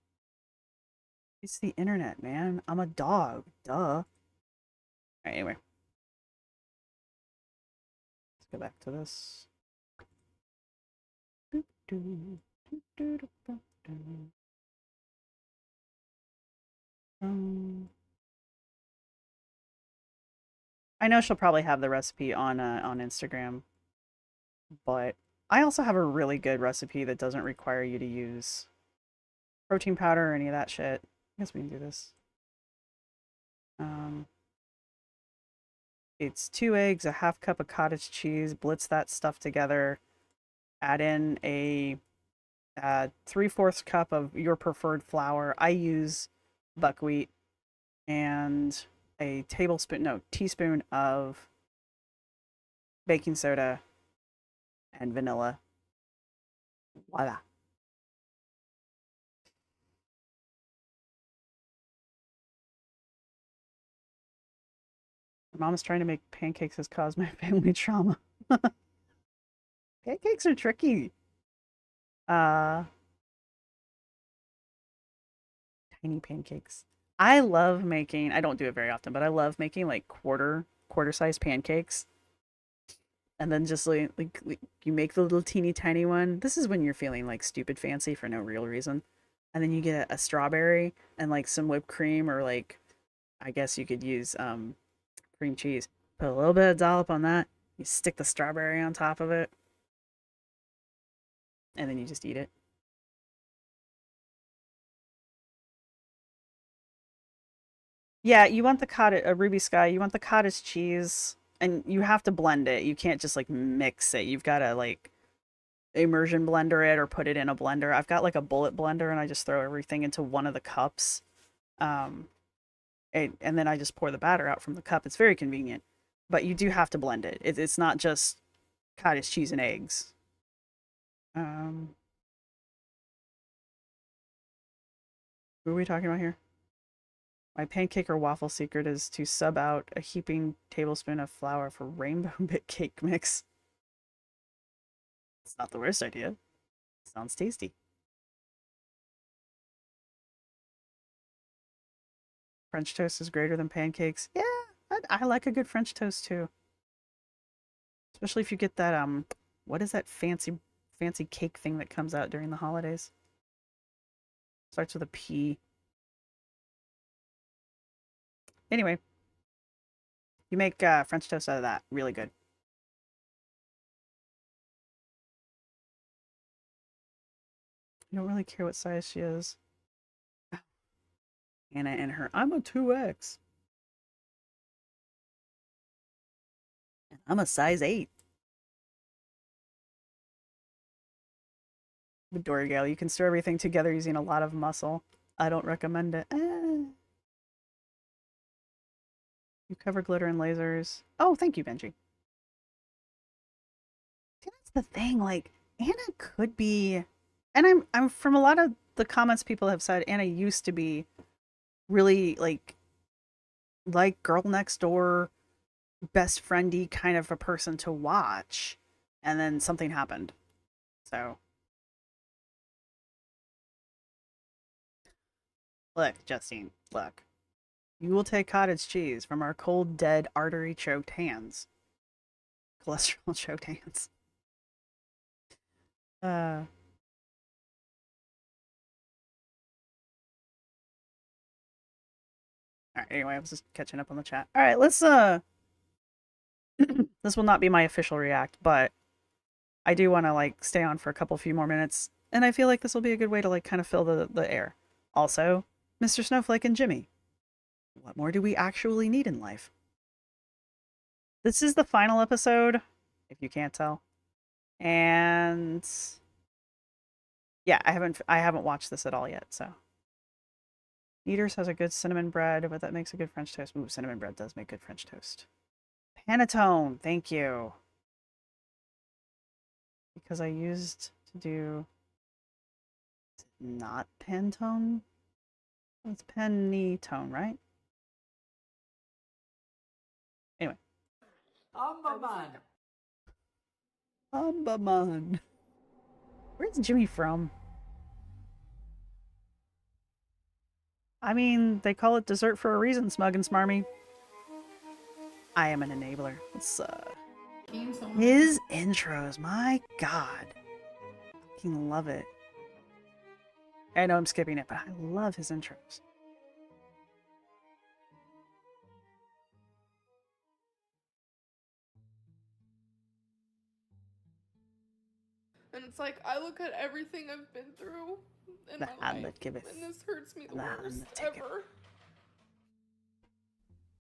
it's the internet, man. I'm a dog. Duh. Alright, anyway. Let's go back to this. I know she'll probably have the recipe on Instagram, but I also have a really good recipe that doesn't require you to use protein powder or any of that shit. I guess we can do this. It's 2 eggs, a half cup of cottage cheese, blitz that stuff together, add in a 3/4 cup of your preferred flour. I use buckwheat, and a teaspoon of baking soda and vanilla. Voila. My mom's trying to make pancakes has caused my family trauma. Pancakes are tricky. Tiny pancakes. I love making, I don't do it very often, but I love making like quarter size pancakes. And then just like you make the little teeny tiny one. This is when you're feeling like stupid fancy for no real reason. And then you get a strawberry and like some whipped cream, or like I guess you could use cream cheese. Put a little bit of dollop on that. You stick the strawberry on top of it. And then you just eat it. Yeah, you want the cottage, Ruby Sky, you want the cottage cheese, and you have to blend it. You can't just like mix it. You've got to like immersion blender it or put it in a blender. I've got like a bullet blender and I just throw everything into one of the cups. And then I just pour the batter out from the cup. It's very convenient, but you do have to blend it. It's not just cottage cheese and eggs. Who are we talking about here? My pancake or waffle secret is to sub out a heaping tablespoon of flour for rainbow bit cake mix. It's not the worst idea. Sounds tasty. French toast is greater than pancakes. Yeah, I like a good French toast too. Especially if you get that, what is that fancy cake thing that comes out during the holidays? Starts with a P. Anyway, you make French toast out of that. Really good. I don't really care what size she is. Anna and her, I'm a 2X. And I'm a size 8. With Dorigale, you can stir everything together using a lot of muscle. I don't recommend it. You cover glitter and lasers. Oh, thank you, Benji. See, that's the thing. Like, Anna could be, and I'm from a lot of the comments people have said, Anna used to be really like girl next door, best friendy kind of a person to watch, and then something happened. So, look, Justine, look. You will take cottage cheese from our cold, dead, artery-choked hands. Cholesterol-choked hands. Alright, anyway, I was just catching up on the chat. Alright, let's, this will not be my official react, but I do want to, like, stay on for a few more minutes, and I feel like this will be a good way to, like, kind of fill the air. Also, Mr. Snowflake and Jimmy. What more do we actually need in life? This is the final episode, if you can't tell. And yeah, I haven't watched this at all yet, so. Eaters has a good cinnamon bread, but that makes a good French toast. Ooh, cinnamon bread does make good French toast. Panettone, thank you. Because I used to do, is it not Pantone? It's Pantone, right? Anyway. Umbaman. Where's Jimmy from? I mean, they call it dessert for a reason, Smug and Smarmy. I am an enabler. It's, his intros, my god. I fucking love it. I know I'm skipping it, but I love his intros. And it's like I look at everything I've been through in The my hand life, that giveth, and this hurts me the and the hand worst that taketh. ever.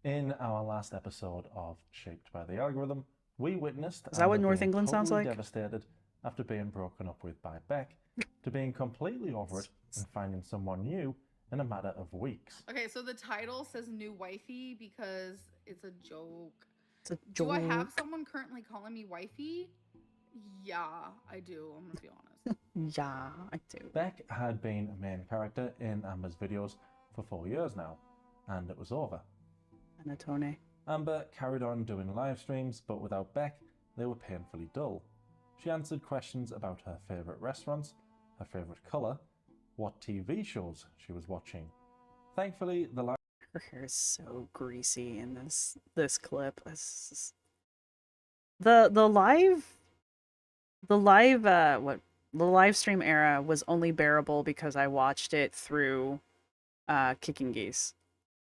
In our last episode of Shaped by the Algorithm, we witnessed Is that what Amber North being England sounds totally like? devastated after being broken up with by Beck, to being completely over it and finding someone new in a matter of weeks. Okay, so the title says new wifey because it's a joke. It's a Do I have joke. someone currently calling me wifey? Yeah, I do. I'm gonna be honest. Yeah, I do. Beck had been a main character in Amber's videos for 4 years now, and it was over. Anatone. Amber carried on doing live streams, but without Beck, they were painfully dull. She answered questions about her favourite restaurants, her favourite colour, what TV shows she was watching. Thankfully, the live... Her hair is so greasy in this clip. The live stream era was only bearable because I watched it through Kicking Geese.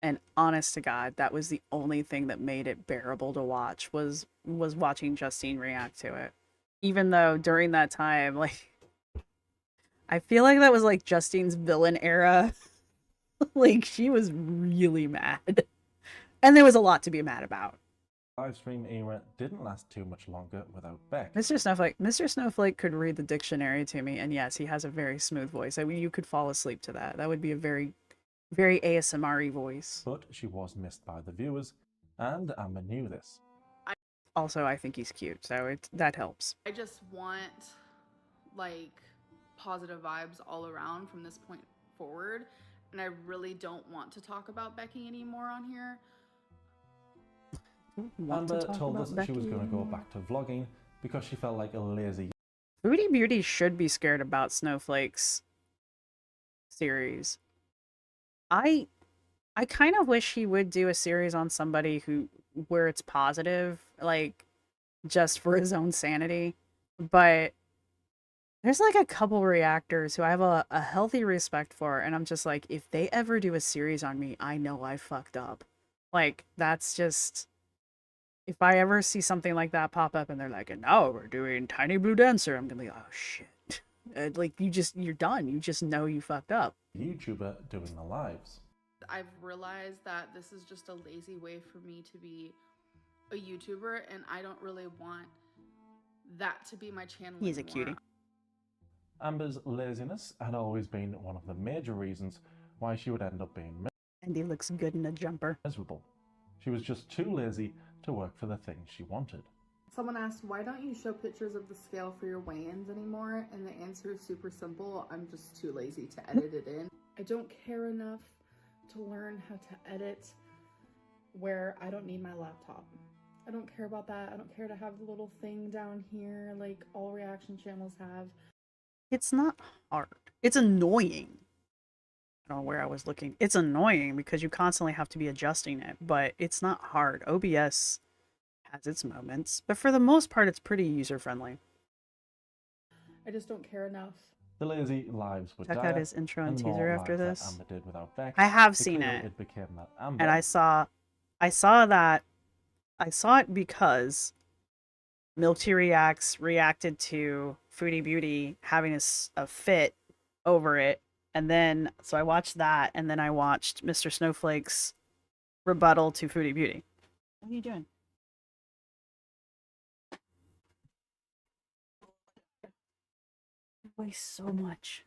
And honest to God, that was the only thing that made it bearable to watch was watching Justine react to it. Even though during that time, like, I feel like that was like Justine's villain era. Like, she was really mad. And there was a lot to be mad about. live stream era didn't last too much longer without Beck. Mr. Snowflake could read the dictionary to me, and yes, he has a very smooth voice. I mean, you could fall asleep to that. That would be a very, very ASMR-y voice. But she was missed by the viewers, and Amber knew this. Also, I think he's cute, so that helps. I just want, like, positive vibes all around from this point forward, and I really don't want to talk about Becky anymore on here. Amber told us she was going to go back to vlogging because she felt like a lazy... Foodie Beauty should be scared about Snowflake's series. I kind of wish he would do a series on somebody where it's positive, like, just for his own sanity. But there's like a couple reactors who I have a healthy respect for, and I'm just like, if they ever do a series on me, I know I fucked up. Like, that's just... If I ever see something like that pop up and they're like, and now we're doing Tiny Blue Dancer, I'm gonna be like, oh shit. Like, you're done. You just know you fucked up. YouTuber doing the lives. I've realized that this is just a lazy way for me to be a YouTuber, and I don't really want that to be my channel He's a anymore. cutie. Amber's laziness had always been one of the major reasons why she would end up being And he looks good in a jumper. miserable. She was just too lazy to work for the things she wanted. Someone asked, why don't you show pictures of the scale for your weigh-ins anymore? And the answer is super simple. I'm just too lazy to edit it in. I don't care enough to learn how to edit where I don't need my laptop. I don't care about that. I don't care to have the little thing down here like all reaction channels have. It's not hard. It's annoying. I don't know where I was looking. It's annoying because you constantly have to be adjusting it, but it's not hard. OBS has its moments, but for the most part, it's pretty user-friendly. I just don't care enough. The lazy lives would Check die, out his intro and the more teaser after lives that this. Amber did without Beck, I have the seen clearer it. It became that Amber. And I saw it because Milk Tea Reacts reacted to Foodie Beauty having a fit over it. And then, so I watched that, and then I watched Mr. Snowflake's rebuttal to Foodie Beauty. What are you doing? You waste so much.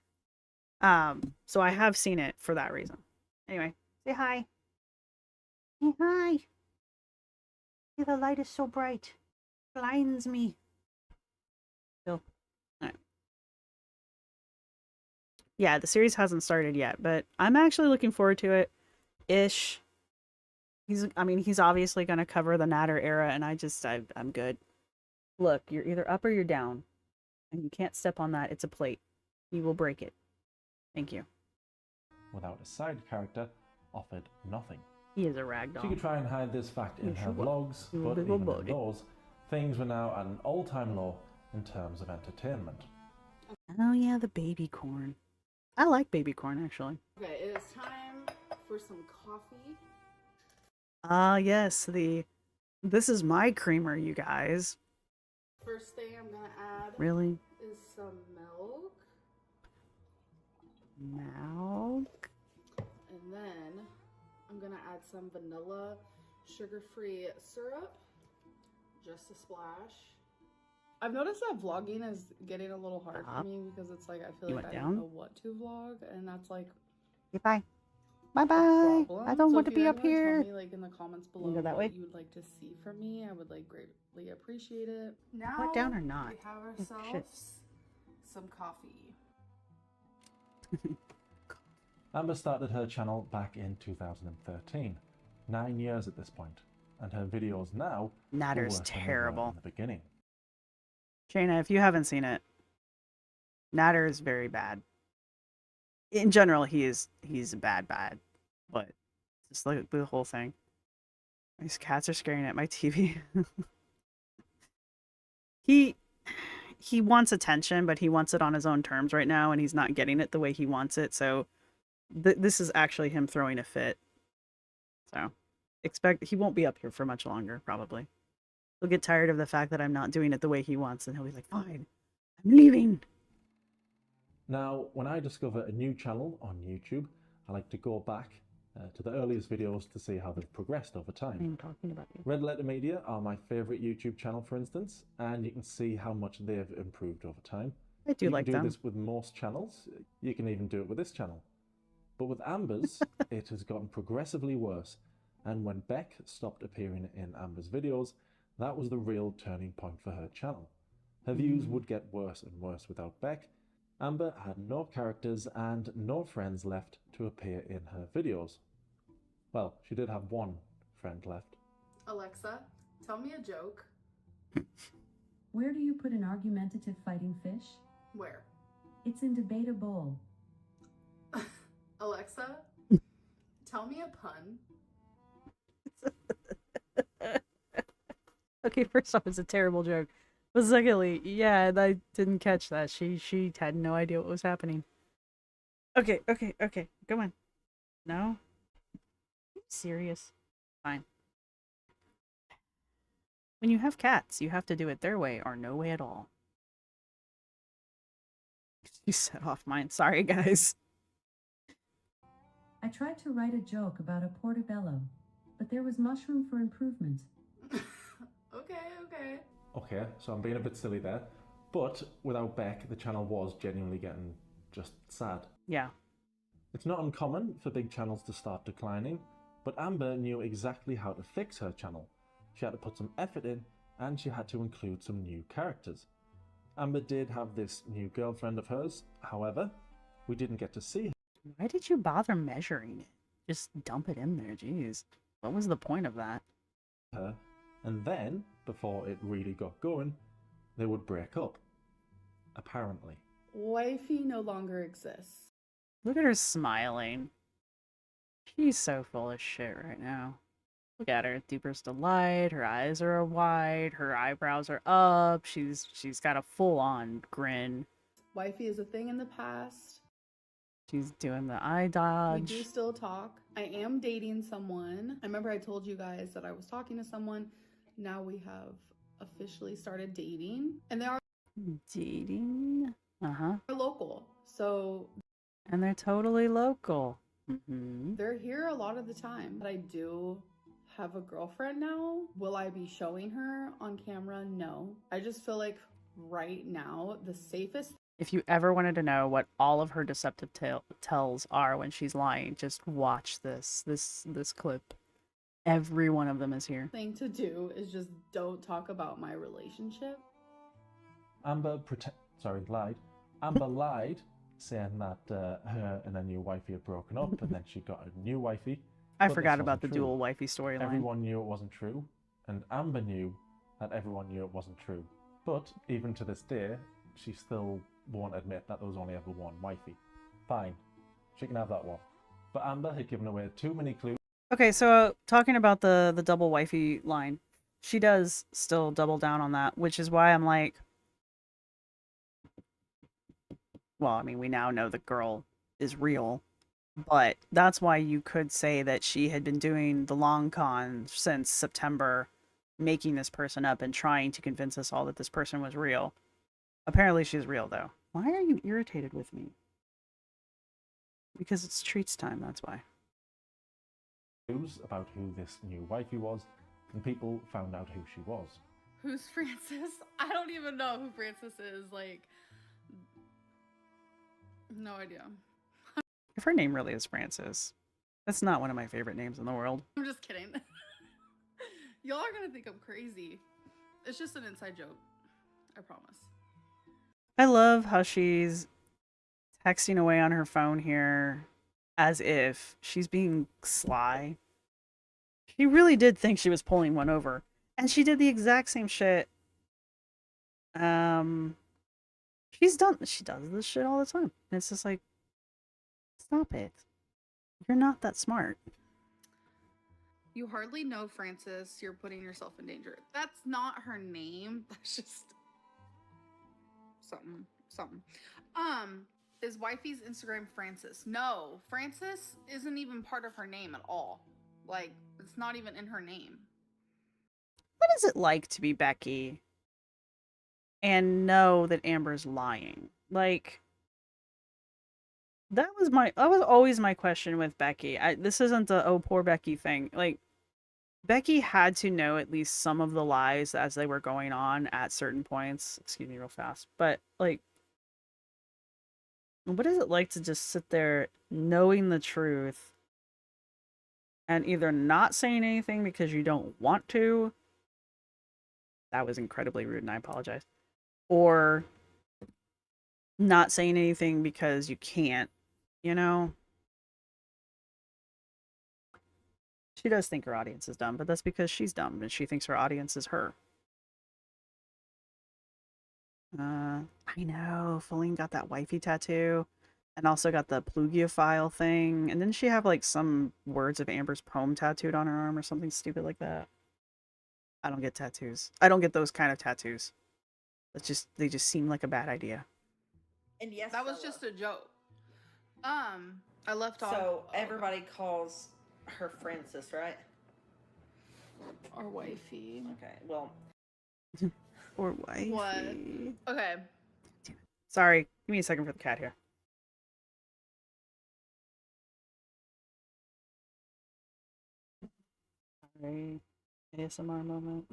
So I have seen it for that reason. Anyway, say hi. Say hi. See, the light is so bright. It blinds me. Still. Alright. Yeah, the series hasn't started yet, but I'm actually looking forward to it. Ish. He's obviously going to cover the Natter era, and I'm good. Look, you're either up or you're down. And you can't step on that. It's a plate. You will break it. Thank you. Without a side character, offered nothing. He is a ragdoll. She could try and hide this fact in her vlogs, You but little even body. indoors, things were now at an all-time low in terms of entertainment. Oh yeah, the baby corn. I like baby corn, actually. Okay, it is time for some coffee. Ah, yes, this is my creamer, you guys. First thing I'm gonna add Really? is some milk. Milk. And then I'm gonna add some vanilla sugar-free syrup, just a splash. I've noticed that vlogging is getting a little hard for me because it's like I feel You like went I down? don't know what to vlog, and that's like Bye. Bye a bye. problem. I don't So want to if be you up guys wanna here. tell me like in the comments You below go that what way? you would like to see from me, I would like greatly appreciate it. Now Went down or not? we have Oh, shit. ourselves some coffee. Amber started her channel back in 2013, 9 years at this point, and her videos now were Natter's worse than they were terrible. in the beginning. Shayna, if you haven't seen it, Natter is very bad. In general, he's bad, but just like the whole thing. These cats are staring at my TV. he wants attention, but he wants it on his own terms right now, and he's not getting it the way he wants it. So this is actually him throwing a fit. So expect he won't be up here for much longer, probably. He'll get tired of the fact that I'm not doing it the way he wants, and he'll be like, "Fine, I'm leaving." Now, when I discover a new channel on YouTube, I like to go back to the earliest videos to see how they've progressed over time. I'm talking about you. Red Letter Media are my favourite YouTube channel, for instance, and you can see how much they've improved over time. I do you like can do them. this with most channels. You can even do it with this channel. But with Amber's, it has gotten progressively worse. And when Beck stopped appearing in Amber's videos, that was the real turning point for her channel. Her views would get worse and worse without Beck. Amber had no characters and no friends left to appear in her videos. Well, she did have one friend left. Alexa, tell me a joke. Where do you put an argumentative fighting fish? Where? It's in debate a bowl. Alexa, tell me a pun. Okay, first off, it's a terrible joke. But secondly, yeah, I didn't catch that. She had no idea what was happening. Okay. Come on. No? Are you serious? Fine. When you have cats, you have to do it their way or no way at all. You set off mine. Sorry, guys. I tried to write a joke about a portobello, but there was mushroom for improvement. Okay. Okay, so I'm being a bit silly there. But without Beck, the channel was genuinely getting just sad. Yeah. It's not uncommon for big channels to start declining, but Amber knew exactly how to fix her channel. She had to put some effort in, and she had to include some new characters. Amber did have this new girlfriend of hers, however, we didn't get to see her. Why did you bother measuring it? Just dump it in there, jeez. What was the point of that? And then, before it really got going, they would break up. Apparently. Wifey no longer exists. Look at her smiling. She's so full of shit right now. Look at her, deeper's delight. Her eyes are wide. Her eyebrows are up. She's got a full-on grin. Wifey is a thing in the past. She's doing the eye We dodge. do still talk. I am dating someone. I remember I told you guys that I was talking to someone. Now we have officially started dating, and they are Dating? Uh-huh. local. So And they're totally local. Mm-hmm. they're here a lot of the time. But I do have a girlfriend now. Will I be showing her on camera? No. I just feel like right now the safest. If you ever wanted to know what all of her deceptive tells are when she's lying, just watch this clip. Every one of them is here. Thing to do is just don't talk about my relationship. Amber lied. Amber lied, saying that her and her new wifey had broken up, and then she got a new wifey. I But forgot this about the wasn't true. dual wifey storyline. Everyone knew it wasn't true, and Amber knew that everyone knew it wasn't true. But even to this day, she still won't admit that there was only ever one wifey. Fine, she can have that one. But Amber had given away too many clues. Okay, so talking about the double wifey line, she does still double down on that, which is why I'm like, well, I mean, we now know the girl is real, but that's why you could say that she had been doing the long con since September, making this person up and trying to convince us all that this person was real. Apparently she's real, though. Why are you irritated with me? Because it's treats time, that's why. News about who this new wifey was, and people found out who she was. Who's Frances? I don't even know who Frances is. Like, no idea. If her name really is Frances, that's not one of my favorite names in the world. I'm just kidding. Y'all are gonna think I'm crazy. It's just an inside joke. I promise. I love how she's texting away on her phone here as if she's being sly. She really did think she was pulling one over. And she did the exact same shit. She does this shit all the time. And it's just like, stop it. You're not that smart. You hardly know Frances. You're putting yourself in danger. That's not her name. That's just something. Is wifey's Instagram Frances? No, Frances isn't even part of her name at all. Like, it's not even in her name. What is it like to be Becky and know that Amber's lying? Like, that was always my question with Becky. This isn't the oh poor Becky thing. Like, Becky had to know at least some of the lies as they were going on at certain points. Excuse me real fast. But like, what is it like to just sit there knowing the truth and either not saying anything because you don't want to? That was incredibly rude and I apologize. Or not saying anything because you can't, you know? She does think her audience is dumb, but that's because she's dumb and she thinks her audience is her. I know. Feline got that wifey tattoo and also got the plugiophile thing. And didn't she have like some words of Amber's poem tattooed on her arm or something stupid like that? I don't get tattoos. I don't get those kind of tattoos. They just seem like a bad idea. And yes, that was just a joke. I left off. So everybody calls her Frances, right? Or wifey. Okay, well. Or wifey. What? Okay. Sorry, give me a second for the cat here. Sorry. ASMR moment.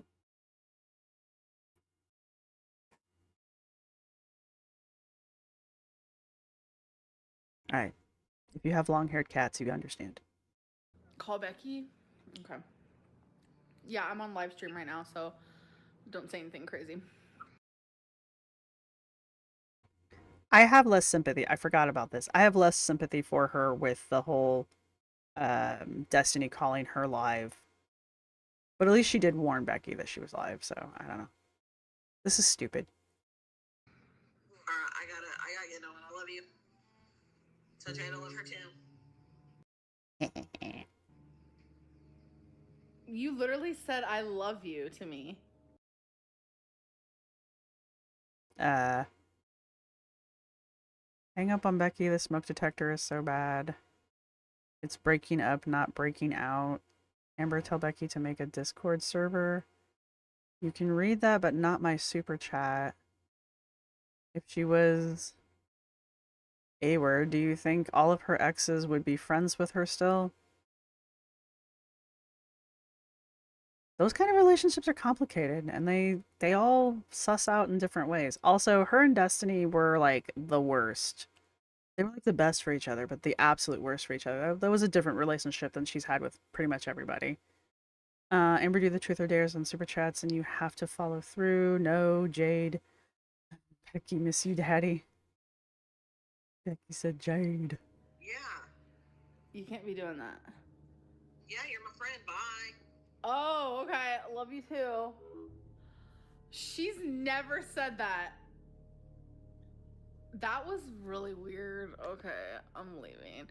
Alright. If you have long-haired cats, you understand. Call Becky? Okay. Yeah, I'm on live stream right now, so don't say anything crazy. I have less sympathy. I forgot about this. I have less sympathy for her with the whole Destiny calling her live. But at least she did warn Becky that she was live, so I don't know. This is stupid. I gotta get going. I love you. So Jane, I love her too. You literally said I love you to me. Hang up on Becky. The smoke detector is so bad. It's breaking up, not breaking out. Amber, tell Becky to make a Discord server. You can read that, but not my super chat. If she was A-word, do you think all of her exes would be friends with her still? Those kind of relationships are complicated, and they all suss out in different ways. Also, her and Destiny were like the worst. They were like the best for each other, but the absolute worst for each other. That was a different relationship than she's had with pretty much everybody. Amber, do the truth or dares on super chats, and you have to follow through. No, Jade. Becky, miss you, Daddy. Becky said Jade. Yeah. You can't be doing that. Yeah, you're my friend. Bye. Oh, okay. Love you too. She's never said that. That was really weird. Okay, I'm leaving.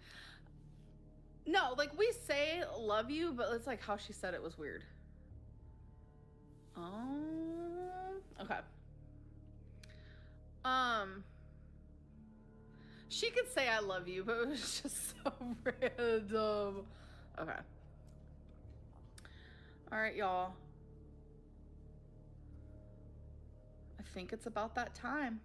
No, like we say love you, but it's like how she said it was weird. Okay. She could say I love you, but it was just so random. Okay. All right, y'all. I think it's about that time.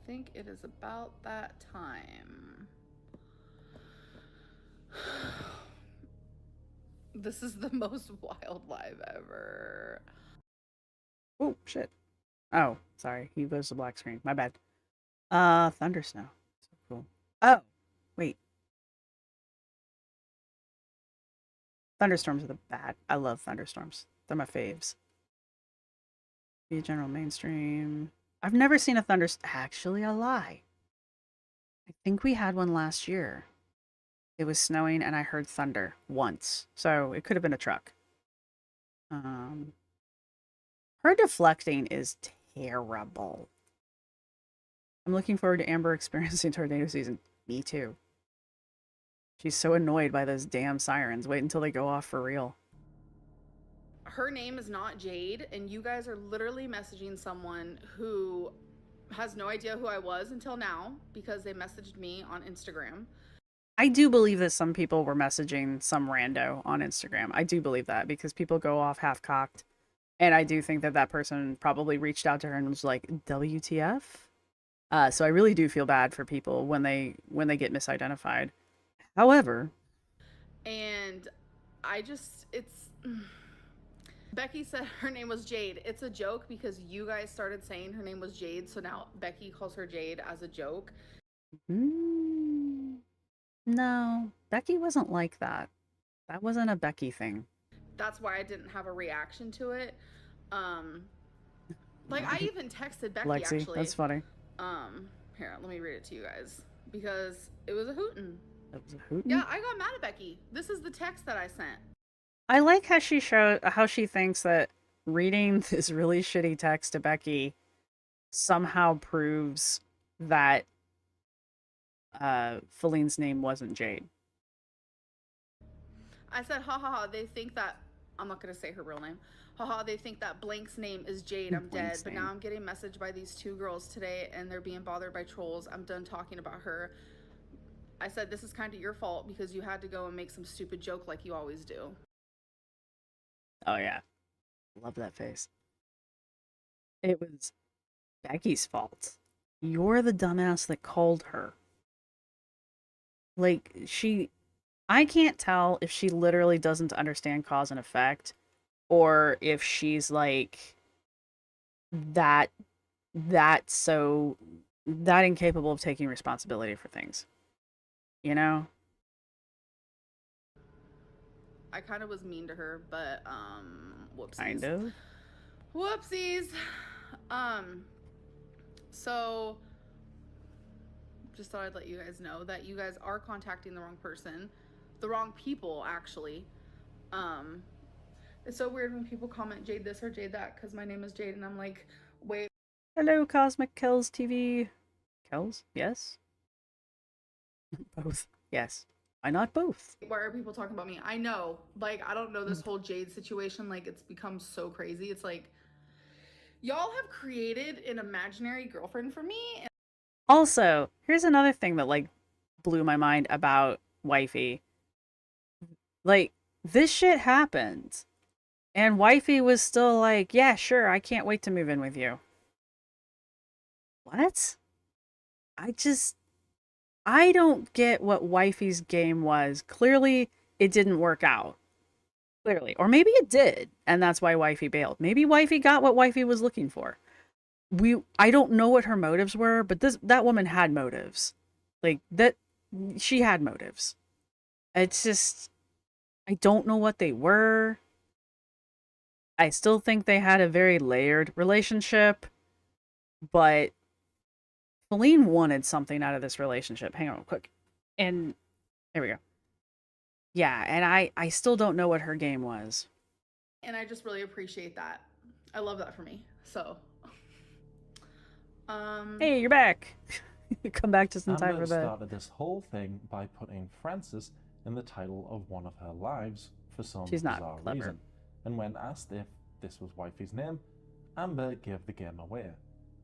think it is about that time. This is the most wild live ever. Oh, shit. Oh, sorry. He goes to black screen. My bad. Thunder snow. So cool. Oh, wait. Thunderstorms are the bad. I love thunderstorms. They're my faves. Be a general mainstream. I've never seen a thunderstorm. Actually, I lie. I think we had one last year. It was snowing and I heard thunder once. So it could have been a truck. Her deflecting is terrible. I'm looking forward to Amber experiencing tornado season. Me too. She's so annoyed by those damn sirens. Wait until they go off for real. Her name is not Jade, and you guys are literally messaging someone who has no idea who I was until now because they messaged me on Instagram. I do believe that some people were messaging some rando on Instagram. I do believe that because people go off half-cocked. And I do think that that person probably reached out to her and was like, WTF? So I really do feel bad for people when they get misidentified. However, and it's Becky said her name was Jade. It's a joke because you guys started saying her name was Jade, so now Becky calls her Jade as a joke. No, Becky wasn't like that. That wasn't a Becky thing. That's why I didn't have a reaction to it. Like I even texted Becky Lexi, actually. that's funny. Here, let me read it to you guys because it was a hootin'. It was a hootin'? Yeah, I got mad at Becky. This is the text that I sent. I like how she thinks that reading this really shitty text to Becky somehow proves that Feline's name wasn't Jade. I said, ha ha ha, they think that, I'm not going to say her real name. Haha, they think that blank's name is Jade. I'm dead. But now I'm getting messaged by these two girls today and they're being bothered by trolls. I'm done talking about her. I said, this is kind of your fault because you had to go and make some stupid joke like you always do. Oh, yeah. Love that face. It was Becky's fault. You're the dumbass that called her. Like, I can't tell if she literally doesn't understand cause and effect or if she's like that incapable of taking responsibility for things. You know? I kind of was mean to her, but whoopsies. Kind of. Whoopsies. So just thought I'd let you guys know that you guys are contacting the wrong person. The wrong people, actually. It's so weird when people comment Jade this or Jade that because my name is Jade and I'm like, wait. Hello, Cosmic Kells TV. Kells? Yes? Both. Yes. Why not both? Why are people talking about me? I know. Like, I don't know this whole Jade situation. Like, it's become so crazy. It's like, y'all have created an imaginary girlfriend for me. And also, here's another thing that, like, blew my mind about Wifey. Like, this shit happened. And Wifey was still like, yeah, sure, I can't wait to move in with you. What? I don't get what Wifey's game was. Clearly, it didn't work out. Clearly. Or maybe it did, and that's why Wifey bailed. Maybe Wifey got what Wifey was looking for. I don't know what her motives were, but that woman had motives. Like, she had motives. It's just, I don't know what they were. I still think they had a very layered relationship, but Feline wanted something out of this relationship. Hang on real quick. And there we go. Yeah, and I still don't know what her game was. And I just really appreciate that. I love that for me. So, hey, you're back. You come back just in time Amber for that. started this whole thing by putting Francis in the title of one of her lives for some bizarre reason. And when asked if this was Wifey's name, Amber gave the game away.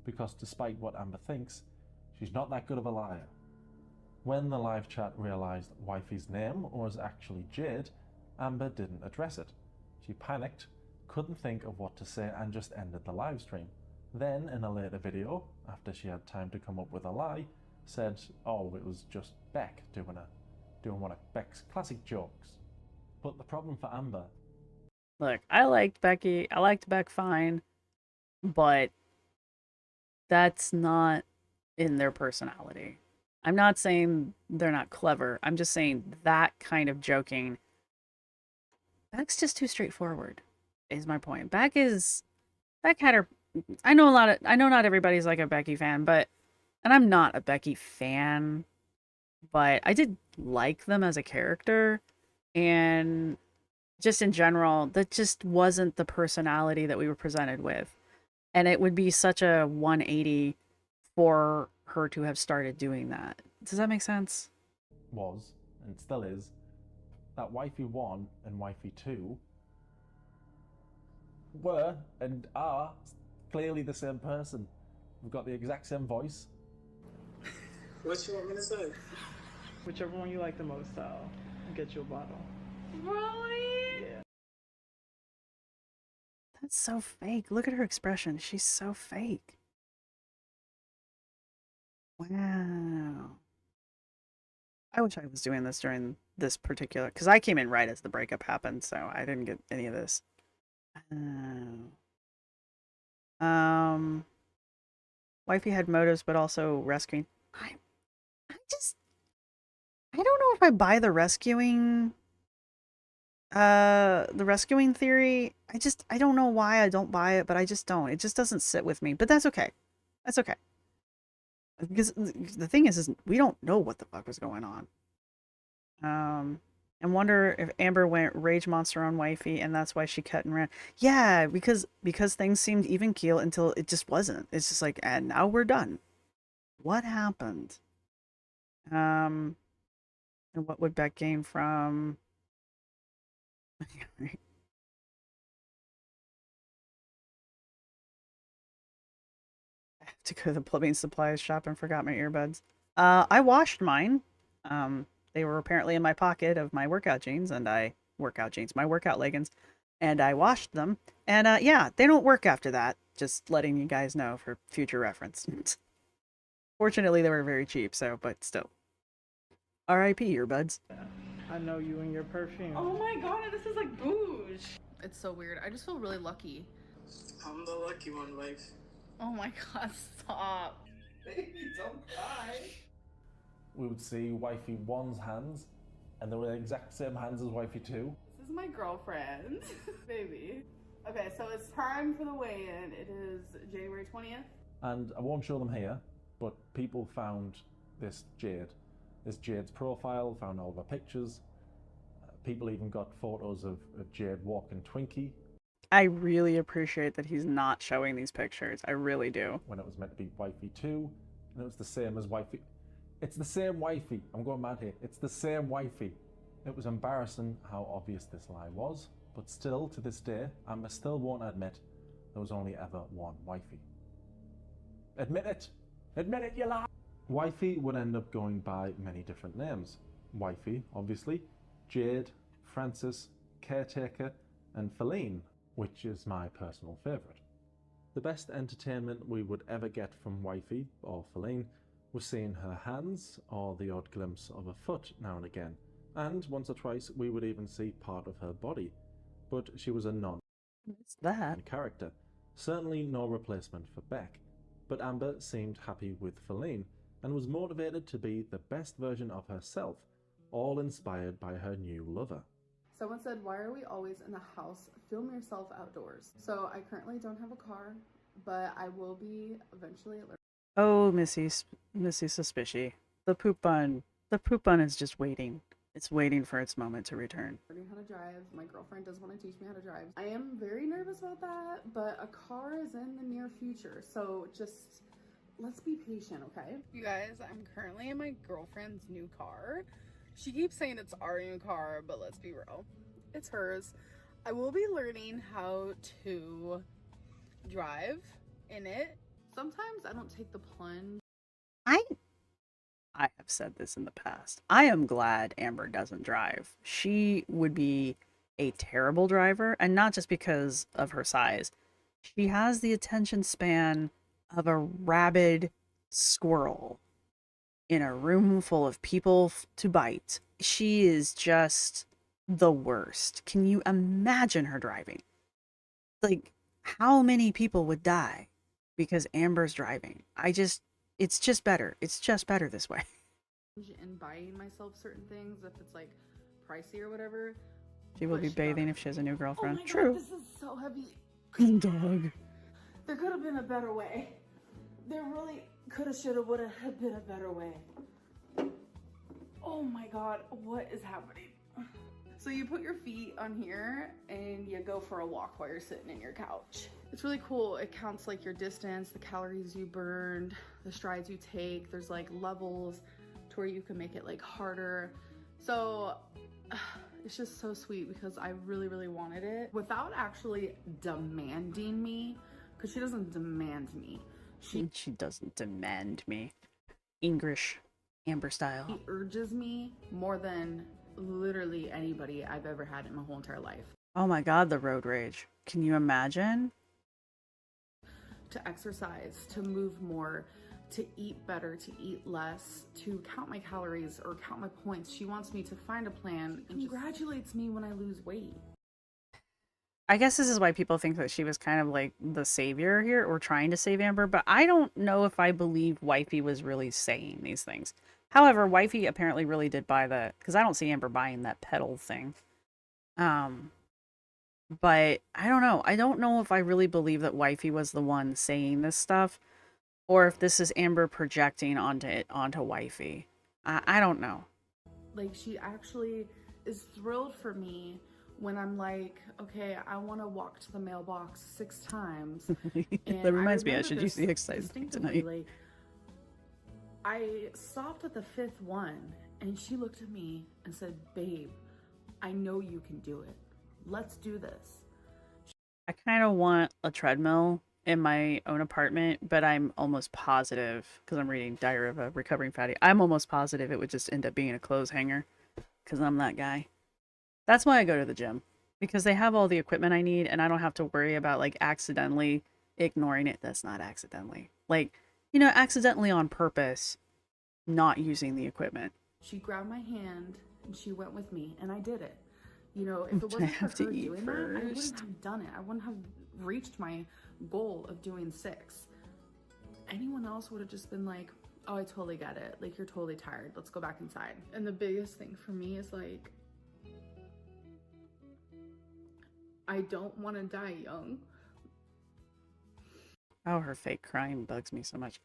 Because despite what Amber thinks, she's not that good of a liar. When the live chat realized Wifey's name was actually Jade, Amber didn't address it. She panicked, couldn't think of what to say, and just ended the live stream. Then, in a later video, after she had time to come up with a lie, said, oh, it was just Beck doing one of Beck's classic jokes. But the problem for Amber... Look, I liked Becky. I liked Beck fine, but that's not in their personality. I'm not saying they're not clever. I'm just saying that kind of joking, Beck's just too straightforward, is my point. Beck had her... I know not everybody's like a Becky fan, and I'm not a Becky fan, but I did like them as a character, and just in general, that just wasn't the personality that we were presented with. And it would be such a 180 for her to have started doing that. Does that make sense? Was, and still is, that Wifey 1 and Wifey 2 were and are clearly the same person. We've got the exact same voice. What you want me to say? Whichever one you like the most, I'll get you a bottle. Really? Yeah. That's so fake. Look at her expression. She's so fake. Wow. I wish I was doing this during this particular... Because I came in right as the breakup happened, so I didn't get any of this. Wifey had motives, but also rescuing. I don't know if I buy the rescuing theory. I don't know why I don't buy it, but I just don't. It just doesn't sit with me. But that's okay. That's okay. Because the thing is we don't know what the fuck was going on. And wonder if Amber went rage monster on Wifey, and that's why she cut and ran. Yeah, because things seemed even keel until it just wasn't. It's just like, and now we're done. What happened? And what would Beck gain from? I have to go to the plumbing supplies shop and forgot my earbuds. I washed mine. They were apparently in my pocket of my workout jeans, my workout leggings, and I washed them. And yeah, they don't work after that. Just letting you guys know for future reference. Fortunately, they were very cheap, but still. R.I.P. earbuds. I know you and your perfume. Oh my god, this is like bouge. It's so weird. I just feel really lucky. I'm the lucky one, wife. Oh my god, stop. Baby, don't cry. We would see Wifey 1's hands, and they were the exact same hands as Wifey 2. This is my girlfriend, baby. Okay, so it's time for the weigh-in. It is January 20th. And I won't show them here, but people found this Jade's profile, found all of her pictures. People even got photos of Jade walking Twinkie. I really appreciate that he's not showing these pictures. I really do. When it was meant to be Wifey 2, and it was the same as Wifey... It's the same Wifey. I'm going mad here. It's the same Wifey. It was embarrassing how obvious this lie was, but still, to this day, Amber still won't admit there was only ever one Wifey. Admit it! Admit it, you lie! Wifey would end up going by many different names. Wifey, obviously, Jade, Francis, Caretaker, and Feline, which is my personal favourite. The best entertainment we would ever get from Wifey, or Feline, was seeing her hands, or the odd glimpse of a foot now and again, and once or twice we would even see part of her body. But she was a non-character. Certainly no replacement for Beck, but Amber seemed happy with Feline, and was motivated to be the best version of herself, all inspired by her new lover. Someone said, why are we always in the house? Film yourself outdoors. So I currently don't have a car, but I will be eventually. Oh, Missy Suspicious. The poop bun is just waiting. It's waiting for its moment to return. Learning how to drive. My girlfriend does want to teach me how to drive. I am very nervous about that, but a car is in the near future. So just let's be patient, okay? You guys, I'm currently in my girlfriend's new car. She keeps saying it's our new car, but let's be real. It's hers. I will be learning how to drive in it. Sometimes I don't take the plunge. I have said this in the past. I am glad Amber doesn't drive. She would be a terrible driver, and not just because of her size. She has the attention span of a rabid squirrel in a room full of people to bite. She is just the worst. Can you imagine her driving? Like, how many people would die because Amber's driving? It's just better. It's just better this way. In buying myself certain things, if it's like pricey or whatever. She will be bathing if she has a new girlfriend. Oh my True. God, this is so heavy. Dog. There could have been a better way. There really could have, should have, would have been a better way. Oh my God, what is happening? So you put your feet on here and you go for a walk while you're sitting in your couch. It's really cool. It counts like your distance, the calories you burned, the strides you take. There's like levels to where you can make it like harder. So it's just so sweet because I really, really wanted it without actually demanding me, because she doesn't demand me. She doesn't demand me. English, Amber style. She urges me more than literally anybody I've ever had in my whole entire life. Oh my God, the road rage. Can you imagine? To exercise, to move more, to eat better, to eat less, to count my calories or count my points. She wants me to find a plan and congratulates me when I lose weight. I guess this is why people think that she was kind of like the savior here, or trying to save Amber, but I don't know if I believe Wifey was really saying these things. However, Wifey apparently really did buy that, because I don't see Amber buying that pedal thing. But I don't know. I don't know if I really believe that Wifey was the one saying this stuff, or if this is Amber projecting onto Wifey. I don't know. Like, she actually is thrilled for me when I'm like, okay, I want to walk to the mailbox 6 times. And That reminds me, I should use the exercise tonight. Like, I stopped at the 5th one and she looked at me and said, babe, I know you can do it. Let's do this. I kind of want a treadmill in my own apartment, but I'm almost positive, because I'm reading Diary of a Recovering Fatty, I'm almost positive it would just end up being a clothes hanger, because I'm that guy. That's why I go to the gym, because they have all the equipment I need, and I don't have to worry about, like, accidentally ignoring it. That's not accidentally. Like, you know, accidentally on purpose, not using the equipment. She grabbed my hand and she went with me, and I did it. You know, if it wasn't for her doing that, I wouldn't have done it. I wouldn't have reached my goal of doing 6. Anyone else would have just been like, oh, I totally get it. Like, you're totally tired. Let's go back inside. And the biggest thing for me is like, I don't want to die young. Oh, her fake crying bugs me so much.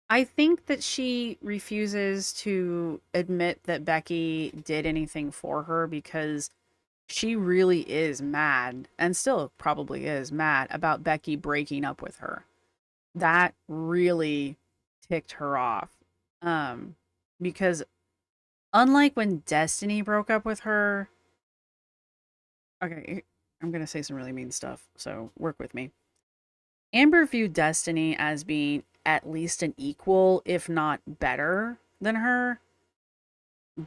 I think that she refuses to admit that Becky did anything for her because she really is mad, and still probably is mad, about Becky breaking up with her. That really ticked her off. Because unlike when Destiny broke up with her, okay, I'm going to say some really mean stuff, so work with me. Amber viewed Destiny as being at least an equal, if not better than her.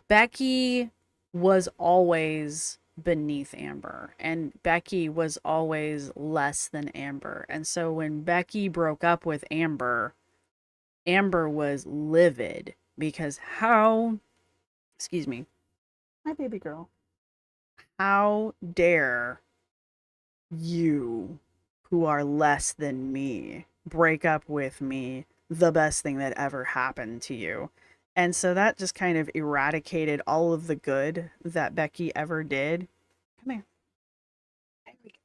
Becky was always beneath Amber, and Becky was always less than Amber. And so when Becky broke up with Amber, Amber was livid because excuse me, hi baby girl, how dare you, who are less than me, break up with me, the best thing that ever happened to you. And so that just kind of eradicated all of the good that Becky ever did. Come here. There we go.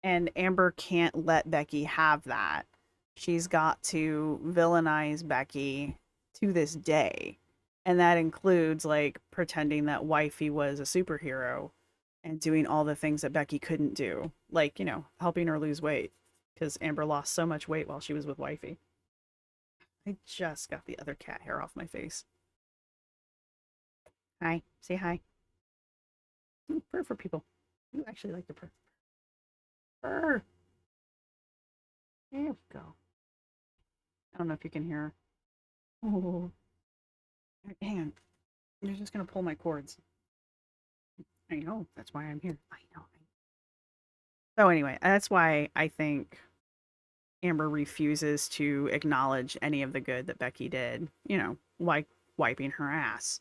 And Amber can't let Becky have that. She's got to villainize Becky to this day. And that includes, like, pretending that Wifey was a superhero and doing all the things that Becky couldn't do. Like, you know, helping her lose weight. Because Amber lost so much weight while she was with Wifey. I just got the other cat hair off my face. Hi. Say hi. Purr for people. You actually like to purr. Purr. There we go. I don't know if you can hear her. Oh. Hang on. You're just going to pull my cords. I know. That's why I'm here. I know. So anyway, that's why I think Amber refuses to acknowledge any of the good that Becky did. You know, like wiping her ass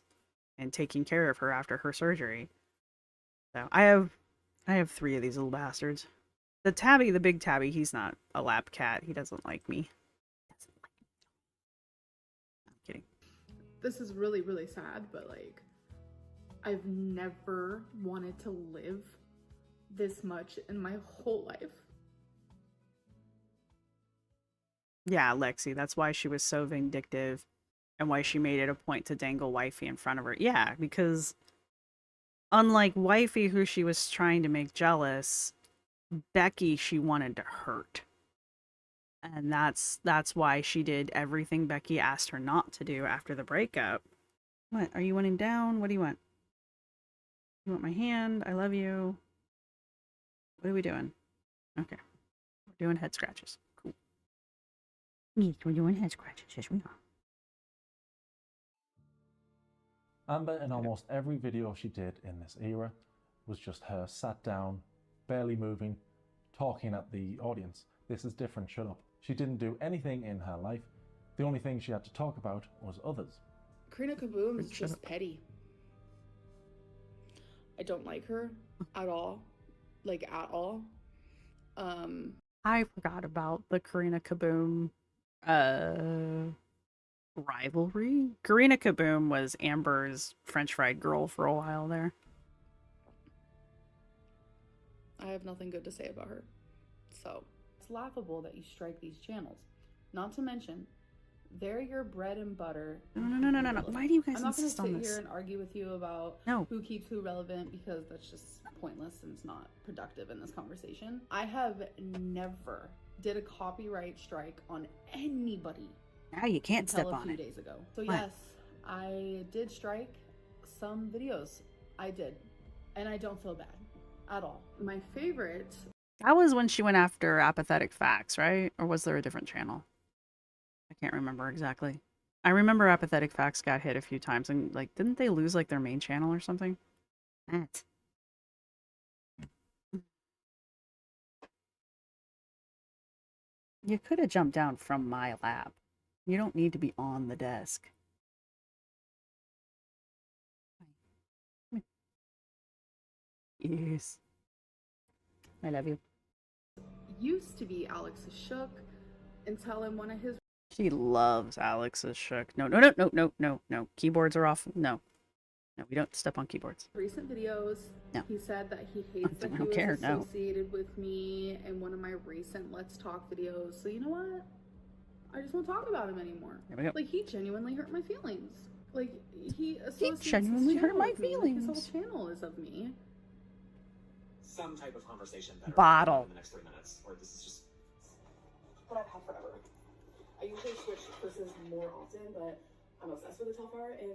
and taking care of her after her surgery. So I have 3 of these little bastards. The Tabby, the big Tabby, he's not a lap cat. He doesn't like me. I'm kidding. This is really, really sad, but like, I've never wanted to live this much in my whole life. Yeah, Lexi, that's why she was so vindictive and why she made it a point to dangle Wifey in front of her. Yeah, because unlike Wifey, who she was trying to make jealous, Becky she wanted to hurt. And that's why she did everything Becky asked her not to do after the breakup. What? Are you wanting down? What do you want? You want my hand? I love you. What are we doing? Okay. We're doing head scratches. Cool. Yes, we're doing head scratches. Yes, we are. Amber, in almost every video she did in this era, was just her sat down, barely moving, talking at the audience. This is different, shut up. She didn't do anything in her life. The only thing she had to talk about was others. Karina Kaboom is just petty. I don't like her at all. Like, at all. I forgot about the Karina Kaboom rivalry. Karina Kaboom was Amber's French fried girl for a while there. I have nothing good to say about her. So, it's laughable that you strike these channels. Not to mention, they're your bread and butter. No. Why do you guys insist on I'm not going to sit this? here and argue with you about who keeps who relevant, because that's just pointless and it's not productive in this conversation. I have never did a copyright strike on anybody. Now you can't step on it. A few days ago. So What? yes, I did strike some videos. I did. And I don't feel bad at all. My favorite... That was when she went after Apathetic Facts, right? Or was there a different channel? I can't remember exactly. I remember Apathetic Facts got hit a few times and like didn't they lose like their main channel or something? That. You could have jumped down from my lap. You don't need to be on the desk. Yes. I love you. Used to be Alex Shook until in one of his She loves Alex's shook. No. Keyboards are off. No, we don't step on keyboards. recent videos. No. He said that he hates that he don't was care, no. associated with me in one of my recent Let's Talk videos. So you know what? I just won't talk about him anymore. There we go. Like, he genuinely hurt my feelings. Like, he associates genuinely his hurt channel my with me. Like, feelings. his whole channel is of me. Some type of conversation better Bottle. in the next 3 minutes, or this is just What I've had forever. I usually switch places more often, but I'm obsessed with the Telfar, and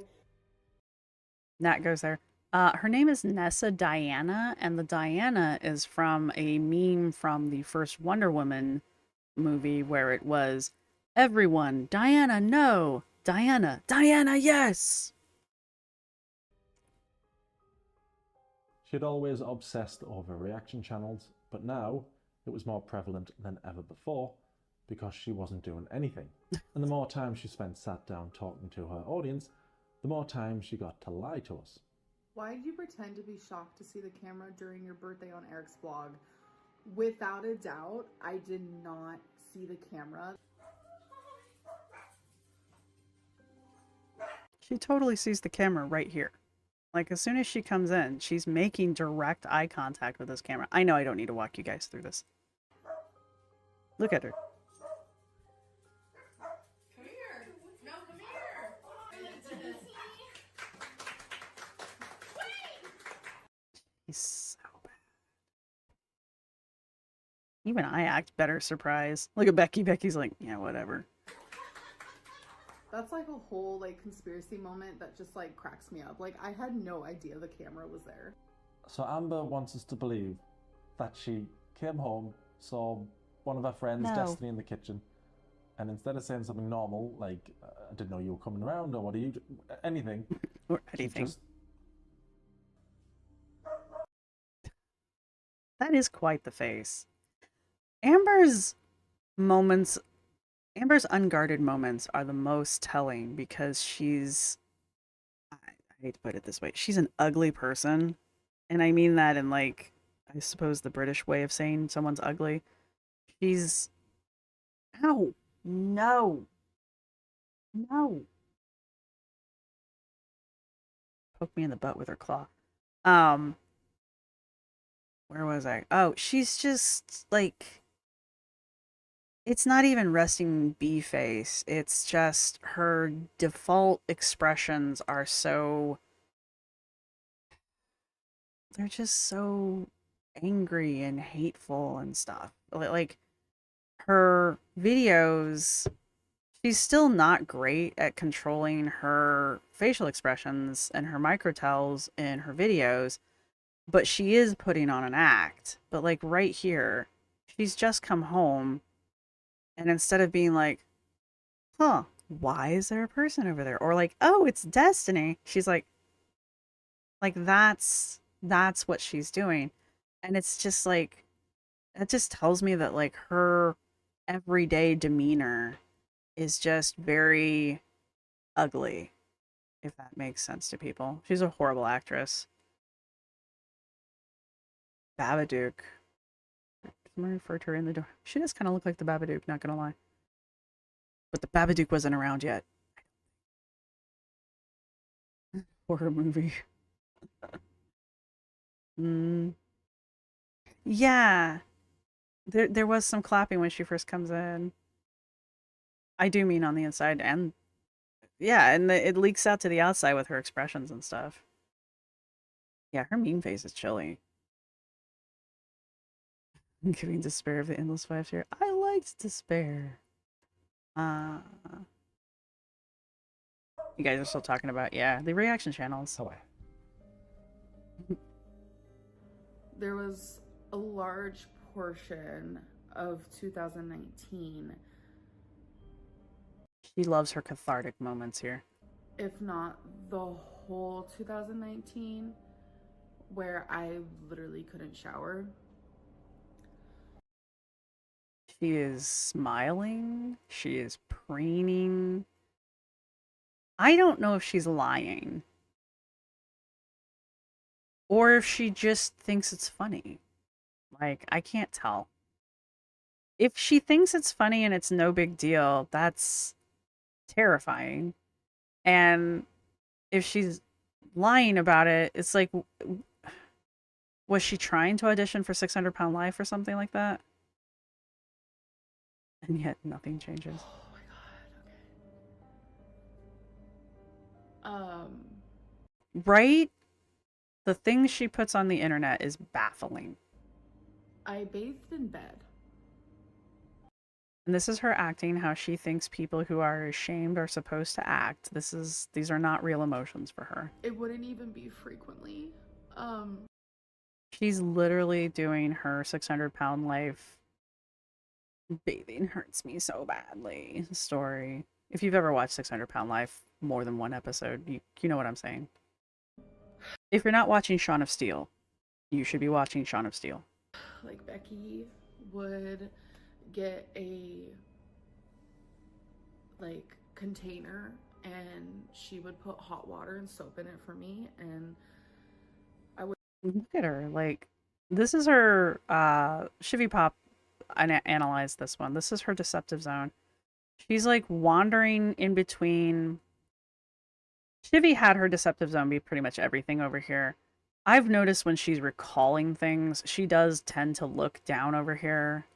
Nat goes there. Her name is Nessa Diana, and the Diana is from a meme from the first Wonder Woman movie where it was everyone, Diana, no, Diana, yes. She'd always obsessed over reaction channels, but now it was more prevalent than ever before because she wasn't doing anything. And the more time she spent sat down talking to her audience, the more time she got to lie to us. why did you pretend to be shocked to see the camera during your birthday on Eric's vlog? Without a doubt, I did not see the camera. She totally sees the camera right here. Like, as soon as she comes in, she's making direct eye contact with this camera. I know I don't need to walk you guys through this. Look at her. Come here. No, come here. He's so bad. Even I act better surprised. Look at Becky. Becky's like, yeah, whatever. That's like a whole like conspiracy moment that just like cracks me up. Like, I had no idea the camera was there. So Amber wants us to believe that she came home, saw one of her friends, No. Destiny, in the kitchen, and instead of saying something normal, like, I didn't know you were coming around, or what are you anything, Or she anything. just That is quite the face. Amber's moments, Amber's unguarded moments are the most telling because I hate to put it this way, she's an ugly person. And I mean that in like, I suppose the British way of saying someone's ugly. She's, ow, no, no. Poke me in the butt with her claw. Um, where was I? Oh, she's just like, it's not even resting bee face. It's just her default expressions are so, they're just so angry and hateful and stuff. Like her videos, she's still not great at controlling her facial expressions and her microtells in her videos, but she is putting on an act. But like right here, she's just come home, and instead of being like, huh, why is there a person over there? Or like, oh, it's Destiny. She's like that's what she's doing. And it's just like, that just tells me that like her everyday demeanor is just very ugly, if that makes sense to people. She's a horrible actress. Babadook. Someone referred to her in the door. She does kind of look like the Babadook, not gonna lie. But the Babadook wasn't around yet. Horror movie. mm. Yeah. There was some clapping when she first comes in. I do mean on the inside, and yeah, and it leaks out to the outside with her expressions and stuff. Yeah, her meme face is chilly. Giving despair of the endless 5 tier. I liked despair. Uh, you guys are still talking about, yeah, the reaction channels. Oh, There was a large portion of 2019, She loves her cathartic moments here. if not the whole 2019, where I literally couldn't shower. She is smiling. She is preening. I don't know if she's lying. Or if she just thinks it's funny. Like, I can't tell. If she thinks it's funny and it's no big deal, that's terrifying. And if she's lying about it, it's like, was she trying to audition for 600-Pound Life or something like that? And yet nothing changes. Oh my god. Okay. Right? The things she puts on the internet is baffling. I bathed in bed. And this is her acting how she thinks people who are ashamed are supposed to act. These are not real emotions for her. It wouldn't even be frequently. She's literally doing her 600-Pound Life bathing hurts me so badly story. If you've ever watched 600-Pound Life more than one episode, you know what I'm saying. If you're not watching Shaun of Steel, you should be watching Shaun of Steel. Like Becky would get a like container and she would put hot water and soap in it for me, and I would look at her. Like, this is her Shivy Pop analyzed this one. This is her deceptive zone. She's like wandering in between. Shivy had her deceptive zone be pretty much everything over here. I've noticed when she's recalling things, she does tend to look down over here.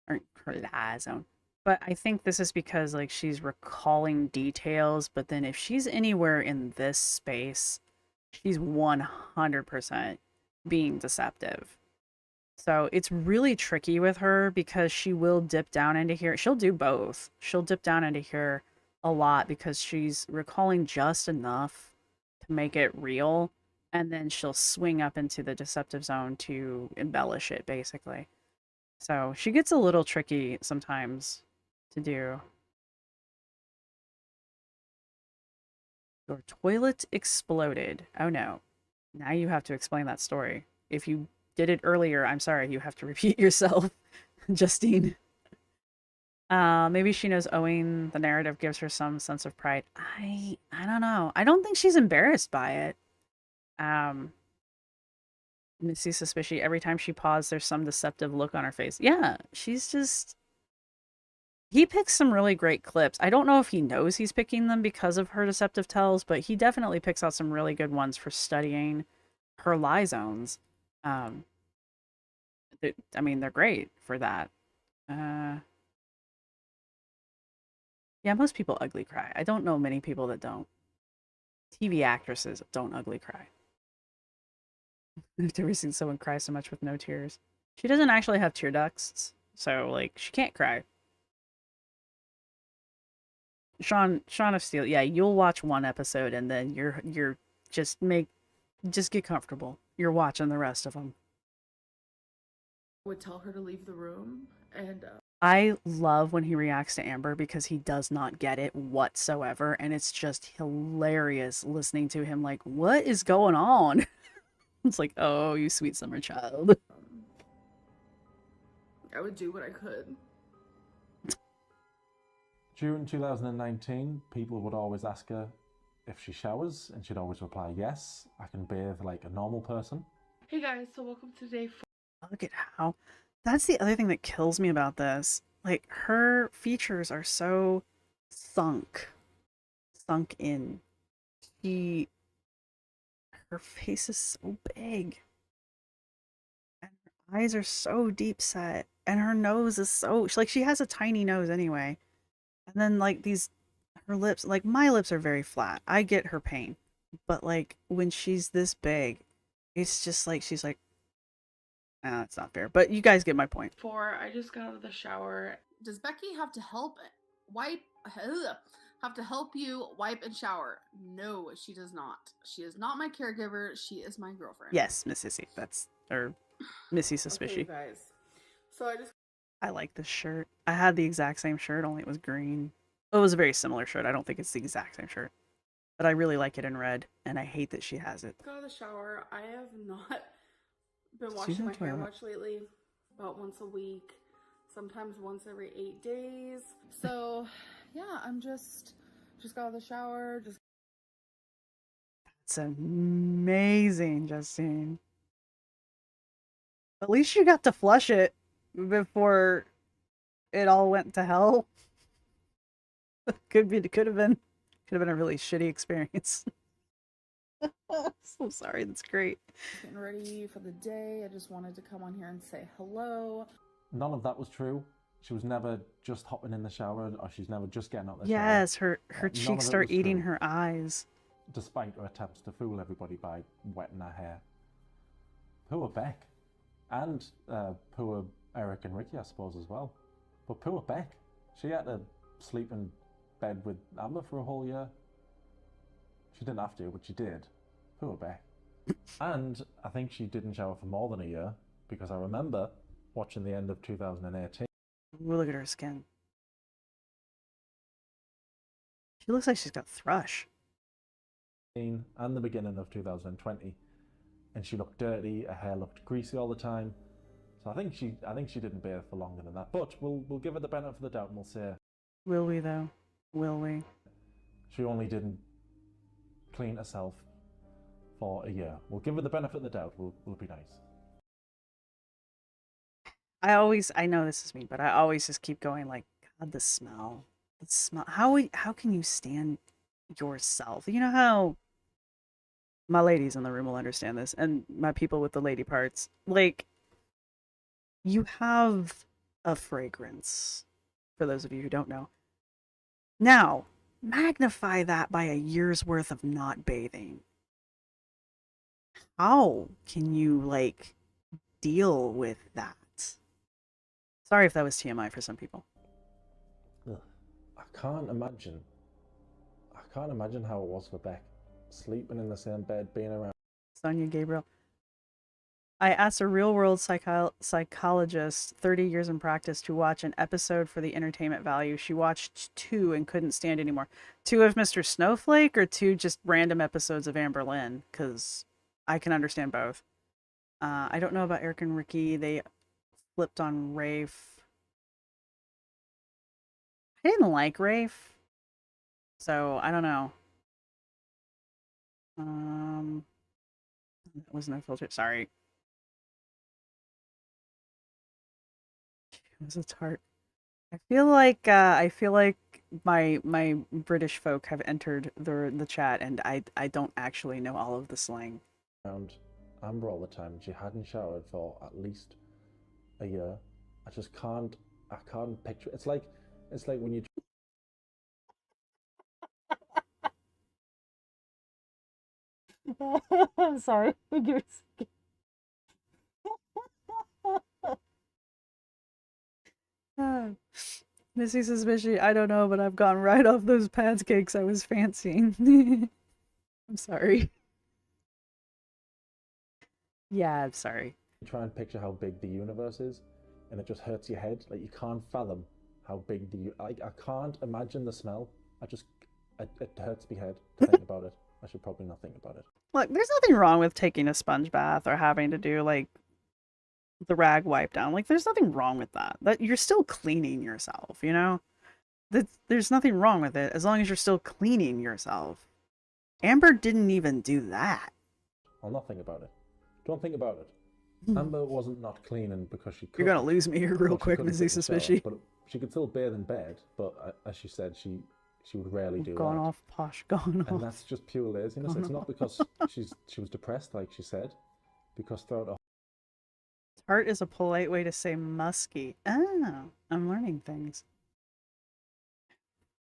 Or her lie zone. But I think this is because like she's recalling details, but then if she's anywhere in this space, she's 100% being deceptive. So it's really tricky with her because she will dip down into here. She'll do both. She'll dip down into here a lot because she's recalling just enough to make it real, and then she'll swing up into the deceptive zone to embellish it, basically. So she gets a little tricky sometimes to do. Your toilet exploded. Oh no. Now you have to explain that story. If you did it earlier. I'm sorry, you have to repeat yourself, Justine. Maybe she knows owing the narrative gives her some sense of pride. I don't know. I don't think she's embarrassed by it. Missy suspicious. Every time she paused, there's some deceptive look on her face. Yeah, she's just... He picks some really great clips. I don't know if he knows he's picking them because of her deceptive tells, but he definitely picks out some really good ones for studying her lie zones. I mean, they're great for that. Yeah, most people ugly cry. I don't know many people that don't. TV actresses don't ugly cry. I've never seen someone cry so much with no tears. She doesn't actually have tear ducts, so, like, she can't cry. Shaun of Steel, yeah, you'll watch one episode and then you're just get comfortable. You're watching the rest of them. Would tell her to leave the room, and I love when he reacts to Amber because he does not get it whatsoever, and it's just hilarious listening to him like, what is going on? It's like, oh, you sweet summer child. I would do what I could. During 2019, people would always ask her if she showers, and she'd always reply, yes, I can bathe like a normal person. Hey guys, so welcome to day 4. Look at how... That's the other thing that kills me about this. Like, her features are so sunk in. Her face is so big. And her eyes are so deep set. And her nose is so... Like, she has a tiny nose anyway. And then, like, her lips, like, my lips are very flat. I get her pain. But, like, when she's this big, it's just like, she's like, it's not fair. But you guys get my point. 4, I just got out of the shower. Does Becky have to help you wipe and shower? No, she does not. She is not my caregiver. She is my girlfriend. Yes, Miss Sissy. Or Missy Suspicious. Okay, guys. So I like this shirt. I had the exact same shirt, only it was green. It was a very similar shirt. I don't think it's the exact same shirt. But I really like it in red, and I hate that she has it. Got out of the shower. I have not been washing my hair much lately. About once a week. Sometimes once every 8 days. So, yeah, I'm just got out of the shower. It's amazing, Justine. At least you got to flush it before it all went to hell. Could have been a really shitty experience. So sorry, that's great. Getting ready for the day. I just wanted to come on here and say hello. None of that was true. She was never just hopping in the shower, or she's never just getting out of the shower. Yes, her cheeks start eating her eyes. Despite her attempts to fool everybody by wetting her hair. Poor Beck. And poor Eric and Ricky, I suppose, as well. But poor Beck. She had to sleep in bed with Amber for a whole year. She didn't have to, but she did. Poor Beck. And I think she didn't shower for more than a year, because I remember watching the end of 2018. Ooh, look at her skin. She looks like she's got thrush. And the beginning of 2020. And she looked dirty, her hair looked greasy all the time. So I think she didn't bathe for longer than that. But we'll give her the benefit of the doubt and we'll say... Will we, though? Will we? She only didn't clean herself for a year. We'll give her the benefit of the doubt. We'll be nice. I know this is me, but I always just keep going like, God, the smell. The smell. How can you stand yourself? You know how my ladies in the room will understand this, and my people with the lady parts. Like, you have a fragrance, for those of you who don't know. Now, magnify that by a year's worth of not bathing. How can you, like, deal with that? Sorry if that was TMI for some people. Ugh. I can't imagine how it was for Beck. Sleeping in the same bed, being around... Sonia Gabriel. I asked a real-world psychologist, 30 years in practice, to watch an episode for the entertainment value. She watched 2 and couldn't stand anymore. 2 of Mr. Snowflake or 2 just random episodes of Amber Lynn? Because I can understand both. I don't know about Eric and Ricky. They flipped on Rafe. I didn't like Rafe, so I don't know. That was no filter. Sorry. It was a tart. I feel like my British folk have entered the chat, and I don't actually know all of the slang. Around Amber all the time, and she hadn't showered for at least a year. I just can't. I can't picture. It's like when you. I'm sorry. Give me a second. Missy Suspicion, I don't know, but I've gone right off those pancakes I was fancying. I'm sorry. Yeah, I'm sorry. You try and picture how big the universe is, and it just hurts your head. Like, you can't fathom how big I can't imagine the smell. It hurts my head to think about it. I should probably not think about it. Look, there's nothing wrong with taking a sponge bath or having to do like the rag wipe down. Like, there's nothing wrong with that. That you're still cleaning yourself, you know? There's nothing wrong with it as long as you're still cleaning yourself. Amber didn't even do that. I'll not think about it. Don't think about it. Amber wasn't not cleaning because she couldn't. You're gonna lose me here real quick, Missy Suspicion. But she could still bathe in bed. But as she said, she would rarely do that. Gone off, Posh, gone off. And that's just pure laziness. It's not because she was depressed, like she said, because throughout her. Tart is a polite way to say musky. Oh, I'm learning things.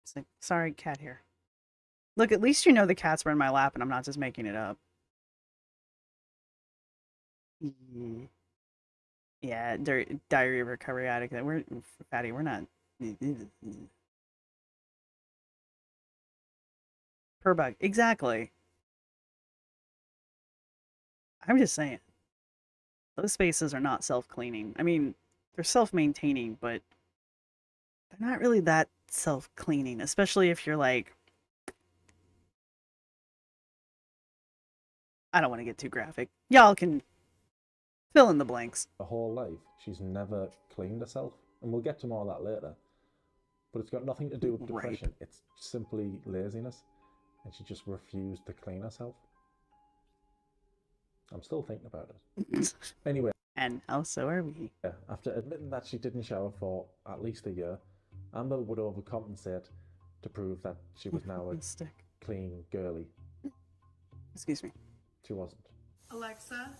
It's like, sorry, cat here. Look, at least you know the cats were in my lap and I'm not just making it up. Yeah, diary of recovery addict. We're fatty. We're not. Per bug. Exactly. I'm just saying. Those spaces are not self-cleaning. I mean, they're self-maintaining, but they're not really that self-cleaning, especially if you're like, I don't want to get too graphic. Y'all can fill in the blanks. Her whole life, she's never cleaned herself. And we'll get to more of that later. But it's got nothing to do with depression. Right. It's simply laziness. And she just refused to clean herself. I'm still thinking about it. Anyway. And also are we. Yeah, after admitting that she didn't shower for at least a year, Amber would overcompensate to prove that she was now a clean girly. Excuse me. She wasn't. Alexa,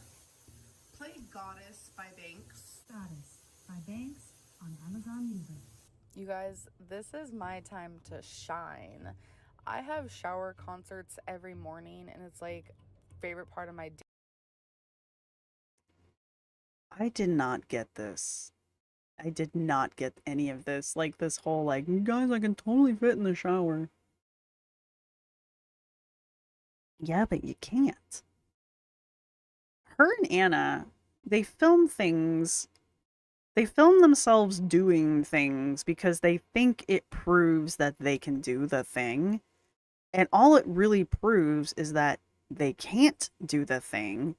play Goddess by Banks. Goddess by Banks on Amazon Music. You guys, this is my time to shine. I have shower concerts every morning, and it's like favorite part of my day. I did not get this. I did not get any of this. Like, this whole, like, you guys, I can totally fit in the shower. Yeah, but you can't. Her and Anna, they film things. They film themselves doing things because they think it proves that they can do the thing. And all it really proves is that they can't do the thing,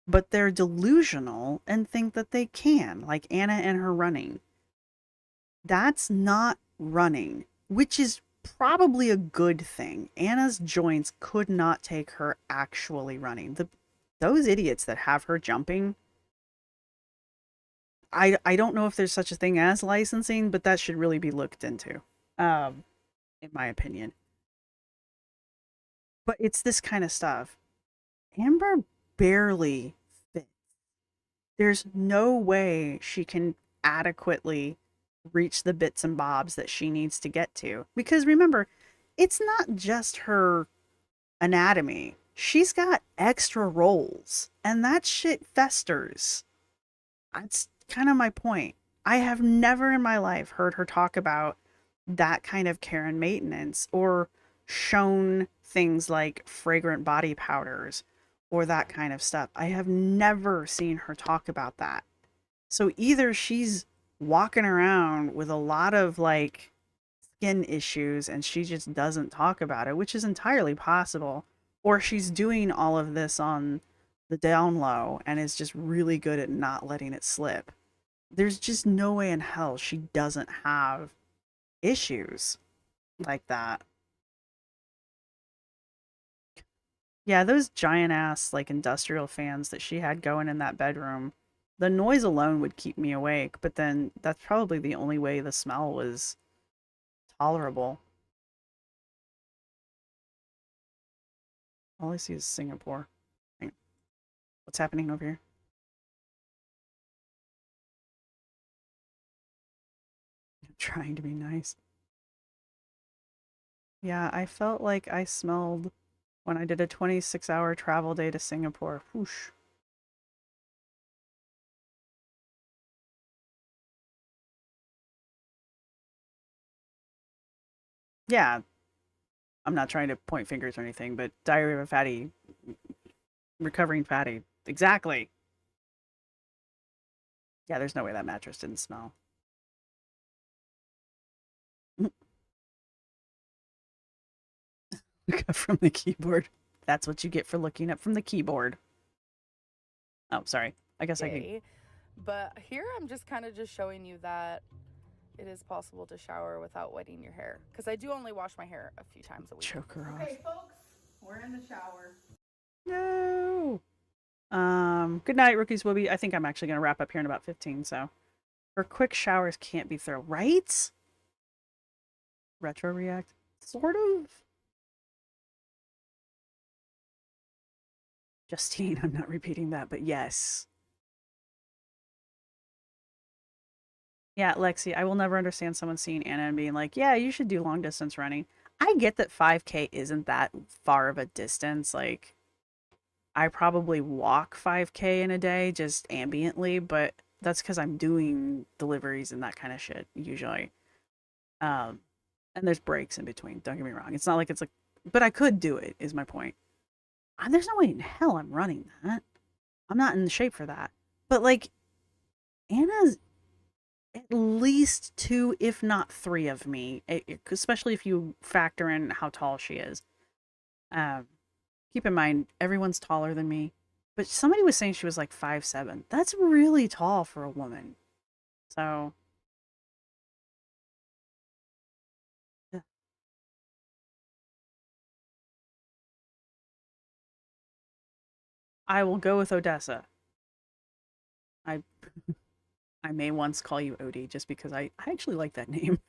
but they're delusional and think that they can, like Anna and her running. That's not running, which is probably a good thing. Anna's joints could not take her actually running. Those idiots that have her jumping, I don't know if there's such a thing as licensing, but that should really be looked into, in my opinion. But it's this kind of stuff. Amber barely fits. There's no way she can adequately reach the bits and bobs that she needs to get to. Because remember, it's not just her anatomy. She's got extra rolls, and that shit festers. That's kind of my point. I have never in my life heard her talk about that kind of care and maintenance, or shown things like fragrant body powders or that kind of stuff. I have never seen her talk about that. So either she's walking around with a lot of like skin issues and she just doesn't talk about it, which is entirely possible, or she's doing all of this on the down low and is just really good at not letting it slip. There's just no way in hell she doesn't have issues like that. Yeah, those giant ass like industrial fans that she had going in that bedroom, the noise alone would keep me awake, but then that's probably the only way the smell was tolerable. All I see is Singapore. What's happening over here? I'm trying to be nice. Yeah, I felt like I smelled when I did a 26-hour travel day to Singapore. Whoosh. Yeah, I'm not trying to point fingers or anything, but Diary of a Fatty, recovering fatty. Exactly. Yeah, there's no way that mattress didn't smell. Look up from the keyboard. That's what you get for looking up from the keyboard. Oh, sorry. I guess I could. But here I'm just kind of just showing you that it is possible to shower without wetting your hair. Because I do only wash my hair a few times a week. Choke her off. Okay, folks, we're in the shower. No. Good night, Rookies Wooby. I think I'm actually going to wrap up here in about 15, so. Her quick showers can't be thorough, right? Retro react? Sort of. Justine, I'm not repeating that, but yes. Yeah, Lexi, I will never understand someone seeing Anna and being like, yeah, you should do long distance running. I get that 5K isn't that far of a distance. Like, I probably walk 5K in a day just ambiently, but that's because I'm doing deliveries and that kind of shit usually. And there's breaks in between. Don't get me wrong. It's not like it's like, but I could do it, is my point. There's no way in hell I'm running that. I'm not in shape for that. But like, Anna's at least 2, if not 3 of me, especially if you factor in how tall she is. Keep in mind, everyone's taller than me. But somebody was saying she was like 5'7". That's really tall for a woman. So, yeah. I will go with Odessa. I I may once call you Odie just because I actually like that name.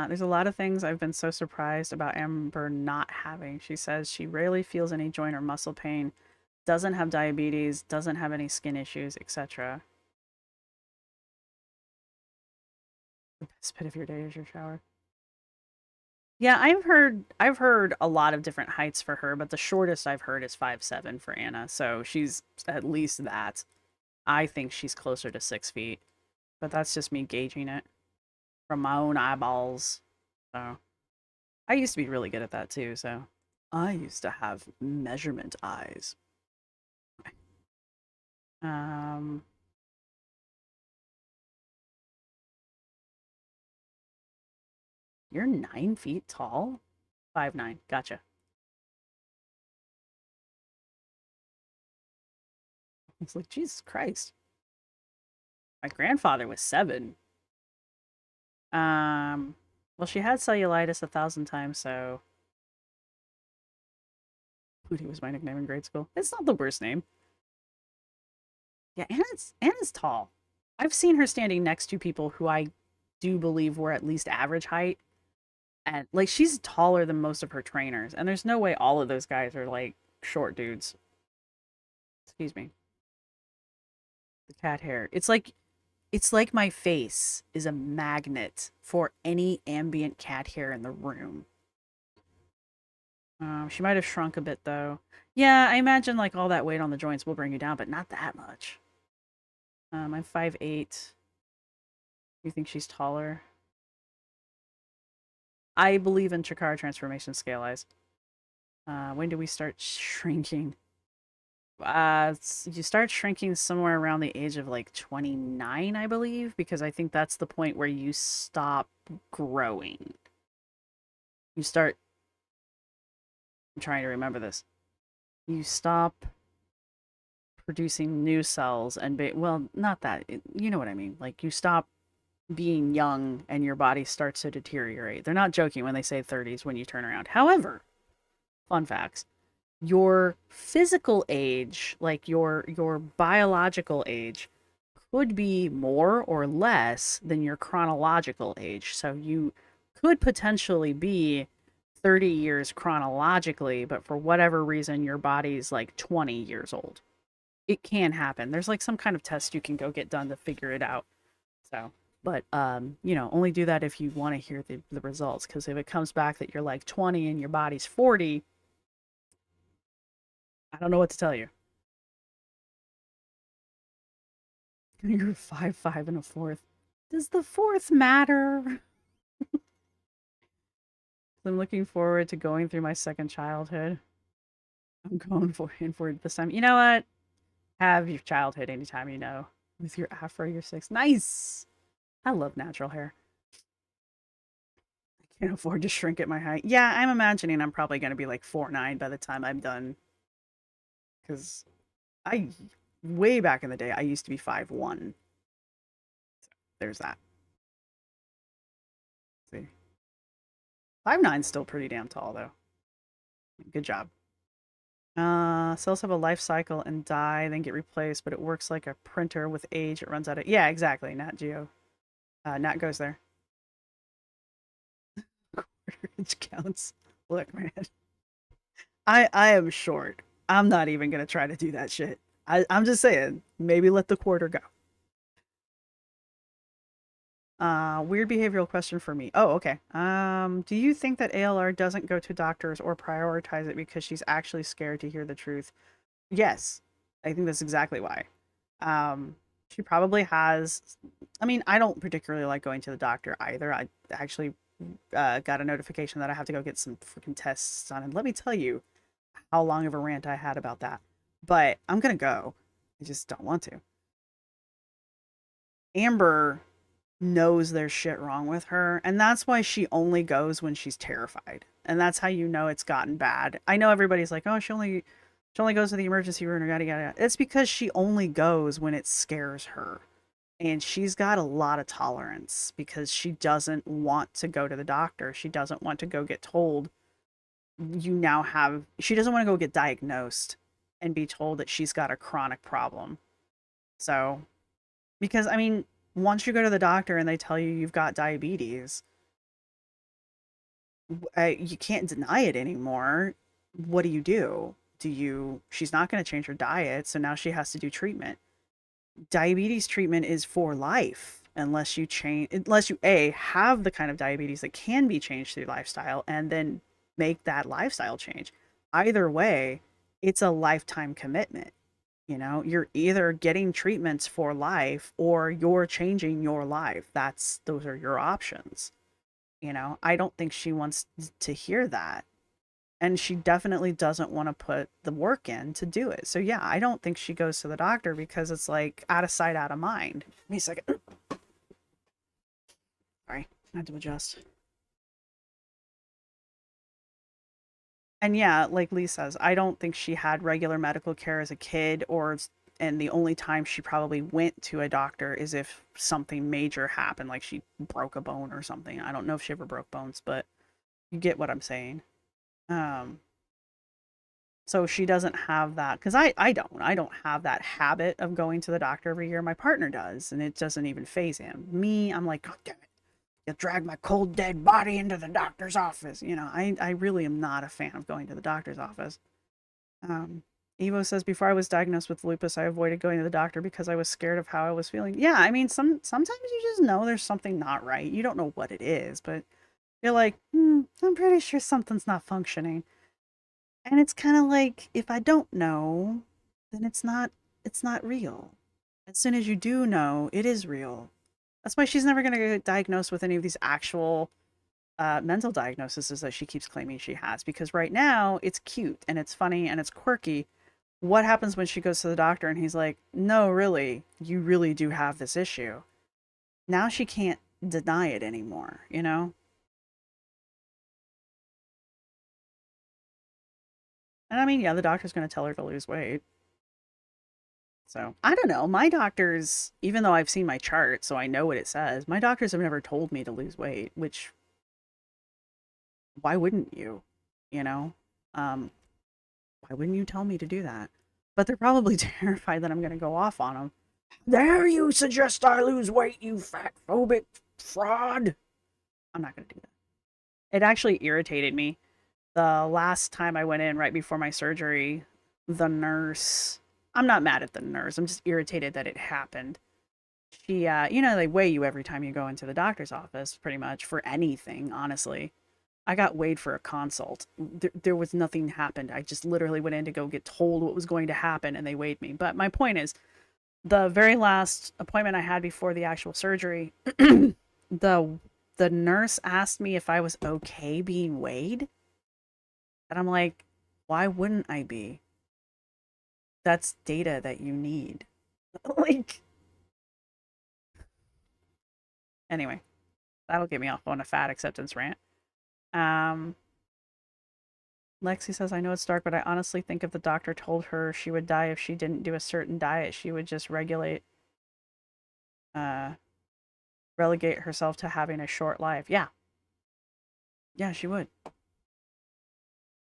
There's a lot of things I've been so surprised about Amber not having. She says she rarely feels any joint or muscle pain, doesn't have diabetes, doesn't have any skin issues, etc. The best bit of your day is your shower. Yeah, I've heard a lot of different heights for her, but the shortest I've heard is 5'7" for Anna, so she's at least that. I think she's closer to 6 feet, but that's just me gauging it from my own eyeballs. So I used to be really good at that too, so I used to have measurement eyes. Um You're 9 feet tall? 5'9". Gotcha. It's like, Jesus Christ. My grandfather was 7. Well, she had cellulitis 1,000 times, so Booty was my nickname in grade school. It's not the worst name. Yeah, Anna's tall. I've seen her standing next to people who I do believe were at least average height. And like she's taller than most of her trainers. And there's no way all of those guys are like short dudes. Excuse me. The cat hair. It's like my face is a magnet for any ambient cat hair in the room. She might have shrunk a bit though. Yeah, I imagine like all that weight on the joints will bring you down, but not that much. I'm 5'8". You think she's taller? I believe in Chikara transformation scale eyes. When do we start shrinking? You start shrinking somewhere around the age of like 29, I believe, because I think that's the point where you stop growing. You start. I'm trying to remember this. You stop producing new cells and well, not that, you know what I mean. Like you stop being young and your body starts to deteriorate. They're not joking when they say 30s when you turn around. However, fun facts, your physical age, like your biological age, could be more or less than your chronological age. So you could potentially be 30 years chronologically, but for whatever reason your body's like 20 years old. It can happen. There's like some kind of test you can go get done to figure it out. So, but you know, only do that if you want to hear the results, because if it comes back that you're like 20 and your body's 40, I don't know what to tell you. You're 5'5" and a fourth. Does the fourth matter? I'm looking forward to going through my second childhood. I'm going for it this time. You know what? Have your childhood anytime you know. With your afro, you're 6. Nice! I love natural hair. I can't afford to shrink at my height. Yeah, I'm imagining I'm probably going to be like 4'9" by the time I'm done. Because way back in the day, I used to be 5'1". So there's that. See? 5'9" still pretty damn tall, though. Good job. Cells have a life cycle and die, then get replaced, but it works like a printer with age. It runs out of... Yeah, exactly. Nat Geo. Nat goes there. Quarter inch counts. Look, man. I am short. I'm not even going to try to do that shit. I'm just saying, maybe let the quarter go. Weird behavioral question for me. Oh, okay. Do you think that ALR doesn't go to doctors or prioritize it because she's actually scared to hear the truth? Yes. I think that's exactly why. She probably has... I mean, I don't particularly like going to the doctor either. I actually got a notification that I have to go get some freaking tests done. And let me tell you how long of a rant I had about that. But I'm going to go. I just don't want to. Amber knows there's shit wrong with her, and that's why she only goes when she's terrified. And that's how you know it's gotten bad. I know everybody's like, oh, she only goes to the emergency room or yada yada. It's because she only goes when it scares her. And she's got a lot of tolerance because she doesn't want to go to the doctor. She doesn't want to go get told she doesn't want to go get diagnosed and be told that she's got a chronic problem. So, because I mean, once you go to the doctor and they tell you you've got diabetes, you can't deny it anymore. What do? She's not going to change her diet, so now she has to do treatment. Diabetes treatment is for life unless you have the kind of diabetes that can be changed through lifestyle and then make that lifestyle change. Either way, it's a lifetime commitment. You know, you're either getting treatments for life or you're changing your life. Those are your options. You know, I don't think she wants to hear that. And she definitely doesn't want to put the work in to do it. So yeah, I don't think she goes to the doctor because it's like out of sight, out of mind. Give me a second. Sorry, I had to adjust. And yeah, like Lee says, I don't think she had regular medical care as a kid, and the only time she probably went to a doctor is if something major happened, like she broke a bone or something. I don't know if she ever broke bones, but you get what I'm saying. So she doesn't have that, because I don't have that habit of going to the doctor every year. My partner does, and it doesn't even faze him. Me, I'm like, God damn it, you drag my cold dead body into the doctor's office. You know, I really am not a fan of going to the doctor's office. Evo says, before I was diagnosed with lupus, I avoided going to the doctor because I was scared of how I was feeling. Yeah, I mean, sometimes you just know there's something not right. You don't know what it is, but you're like, I'm pretty sure something's not functioning. And it's kind of like, if I don't know, then it's not real. As soon as you do know, it is real. That's why she's never going to get diagnosed with any of these actual mental diagnoses that she keeps claiming she has. Because right now, it's cute and it's funny and it's quirky. What happens when she goes to the doctor and he's like, no, really, you really do have this issue. Now she can't deny it anymore, you know? And I mean, yeah, the doctor's going to tell her to lose weight. So I don't know. My doctors, even though I've seen my chart, so I know what it says, my doctors have never told me to lose weight, which why wouldn't you? You know? Um, why wouldn't you tell me to do that? But they're probably terrified that I'm going to go off on them. Dare you suggest I lose weight, you fat phobic fraud? I'm not going to do that. It actually irritated me. The last time I went in right before my surgery, the nurse, I'm not mad at the nurse. I'm just irritated that it happened. She, you know, they weigh you every time you go into the doctor's office, pretty much, for anything, honestly. I got weighed for a consult. There was nothing happened. I just literally went in to go get told what was going to happen, and they weighed me. But my point is, the very last appointment I had before the actual surgery, the nurse asked me if I was okay being weighed. And I'm like, why wouldn't I be? That's data that you need. Like, anyway, that'll get me off on a fat acceptance rant. Lexi says, I know it's dark, but I honestly think if the doctor told her she would die if she didn't do a certain diet, she would just relegate herself to having a short life. Yeah. Yeah, she would.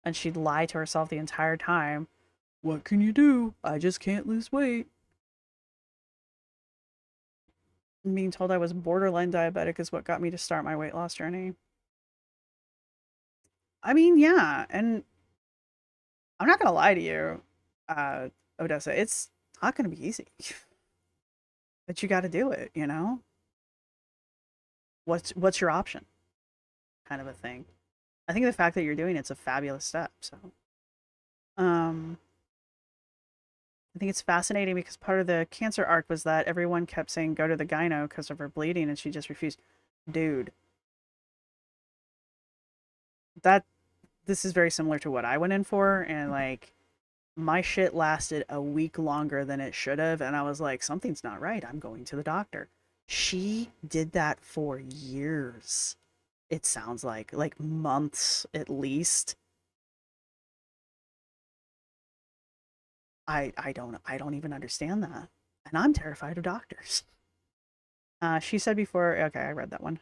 And she'd lie to herself the entire time. What can you do? I just can't lose weight. Being told I was borderline diabetic is what got me to start my weight loss journey. I mean, yeah, and I'm not gonna lie to you, Odessa, it's not gonna be easy. But you gotta do it, you know? What's your option? Kind of a thing. I think the fact that you're doing it's a fabulous step, so I think it's fascinating because part of the cancer arc was that everyone kept saying go to the gyno because of her bleeding and she just refused. Dude. This is very similar to what I went in for, and like my shit lasted a week longer than it should have, and I was like, something's not right. I'm going to the doctor. She did that for years. It sounds like months at least. I don't even understand that. And I'm terrified of doctors. She said before, okay, I read that one.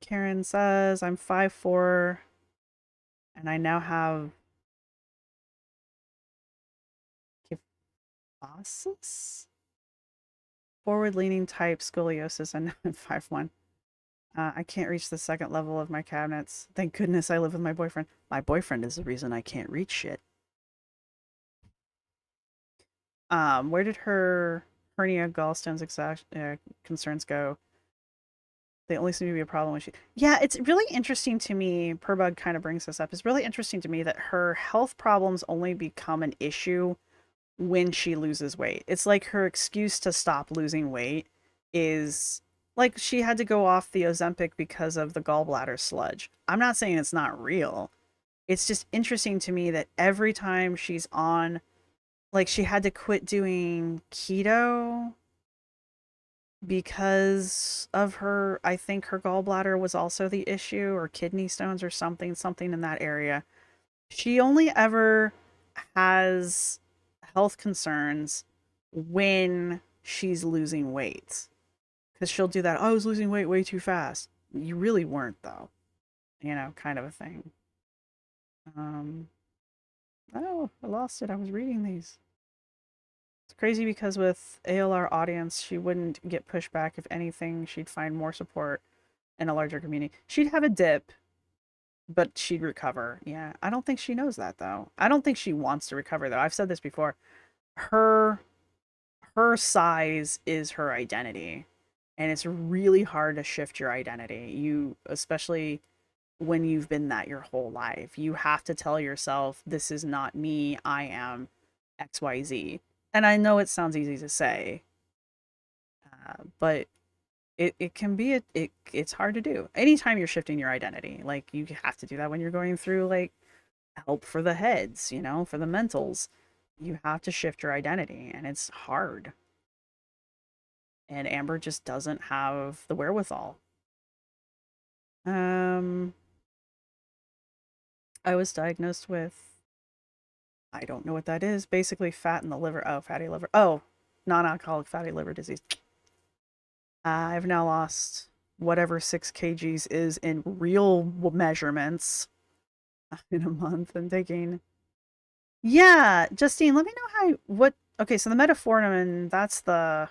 Karen says, I'm 5'4", and I now have kyphosis? Forward-leaning type scoliosis, and I'm 5'1". I can't reach the second level of my cabinets. Thank goodness I live with my boyfriend. My boyfriend is the reason I can't reach shit. Where did her hernia gallstones concerns go? They only seem to be a problem when she... Yeah, it's really interesting to me, Purbug kind of brings this up, it's really interesting to me that her health problems only become an issue when she loses weight. It's like her excuse to stop losing weight is... Like, she had to go off the Ozempic because of the gallbladder sludge. I'm not saying it's not real. It's just interesting to me that every time she's on... Like, she had to quit doing keto because of her, I think her gallbladder was also the issue, or kidney stones or something in that area. She only ever has health concerns when she's losing weight. Because she'll do that, oh, I was losing weight way too fast. You really weren't, though. You know, kind of a thing. Oh, I lost it. I was reading these. It's crazy because with ALR audience, she wouldn't get pushback. If anything, she'd find more support in a larger community. She'd have a dip, but she'd recover. Yeah, I don't think she knows that, though. I don't think she wants to recover, though. I've said this before. Her size is her identity, and it's really hard to shift your identity. You, especially when you've been that your whole life, you have to tell yourself, this is not me, I am XYZ. And I know it sounds easy to say, but it can be, it's hard to do. Anytime you're shifting your identity, like you have to do that when you're going through like help for the heads, you know, for the mentals. You have to shift your identity, and it's hard. And Amber just doesn't have the wherewithal. I was diagnosed with I don't know what that is. Basically fat in the liver. Oh, fatty liver. Oh, non-alcoholic fatty liver disease. I've now lost whatever 6 kgs is in real measurements in a month and taking. Yeah, Justine, let me know okay, so the metformin, that's the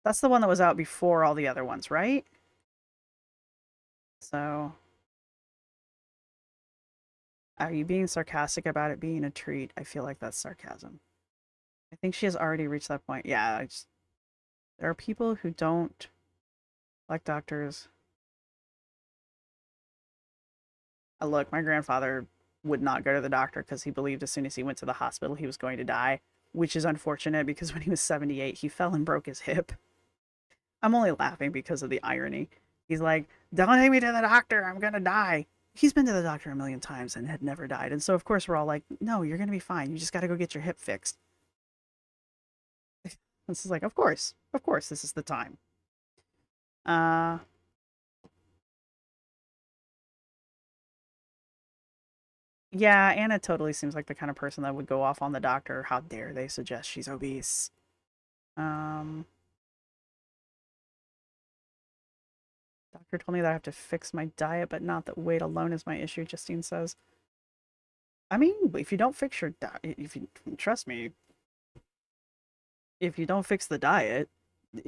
one that was out before all the other ones, right? So are you being sarcastic about it being a treat? I feel like that's sarcasm. I think she has already reached that point. Yeah, there are people who don't like doctors. Look, my grandfather would not go to the doctor because he believed as soon as he went to the hospital he was going to die, which is unfortunate because when he was 78, he fell and broke his hip. I'm only laughing because of the irony. He's like, don't take me to the doctor, I'm gonna die. He's been to the doctor a million times and had never died. And so, of course, we're all like, no, you're gonna be fine. You just gotta go get your hip fixed. This is like, of course, this is the time. Yeah, Anna totally seems like the kind of person that would go off on the doctor. How dare they suggest she's obese? Doctor told me that I have to fix my diet, but not that weight alone is my issue, Justine says. I mean, if you don't fix your diet, if you trust me, if you don't fix the diet,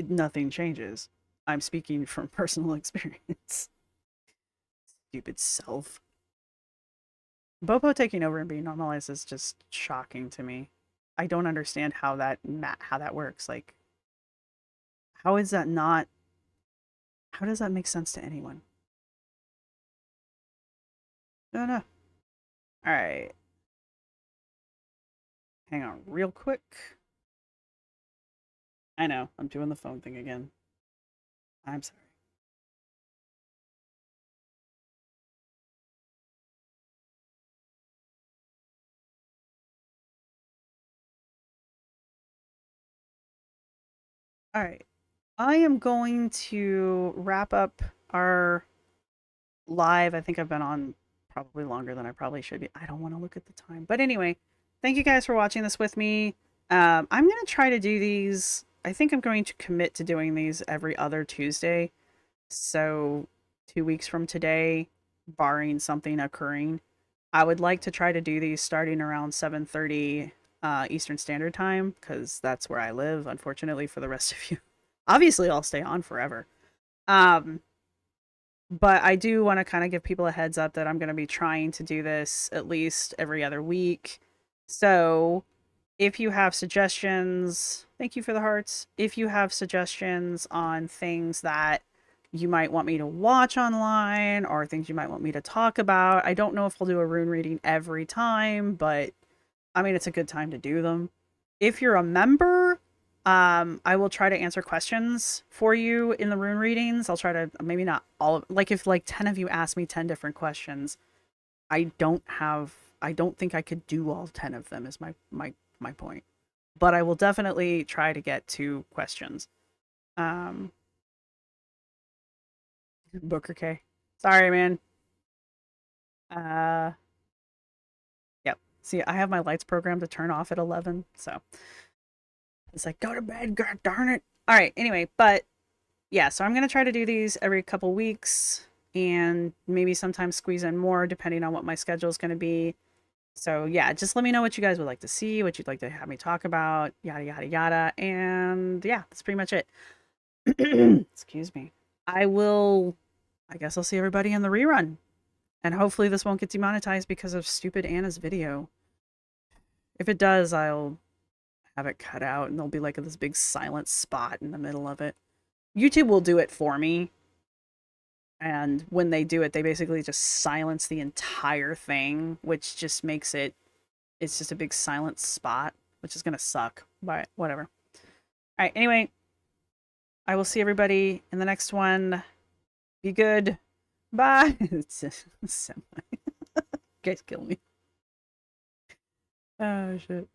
nothing changes. I'm speaking from personal experience. Stupid self. Bopo taking over and being normalized is just shocking to me. I don't understand how that works. Like, how is that not? How does that make sense to anyone? I don't know. All right. Hang on real quick. I know, I'm doing the phone thing again. I'm sorry. All right. I am going to wrap up our live. I think I've been on probably longer than I probably should be. I don't want to look at the time. But anyway, thank you guys for watching this with me. I'm going to try to do these. I think I'm going to commit to doing these every other Tuesday. So 2 weeks from today, barring something occurring, I would like to try to do these starting around 7:30 Eastern Standard Time, because that's where I live, unfortunately, for the rest of you. Obviously, I'll stay on forever. But I do want to kind of give people a heads up that I'm going to be trying to do this at least every other week. So if you have suggestions, thank you for the hearts. If you have suggestions on things that you might want me to watch online or things you might want me to talk about, I don't know if I'll do a rune reading every time, but I mean, it's a good time to do them. If you're a member, I will try to answer questions for you in the rune readings. I'll try to, maybe not all of, like if like 10 of you ask me 10 different questions, I don't think I could do all 10 of them is my point. But I will definitely try to get to questions. Booker K. Sorry, man. Yep. See, I have my lights programmed to turn off at 11, so it's like, go to bed, god darn it. All right, anyway, but yeah, so I'm going to try to do these every couple weeks and maybe sometimes squeeze in more depending on what my schedule is going to be. So yeah, just let me know what you guys would like to see, what you'd like to have me talk about, yada, yada, yada. And yeah, that's pretty much it. Excuse me. I guess I'll see everybody in the rerun. And hopefully this won't get demonetized because of stupid Anna's video. If it does, I'll have it cut out and there'll be like this big silent spot in the middle of it. YouTube will do it for me. And when they do it, they basically just silence the entire thing, which just makes it's just a big silent spot, which is going to suck, but whatever. All right, anyway, I will see everybody in the next one. Be good. Bye. Guys kill me. Oh, shit.